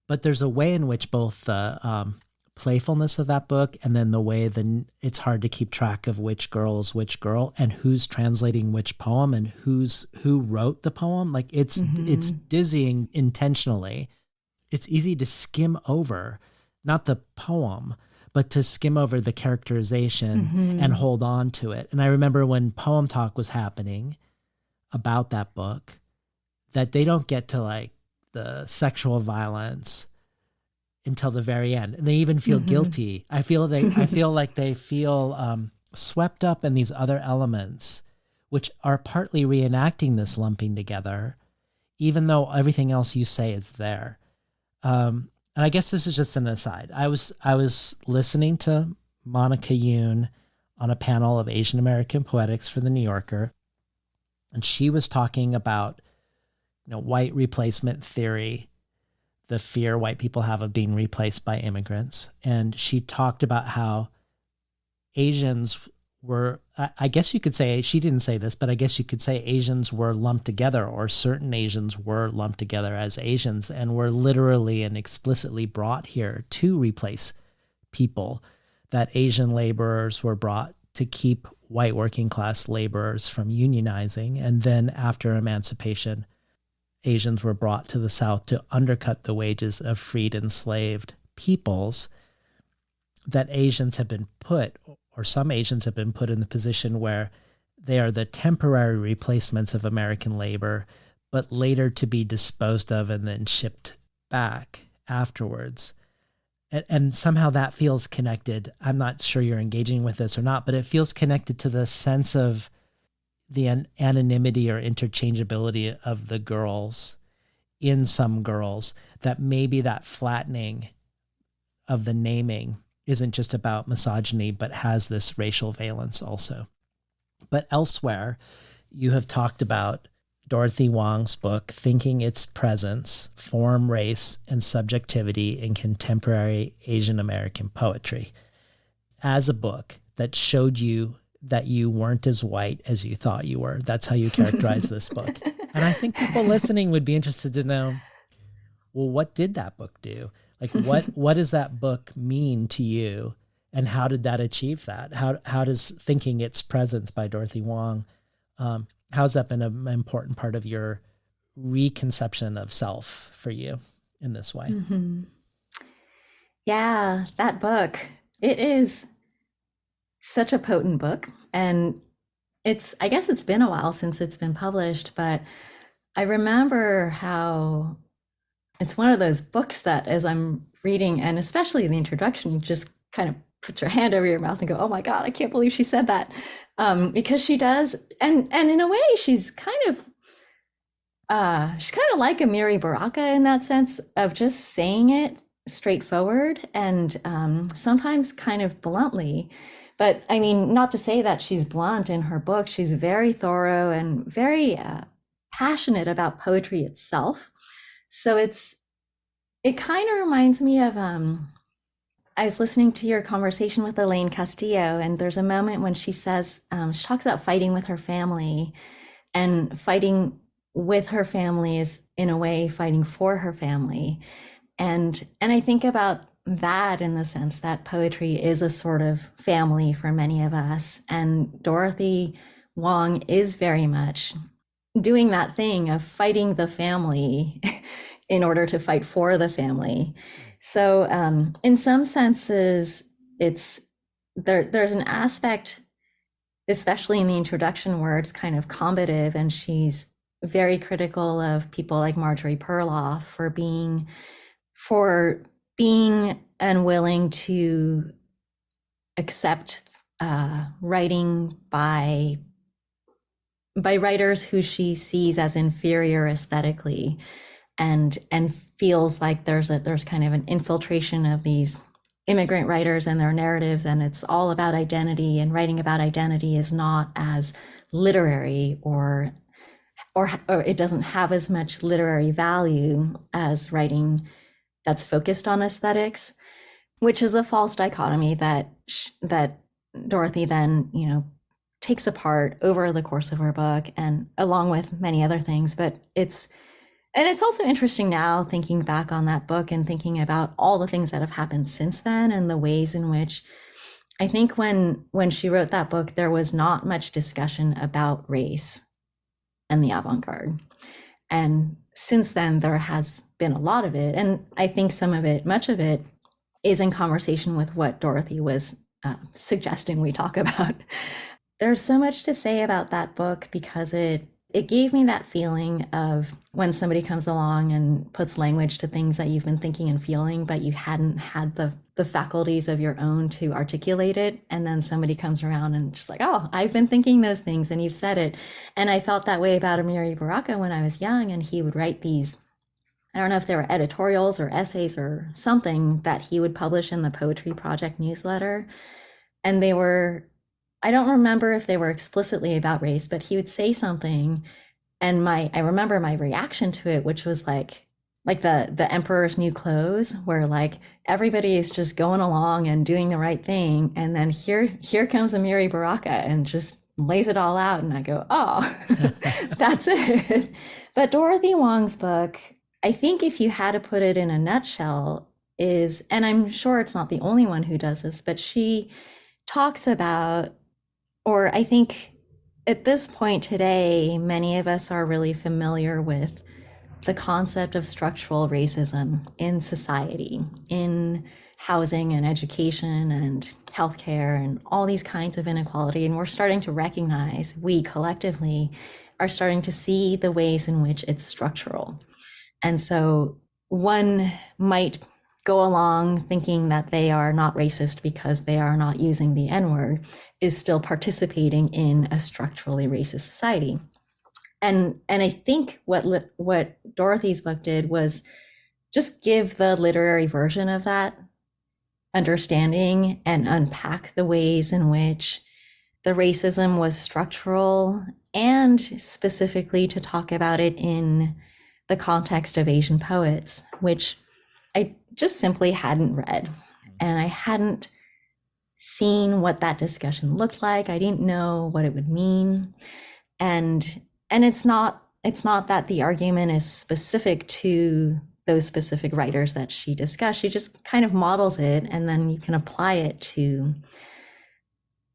But there's a way in which both the playfulness of that book, and then the way that it's hard to keep track of which girl is which girl, and who's translating which poem, and who wrote the poem. Like, it's dizzying intentionally. It's easy to skim over, not the poem, but to skim over the characterization and hold on to it. And I remember when Poem Talk was happening about that book, that they don't get to like the sexual violence until the very end. And they even feel guilty. I feel like they feel swept up in these other elements, which are partly reenacting this lumping together, even though everything else you say is there. And I guess this is just an aside. I was listening to Monica Yoon on a panel of Asian American poetics for the New Yorker, and she was talking about, white replacement theory, the fear white people have of being replaced by immigrants. And she talked about how Asians were, I guess you could say, she didn't say this, but I guess you could say Asians were lumped together, or certain Asians were lumped together as Asians and were literally and explicitly brought here to replace people, that Asian laborers were brought to keep white working class laborers from unionizing. And then after emancipation, Asians were brought to the South to undercut the wages of freed enslaved peoples, that Asians have been put, or some Asians have been put in the position where they are the temporary replacements of American labor, but later to be disposed of and then shipped back afterwards. And somehow that feels connected. I'm not sure you're engaging with this or not, but it feels connected to the sense of the anonymity or interchangeability of the girls in some girls, that maybe that flattening of the naming isn't just about misogyny, but has this racial valence also. But elsewhere, you have talked about Dorothy Wong's book, Thinking Its Presence, Form, Race, and Subjectivity in Contemporary Asian American Poetry, as a book that showed you that you weren't as white as you thought you were. That's how you characterize this book. And I think people listening would be interested to know, well, what did that book do? Like, what does that book mean to you? And how did that achieve that? How does Thinking Its Presence by Dorothy Wong, how's that been an important part of your reconception of self for you in this way? Yeah, that book, it is such a potent book. And I guess it's been a while since it's been published, but I remember how it's one of those books that as I'm reading, and especially the introduction, you just kind of put your hand over your mouth and go, oh my God, I can't believe she said that. Because she does. And in a way, she's kind of like Amiri Baraka in that sense of just saying it straightforward and sometimes kind of bluntly. But I mean, not to say that she's blunt in her book. She's very thorough and very passionate about poetry itself. So it kind of reminds me of, I was listening to your conversation with Elaine Castillo, and there's a moment when she says, she talks about fighting with her family, and fighting with her family is in a way fighting for her family. And I think about that in the sense that poetry is a sort of family for many of us. And Dorothy Wong is very much doing that thing of fighting the family in order to fight for the family. So in some senses, there's an aspect, especially in the introduction, where it's kind of combative, and she's very critical of people like Marjorie Perloff for being unwilling to accept writing by writers who she sees as inferior aesthetically, and feels like there's kind of an infiltration of these immigrant writers and their narratives, and it's all about identity, and writing about identity is not as literary or it doesn't have as much literary value as writing that's focused on aesthetics, which is a false dichotomy that Dorothy then, takes apart over the course of her book, and along with many other things. But it's also interesting now thinking back on that book and thinking about all the things that have happened since then, and the ways in which I think when she wrote that book, there was not much discussion about race and the avant-garde. And since then, there has been a lot of it. And I think much of it is in conversation with what Dorothy was suggesting we talk about. There's so much to say about that book because it it gave me that feeling of when somebody comes along and puts language to things that you've been thinking and feeling, but you hadn't had the faculties of your own to articulate it. And then somebody comes around and just like, oh, I've been thinking those things and you've said it. And I felt that way about Amiri Baraka when I was young, and he would write these, I don't know if they were editorials or essays or something that he would publish in the Poetry Project newsletter. And they were, I don't remember if they were explicitly about race, but he would say something, and I remember my reaction to it, which was like the Emperor's New Clothes, where like everybody is just going along and doing the right thing, and then here comes Amiri Baraka and just lays it all out, and I go, oh, that's it. But Dorothy Wong's book, I think if you had to put it in a nutshell, is, and I'm sure it's not the only one who does this, but she talks about, or I think at this point today, many of us are really familiar with the concept of structural racism in society, in housing and education and healthcare and all these kinds of inequality. And we're starting to recognize, we collectively are starting to see the ways in which it's structural. And so one might go along thinking that they are not racist because they are not using the N-word, is still participating in a structurally racist society. And I think what Dorothy's book did was just give the literary version of that understanding and unpack the ways in which the racism was structural, and specifically to talk about it in the context of Asian poets, which I just simply hadn't read, and I hadn't seen what that discussion looked like. I didn't know what it would mean. And it's not that the argument is specific to those specific writers that she discussed. She just kind of models it, and then you can apply it to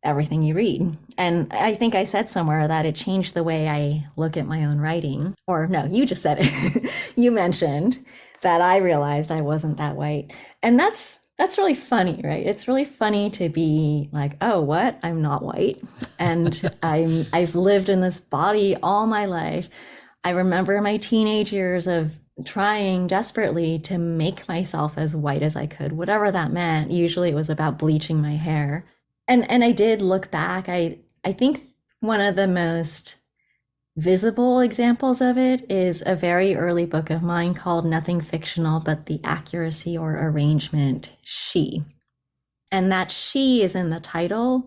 everything you read. And I think I said somewhere that it changed the way I look at my own writing. Or no, you just said it. You mentioned that I realized I wasn't that white. And that's really funny, right? It's really funny to be like, oh, what? I'm not white. And I've lived in this body all my life. I remember my teenage years of trying desperately to make myself as white as I could, whatever that meant. Usually it was about bleaching my hair. And I did look back. I think one of the most visible examples of it is a very early book of mine called Nothing Fictional But the Accuracy or Arrangement, She. And that she is in the title.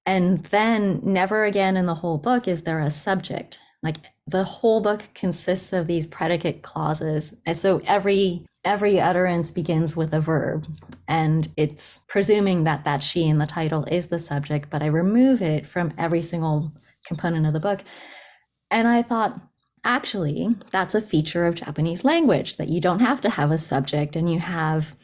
And then never again in the whole book is there a subject. Like the whole book consists of these predicate clauses. And so every utterance begins with a verb, and it's presuming that that she in the title is the subject, but I remove it from every single component of the book. And I thought, actually, that's a feature of Japanese language, that you don't have to have a subject, and you have,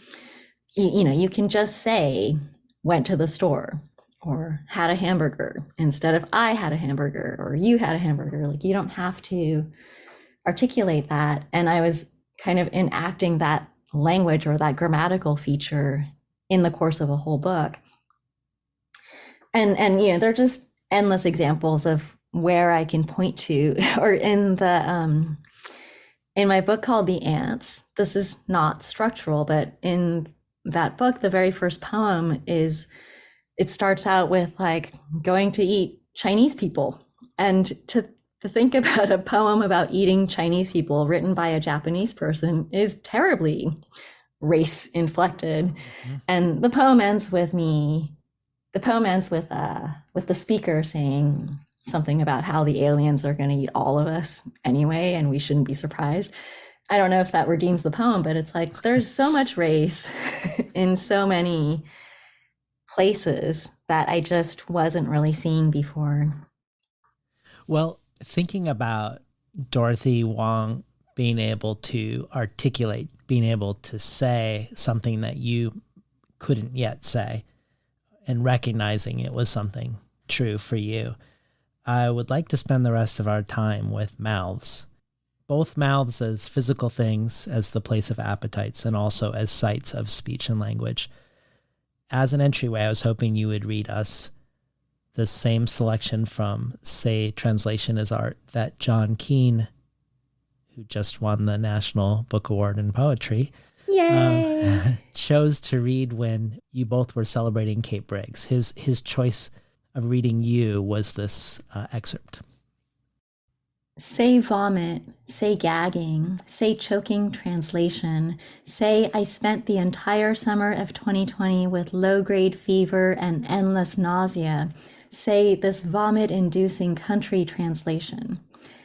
you can just say, went to the store, or had a hamburger, instead of I had a hamburger, or you had a hamburger. Like, you don't have to articulate that. And I was kind of enacting that language or that grammatical feature in the course of a whole book. And they're just endless examples of where I can point to, or in my book called The Ants, this is not structural, but in that book, the very first poem it starts out with like going to eat Chinese people. And to think about a poem about eating Chinese people written by a Japanese person is terribly race inflected. Mm-hmm. And the poem ends with the speaker saying something about how the aliens are going to eat all of us anyway, and we shouldn't be surprised. I don't know if that redeems the poem, but it's like there's so much race in so many places that I just wasn't really seeing before. Well, thinking about Dorothy Wong being able to articulate, being able to say something that you couldn't yet say, and recognizing it was something true for you, I would like to spend the rest of our time with mouths. Both mouths as physical things, as the place of appetites, and also as sites of speech and language. As an entryway, I was hoping you would read us the same selection from Say Translation is Art that John Keane, who just won the National Book Award in Poetry, chose to read when you both were celebrating Kate Briggs. His choice of reading you was this excerpt. Say vomit, say gagging, say choking translation, say I spent the entire summer of 2020 with low-grade fever and endless nausea, say this vomit-inducing country translation.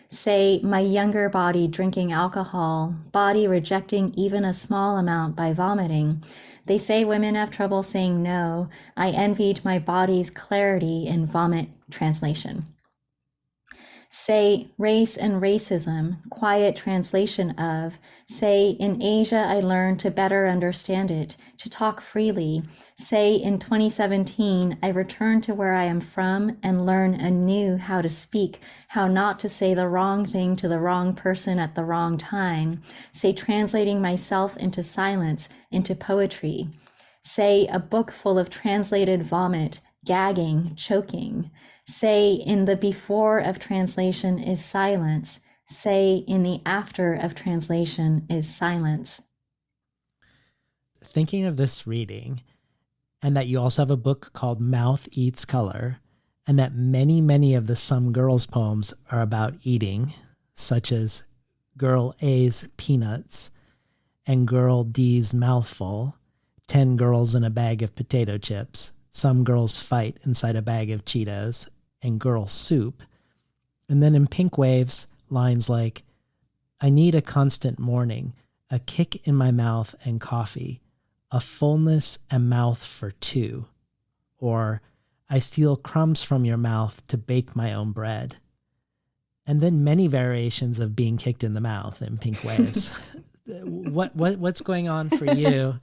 Say my younger body drinking alcohol, body rejecting even a small amount by vomiting. They say women have trouble saying no. I envied my body's clarity in vomit translation. Say race and racism, quiet translation of. Say in Asia I learned to better understand it, to talk freely. Say in 2017 I returned to where I am from and learn anew how to speak, how not to say the wrong thing to the wrong person at the wrong time. Say translating myself into silence, into poetry. Say a book full of translated vomit, gagging, choking. Say in the before of translation is silence. Say in the after of translation is silence. Thinking of this reading, and that you also have a book called Mouth Eats Color, and that many of the Some Girls poems are about eating, such as Girl A's Peanuts and Girl D's Mouthful, 10 Girls in a Bag of Potato Chips, Some Girls Fight Inside a Bag of Cheetos, and Girl Soup. And then in Pink Waves, lines like, I need a constant morning, a kick in my mouth and coffee, a fullness and mouth for two. Or, I steal crumbs from your mouth to bake my own bread. And then many variations of being kicked in the mouth in Pink Waves. What's going on for you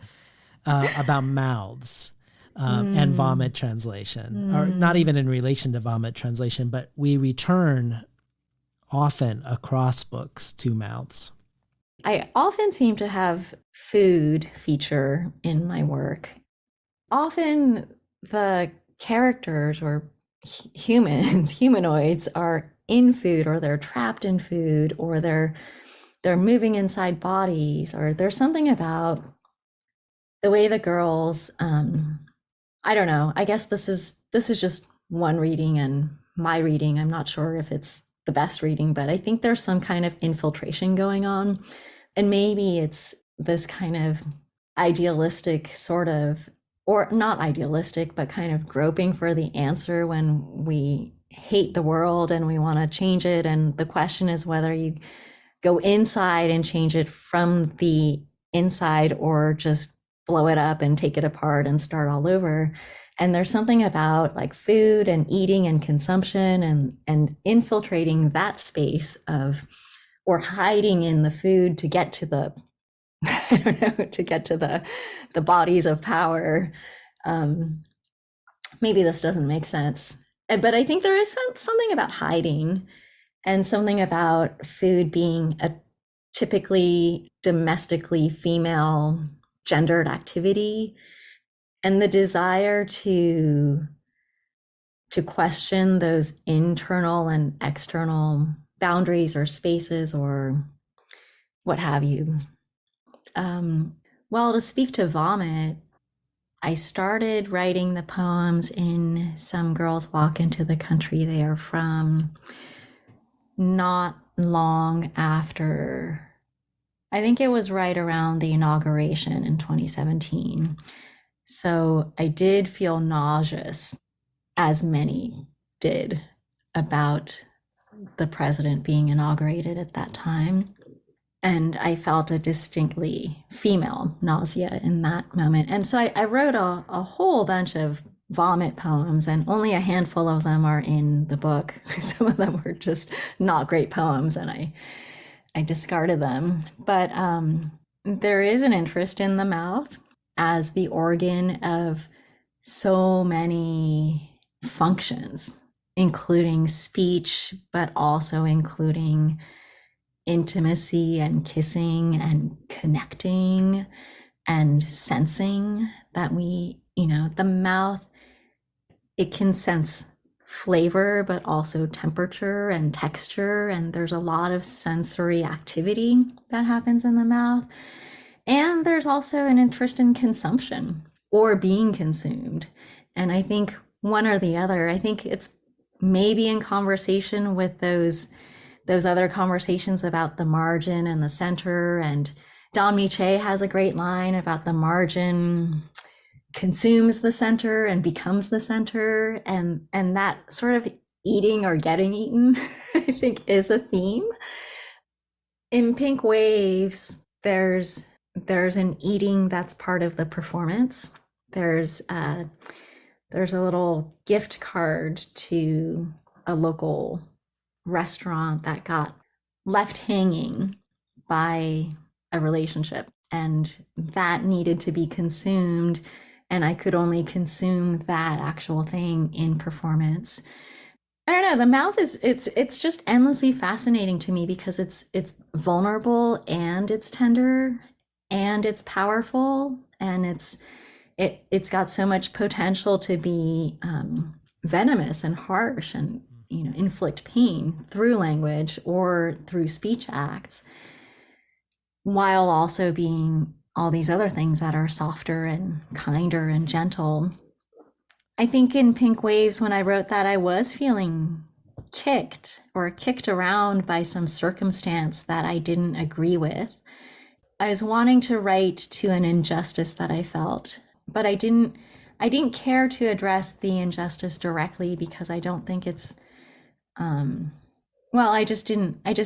about mouths? And vomit translation, or not even in relation to vomit translation, but we return often across books to mouths. I often seem to have food feature in my work. Often the characters or humanoids are in food, or they're trapped in food, or they're moving inside bodies, or there's something about the way the girls, I don't know. I guess this is just one reading and my reading. I'm not sure if it's the best reading, but I think there's some kind of infiltration going on. And maybe it's this kind of idealistic sort of, or not idealistic, but kind of groping for the answer when we hate the world and we want to change it. And the question is whether you go inside and change it from the inside or just blow it up and take it apart and start all over. And there's something about like food and eating and consumption and infiltrating that space of, or hiding in the food to get to the, I don't know, to get to the bodies of power. Maybe this doesn't make sense, but I think there is something about hiding and something about food being a typically domestically female gendered activity, and the desire to question those internal and external boundaries or spaces or what have you. Well, to speak to vomit, I started writing the poems in Some Girls Walk into the Country They Are From not long after, I think it was right around the inauguration in 2017. So I did feel nauseous, as many did, about the president being inaugurated at that time. And I felt a distinctly female nausea in that moment. And so I wrote a whole bunch of vomit poems, and only a handful of them are in the book. Some of them were just not great poems, and I discarded them. But there is an interest in the mouth as the organ of so many functions, including speech, but also including intimacy and kissing and connecting and sensing that we, the mouth, it can sense flavor, but also temperature and texture. And there's a lot of sensory activity that happens in the mouth. And there's also an interest in consumption or being consumed. And I think one or the other, I think it's maybe in conversation with those other conversations about the margin and the center. And Don Miche has a great line about the margin consumes the center and becomes the center. And that sort of eating or getting eaten, I think, is a theme. In Pink Waves, there's an eating that's part of the performance. There's a little gift card to a local restaurant that got left hanging by a relationship, and that needed to be consumed, and I could only consume that actual thing in performance. I don't know, the mouth it's just endlessly fascinating to me because it's vulnerable and it's tender and it's powerful, and it's got so much potential to be venomous and harsh and, you know, inflict pain through language or through speech acts, while also being all these other things that are softer and kinder and gentle. I think in Pink Waves, when I wrote that, I was feeling kicked around by some circumstance that I didn't agree with. I was wanting to write to an injustice that I felt, but I didn't care to address the injustice directly because I don't think it's I just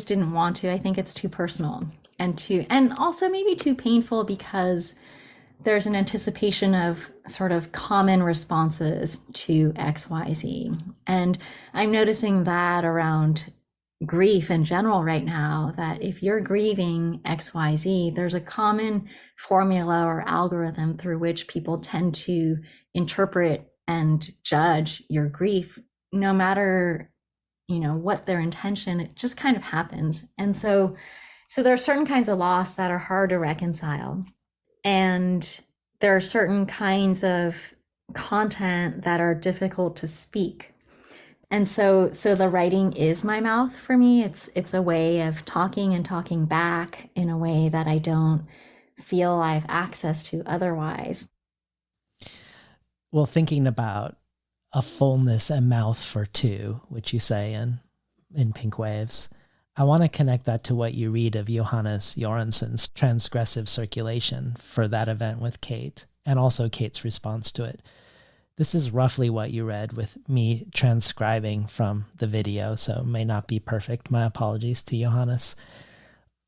didn't want to. I think it's too personal and also maybe too painful because there's an anticipation of sort of common responses to XYZ. And I'm noticing that around grief in general right now, that if you're grieving XYZ, there's a common formula or algorithm through which people tend to interpret and judge your grief, no matter, you know, what their intention. It just kind of happens. And so there are certain kinds of loss that are hard to reconcile. And there are certain kinds of content that are difficult to speak. And so the writing is my mouth for me. It's a way of talking and talking back in a way that I don't feel I have access to otherwise. Well, thinking about a fullness and mouth for two, which you say in Pink Waves, I want to connect that to what you read of Johannes Jorenson's transgressive circulation for that event with Kate, and also Kate's response to it. This is roughly what you read, with me transcribing from the video, so it may not be perfect. My apologies to Johannes.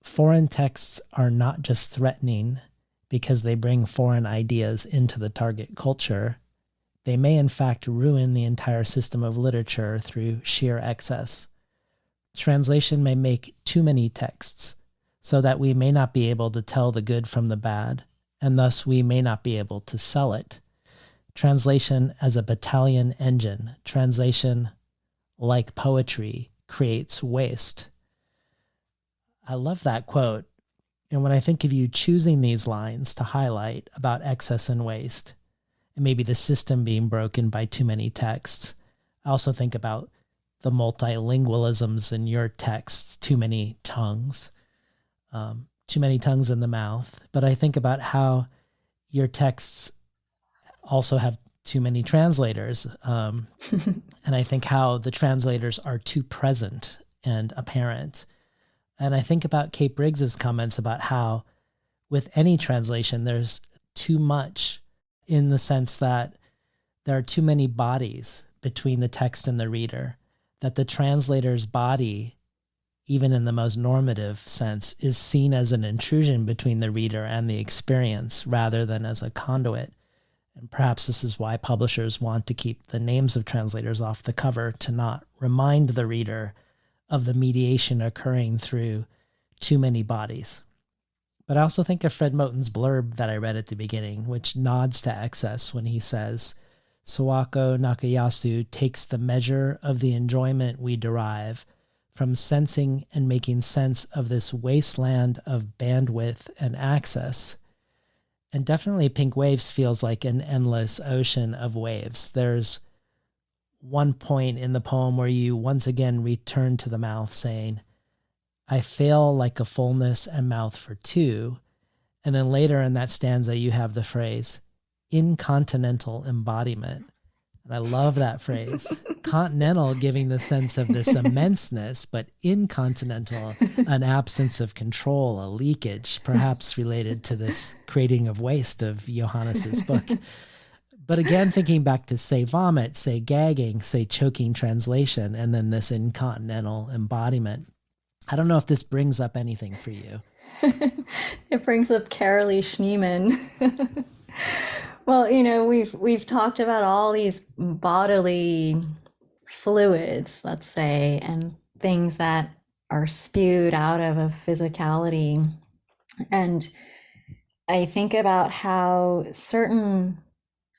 Foreign texts are not just threatening because they bring foreign ideas into the target culture. They may in fact ruin the entire system of literature through sheer excess. Translation may make too many texts, so that we may not be able to tell the good from the bad, and thus we may not be able to sell it. Translation as a battalion engine, translation, like poetry, creates waste. I love that quote. And when I think of you choosing these lines to highlight about excess and waste, and maybe the system being broken by too many texts, I also think about the multilingualisms in your texts, too many tongues in the mouth. But I think about how your texts also have too many translators. And I think how the translators are too present and apparent. And I think about Kate Briggs's comments about how with any translation, there's too much, in the sense that there are too many bodies between the text and the reader, that the translator's body, even in the most normative sense, is seen as an intrusion between the reader and the experience rather than as a conduit. And perhaps this is why publishers want to keep the names of translators off the cover, to not remind the reader of the mediation occurring through too many bodies. But I also think of Fred Moten's blurb that I read at the beginning, which nods to excess when he says, Sawako Nakayasu takes the measure of the enjoyment we derive from sensing and making sense of this wasteland of bandwidth and access. And definitely Pink Waves feels like an endless ocean of waves. There's one point in the poem where you once again return to the mouth saying, I fail like a fullness and mouth for two. And then later in that stanza, you have the phrase, incontinental embodiment. And I love that phrase. Continental giving the sense of this immenseness, but incontinental, an absence of control, a leakage, perhaps related to this creating of waste of Johannes's book. But again, thinking back to say vomit, say gagging, say choking translation, and then this incontinental embodiment. I don't know if this brings up anything for you. It brings up Carolee Schneemann. Well, we've talked about all these bodily fluids, let's say, and things that are spewed out of a physicality. And I think about how certain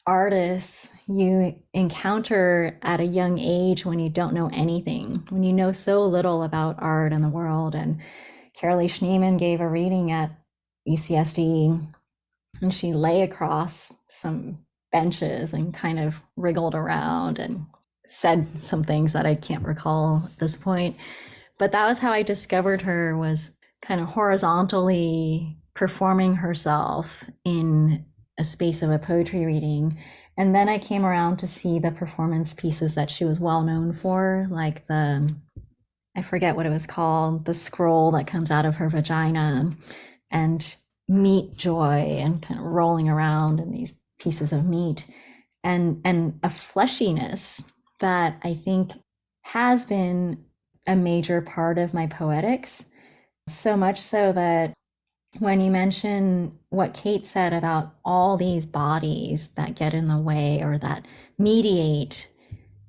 artists you encounter at a young age when you don't know anything, when you know so little about art and the world. And Carolee Schneemann gave a reading at UCSD, and she lay across some benches and kind of wriggled around and said some things that I can't recall at this point. But that was how I discovered her, was kind of horizontally performing herself in a space of a poetry reading. And then I came around to see the performance pieces that she was well known for, like I forget what it was called, the scroll that comes out of her vagina, and meat joy, and kind of rolling around in these pieces of meat, and a fleshiness that I think has been a major part of my poetics. So much so that when you mention what Kate said about all these bodies that get in the way or that mediate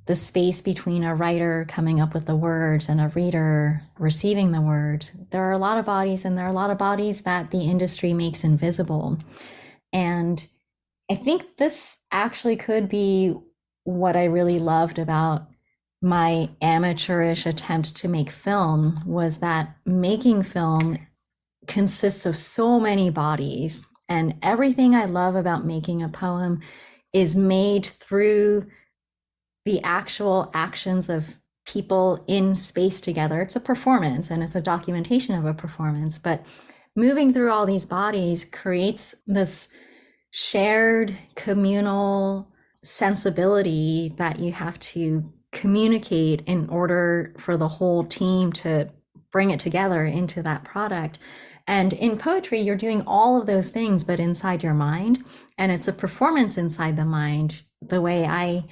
the space between a writer coming up with the words and a reader receiving the words, there are a lot of bodies, and there are a lot of bodies that the industry makes invisible. And I think this actually could be what I really loved about my amateurish attempt to make film, was that making film consists of so many bodies, and everything I love about making a poem is made through the actual actions of people in space together. It's a performance, and it's a documentation of a performance, but moving through all these bodies creates this shared communal sensibility that you have to communicate in order for the whole team to bring it together into that product. And in poetry, you're doing all of those things, but inside your mind, and it's a performance inside the mind, the way I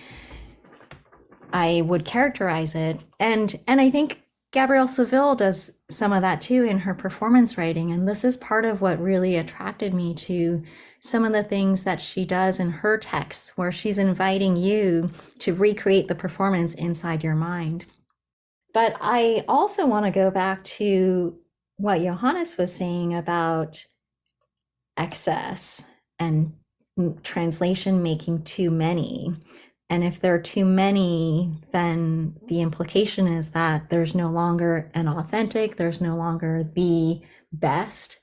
would characterize it. And I think Gabrielle Seville does some of that too in her performance writing. And this is part of what really attracted me to some of the things that she does in her texts, where she's inviting you to recreate the performance inside your mind. But I also want to go back to what Johannes was saying about excess and translation making too many. And if there are too many, then the implication is that there's no longer an authentic, there's no longer the best,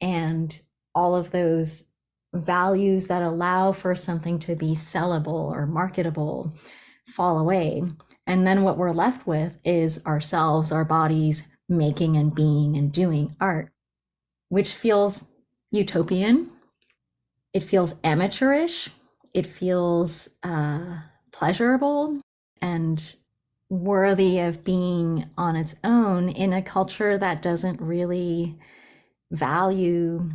and all of those values that allow for something to be sellable or marketable fall away. And then what we're left with is ourselves, our bodies, making and being and doing art, which feels utopian. It feels amateurish. It feels pleasurable and worthy of being on its own in a culture that doesn't really value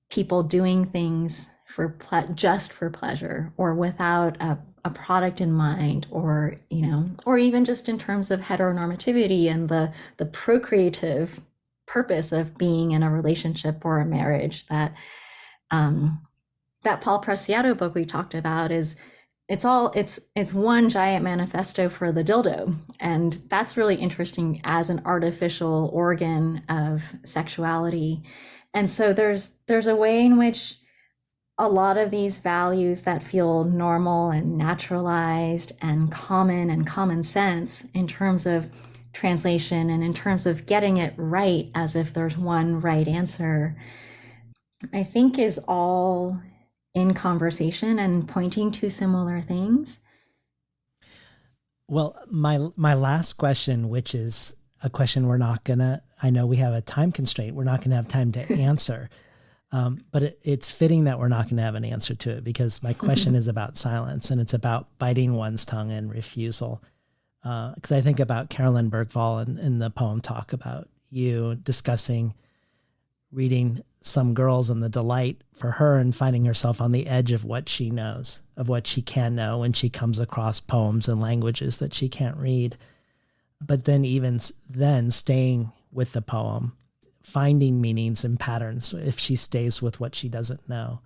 people doing things for just for pleasure, or without a product in mind, or or even just in terms of heteronormativity and the procreative purpose of being in a relationship or a marriage. That Paul Preciado book we talked about it's one giant manifesto for the dildo, and that's really interesting as an artificial organ of sexuality. And so there's a way in which a lot of these values that feel normal and naturalized and common sense in terms of translation and in terms of getting it right, as if there's one right answer, I think is all in conversation and pointing to similar things. Well, my last question, which is a question I know we have a time constraint, we're not gonna have time to answer. But it's fitting that we're not going to have an answer to it, because my question is about silence, and it's about biting one's tongue and refusal. Because I think about Carolyn Bergvall in the poem Talk about you discussing reading Some Girls and the delight for her and finding herself on the edge of what she knows, of what she can know when she comes across poems and languages that she can't read. But then even then staying with the poem, finding meanings and patterns if she stays with what she doesn't know.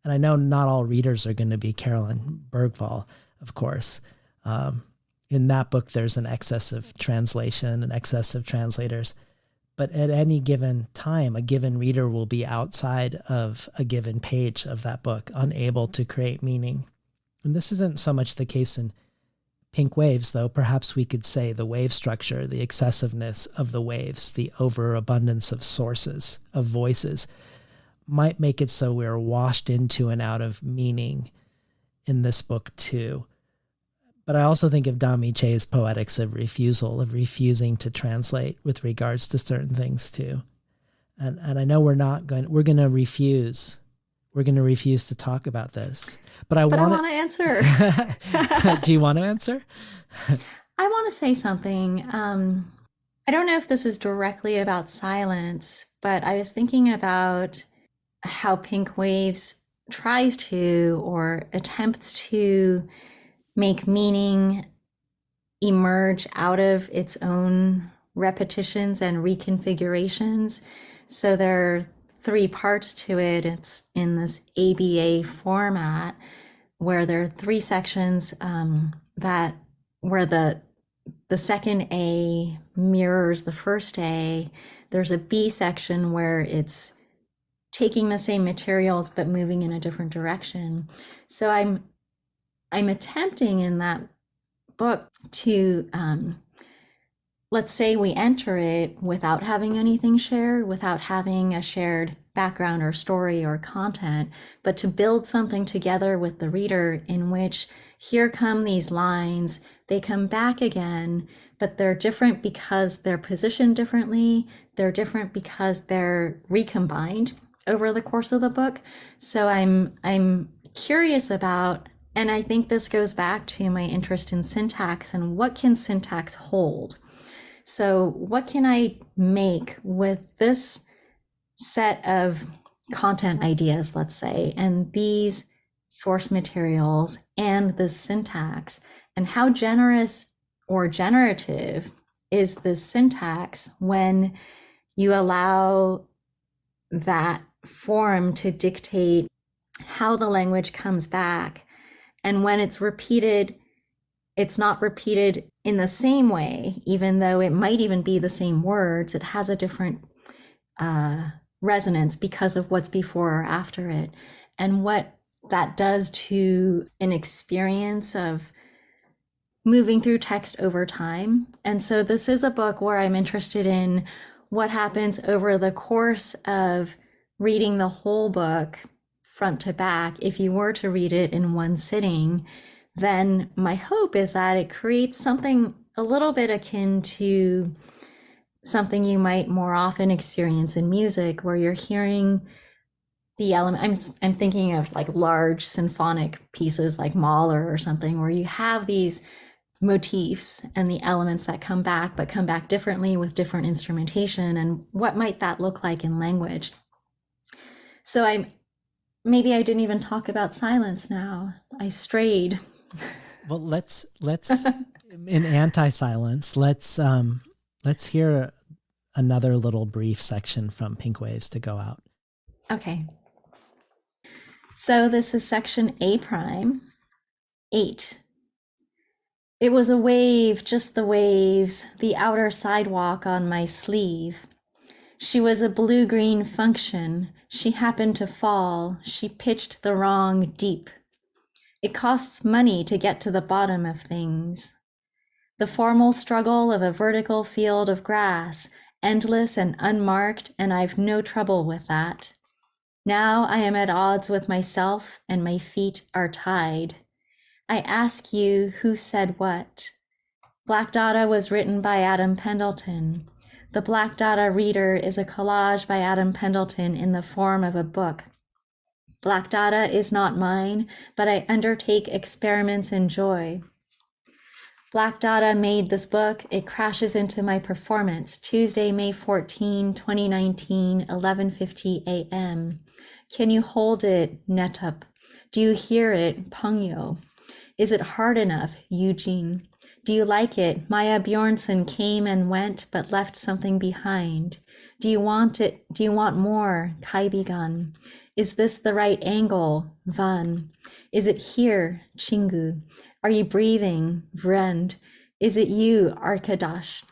And I know not all readers are going to be Carolyn Bergvall, of course. In that book, there's an excess of translation, an excess of translators. But at any given time, a given reader will be outside of a given page of that book, unable to create meaning. And this isn't so much the case in Pink Waves, though perhaps we could say the wave structure, the excessiveness of the waves, the overabundance of sources, of voices, might make it so we're washed into and out of meaning in this book too. But I also think of Dami Che's poetics of refusal, of refusing to translate with regards to certain things too. And I know we're going to refuse. We're going to refuse to talk about this. But I want to answer. Do you want to answer? I want to say something. I don't know if this is directly about silence, but I was thinking about how Pink Waves tries to or attempts to make meaning emerge out of its own repetitions and reconfigurations. So there are 3 parts to it. It's in this ABA format where there are 3 sections where the second A mirrors the first A. There's a B section where it's taking the same materials but moving in a different direction. So I'm attempting in that book to let's say we enter it without having anything shared, without having a shared background or story or content, but to build something together with the reader in which here come these lines, they come back again, but they're different because they're positioned differently. They're different because they're recombined over the course of the book. So I'm curious about, and I think this goes back to my interest in syntax and what can syntax hold? So what can I make with this set of content ideas, let's say, and these source materials and the syntax, and how generous or generative is the syntax when you allow that form to dictate how the language comes back. And when it's repeated, it's not repeated in the same way, even though it might even be the same words. It has a different resonance because of what's before or after it, and what that does to an experience of moving through text over time. And so this is a book where I'm interested in what happens over the course of reading the whole book front to back. If you were to read it in one sitting, then my hope is that it creates something a little bit akin to something you might more often experience in music, where you're hearing the element. I'm thinking of like large symphonic pieces like Mahler or something, where you have these motifs and the elements that come back, but come back differently with different instrumentation. And what might that look like in language? So maybe I didn't even talk about silence now. I strayed. Well, let's in anti-silence, let's hear another little brief section from Pink Waves to go out. Okay. So this is section A prime, 8. It was a wave, just the waves, the outer sidewalk on my sleeve. She was a blue-green function. She happened to fall. She pitched the wrong deep. It costs money to get to the bottom of things. The formal struggle of a vertical field of grass, endless and unmarked, and I've no trouble with that. Now I am at odds with myself and my feet are tied. I ask you who said what. Black Dada was written by Adam Pendleton. The Black Dada Reader is a collage by Adam Pendleton in the form of a book. Black Dada is not mine, but I undertake experiments in joy. Black Dada made this book. It crashes into my performance, Tuesday, May 14, 2019, 11:50 a.m. Can you hold it, Netup? Do you hear it, Pungyo? Is it hard enough, Eugene? Do you like it? Maya Bjornsson came and went, but left something behind. Do you want it? Do you want more, Kaibigan? Is this the right angle, Van? Is it here, Chingu? Are you breathing, Vrend? Is it you, Arkadash?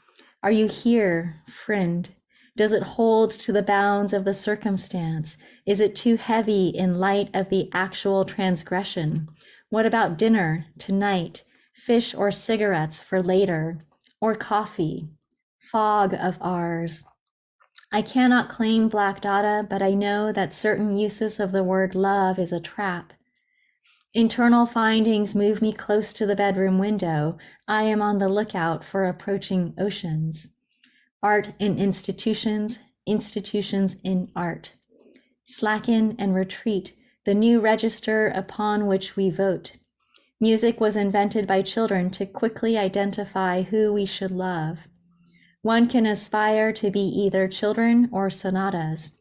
Are you here, friend? Does it hold to the bounds of the circumstance? Is it too heavy in light of the actual transgression? What about dinner tonight? Fish or cigarettes for later? Or coffee? Fog of ours. I cannot claim Black Dada, but I know that certain uses of the word love is a trap. Internal findings move me close to the bedroom window. I am on the lookout for approaching oceans. Art in institutions, institutions in art. Slacken and retreat, the new register upon which we vote. Music was invented by children to quickly identify who we should love. One can aspire to be either children or sonatas.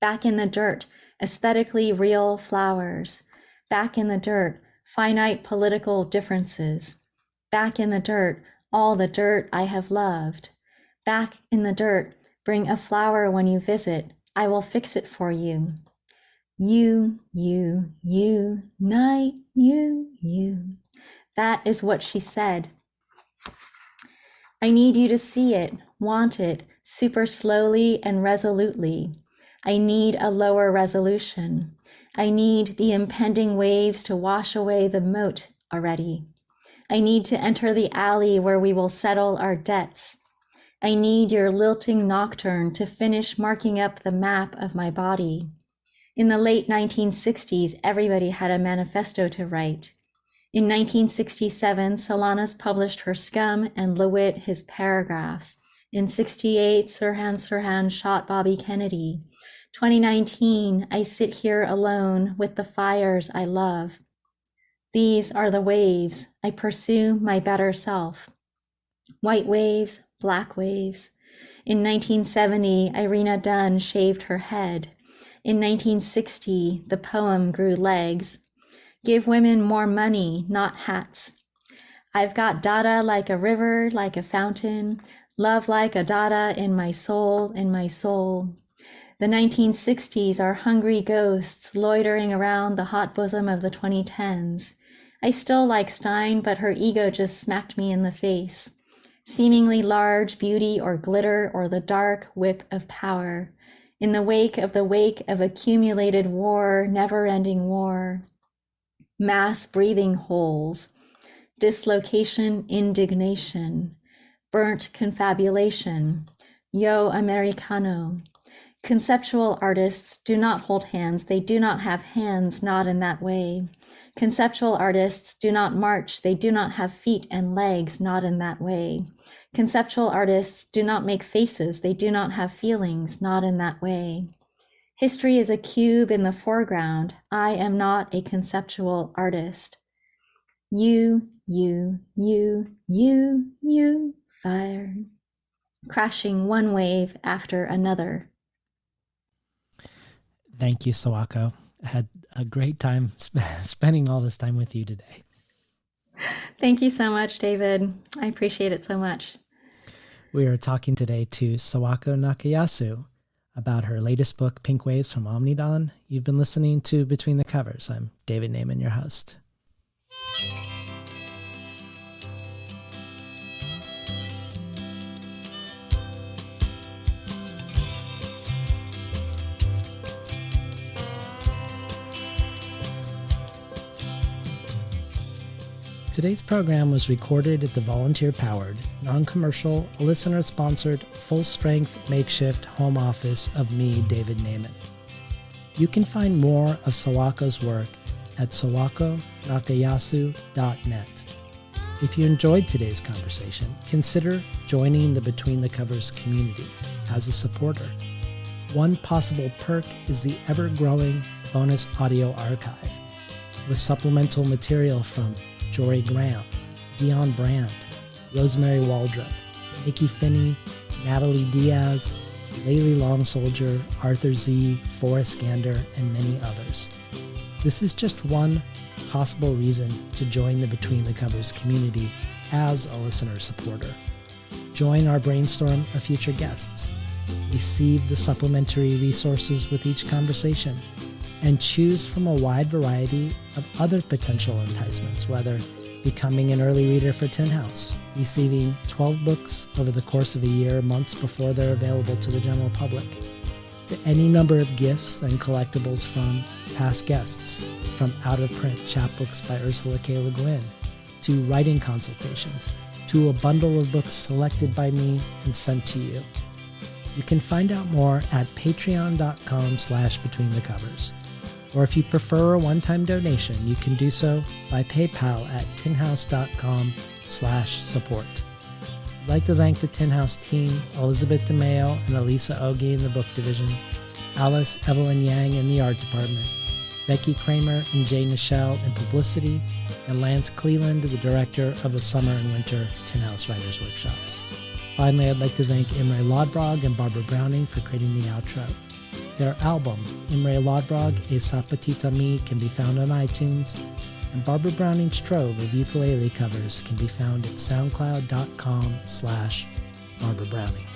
Back in the dirt, aesthetically real flowers. Back in the dirt, finite political differences. Back in the dirt, all the dirt I have loved. Back in the dirt, bring a flower when you visit. I will fix it for you. You, night, you. That is what she said. I need you to see it, want it, super slowly and resolutely. I need a lower resolution. I need the impending waves to wash away the moat already. I need to enter the alley where we will settle our debts. I need your lilting nocturne to finish marking up the map of my body. In the late 1960s, everybody had a manifesto to write. In 1967, Solanas published her Scum and Lewitt his Paragraphs. In 68, Sirhan shot Bobby Kennedy. 2019, I sit here alone with the fires I love. These are the waves. I pursue my better self. White waves, black waves. In 1970, Irina Dunn shaved her head. In 1960, the poem grew legs. Give women more money, not hats. I've got Dada like a river, like a fountain, love like a Dada in my soul, in my soul. The 1960s are hungry ghosts loitering around the hot bosom of the 2010s. I still like Stein, but her ego just smacked me in the face. Seemingly large beauty or glitter or the dark whip of power. In the wake of accumulated war, never-ending war. Mass breathing holes. Dislocation, indignation. Burnt confabulation. Yo Americano. Conceptual artists do not hold hands. They do not have hands, not in that way. Conceptual artists do not march. They do not have feet and legs, not in that way. Conceptual artists do not make faces. They do not have feelings, not in that way. History is a cube in the foreground. I am not a conceptual artist. You, fire. Crashing one wave after another. Thank you, Sawako. I had a great time spending all this time with you today. Thank you so much, David. I appreciate it so much. We are talking today to Sawako Nakayasu about her latest book, Pink Waves from Omnidon. You've been listening to Between the Covers. I'm David Naiman, your host. Today's program was recorded at the volunteer-powered, non-commercial, listener-sponsored, full-strength makeshift home office of me, David Naiman. You can find more of Sawako's work at sawakonakayasu.net. If you enjoyed today's conversation, consider joining the Between the Covers community as a supporter. One possible perk is the ever-growing bonus audio archive with supplemental material from Jory Graham, Dion Brand, Rosemary Waldrop, Nikki Finney, Natalie Diaz, Laylee Long Soldier, Arthur Z, Forrest Gander, and many others. This is just one possible reason to join the Between the Covers community as a listener supporter. Join our brainstorm of future guests, receive the supplementary resources with each conversation, and choose from a wide variety of other potential enticements, whether becoming an early reader for Tin House, receiving 12 books over the course of a year, months before they're available to the general public, to any number of gifts and collectibles from past guests, from out-of-print chapbooks by Ursula K. Le Guin, to writing consultations, to a bundle of books selected by me and sent to you. You can find out more at patreon.com/betweenthecovers. Or if you prefer a one-time donation, you can do so by PayPal at tinhouse.com/support. I'd like to thank the Tin House team, Elizabeth DeMeo and Elisa Ogie in the book division, Alice Evelyn Yang in the art department, Becky Kramer and Jay Nichelle in publicity, and Lance Cleland, the director of the Summer and Winter Tin House Writers Workshops. Finally, I'd like to thank Imre Lodbrog and Barbara Browning for creating the outro. Their album, Imre Lodbrog, A Sapatita Me, can be found on iTunes, and Barbara Browning's trove of ukulele covers can be found at soundcloud.com/Barbara Browning.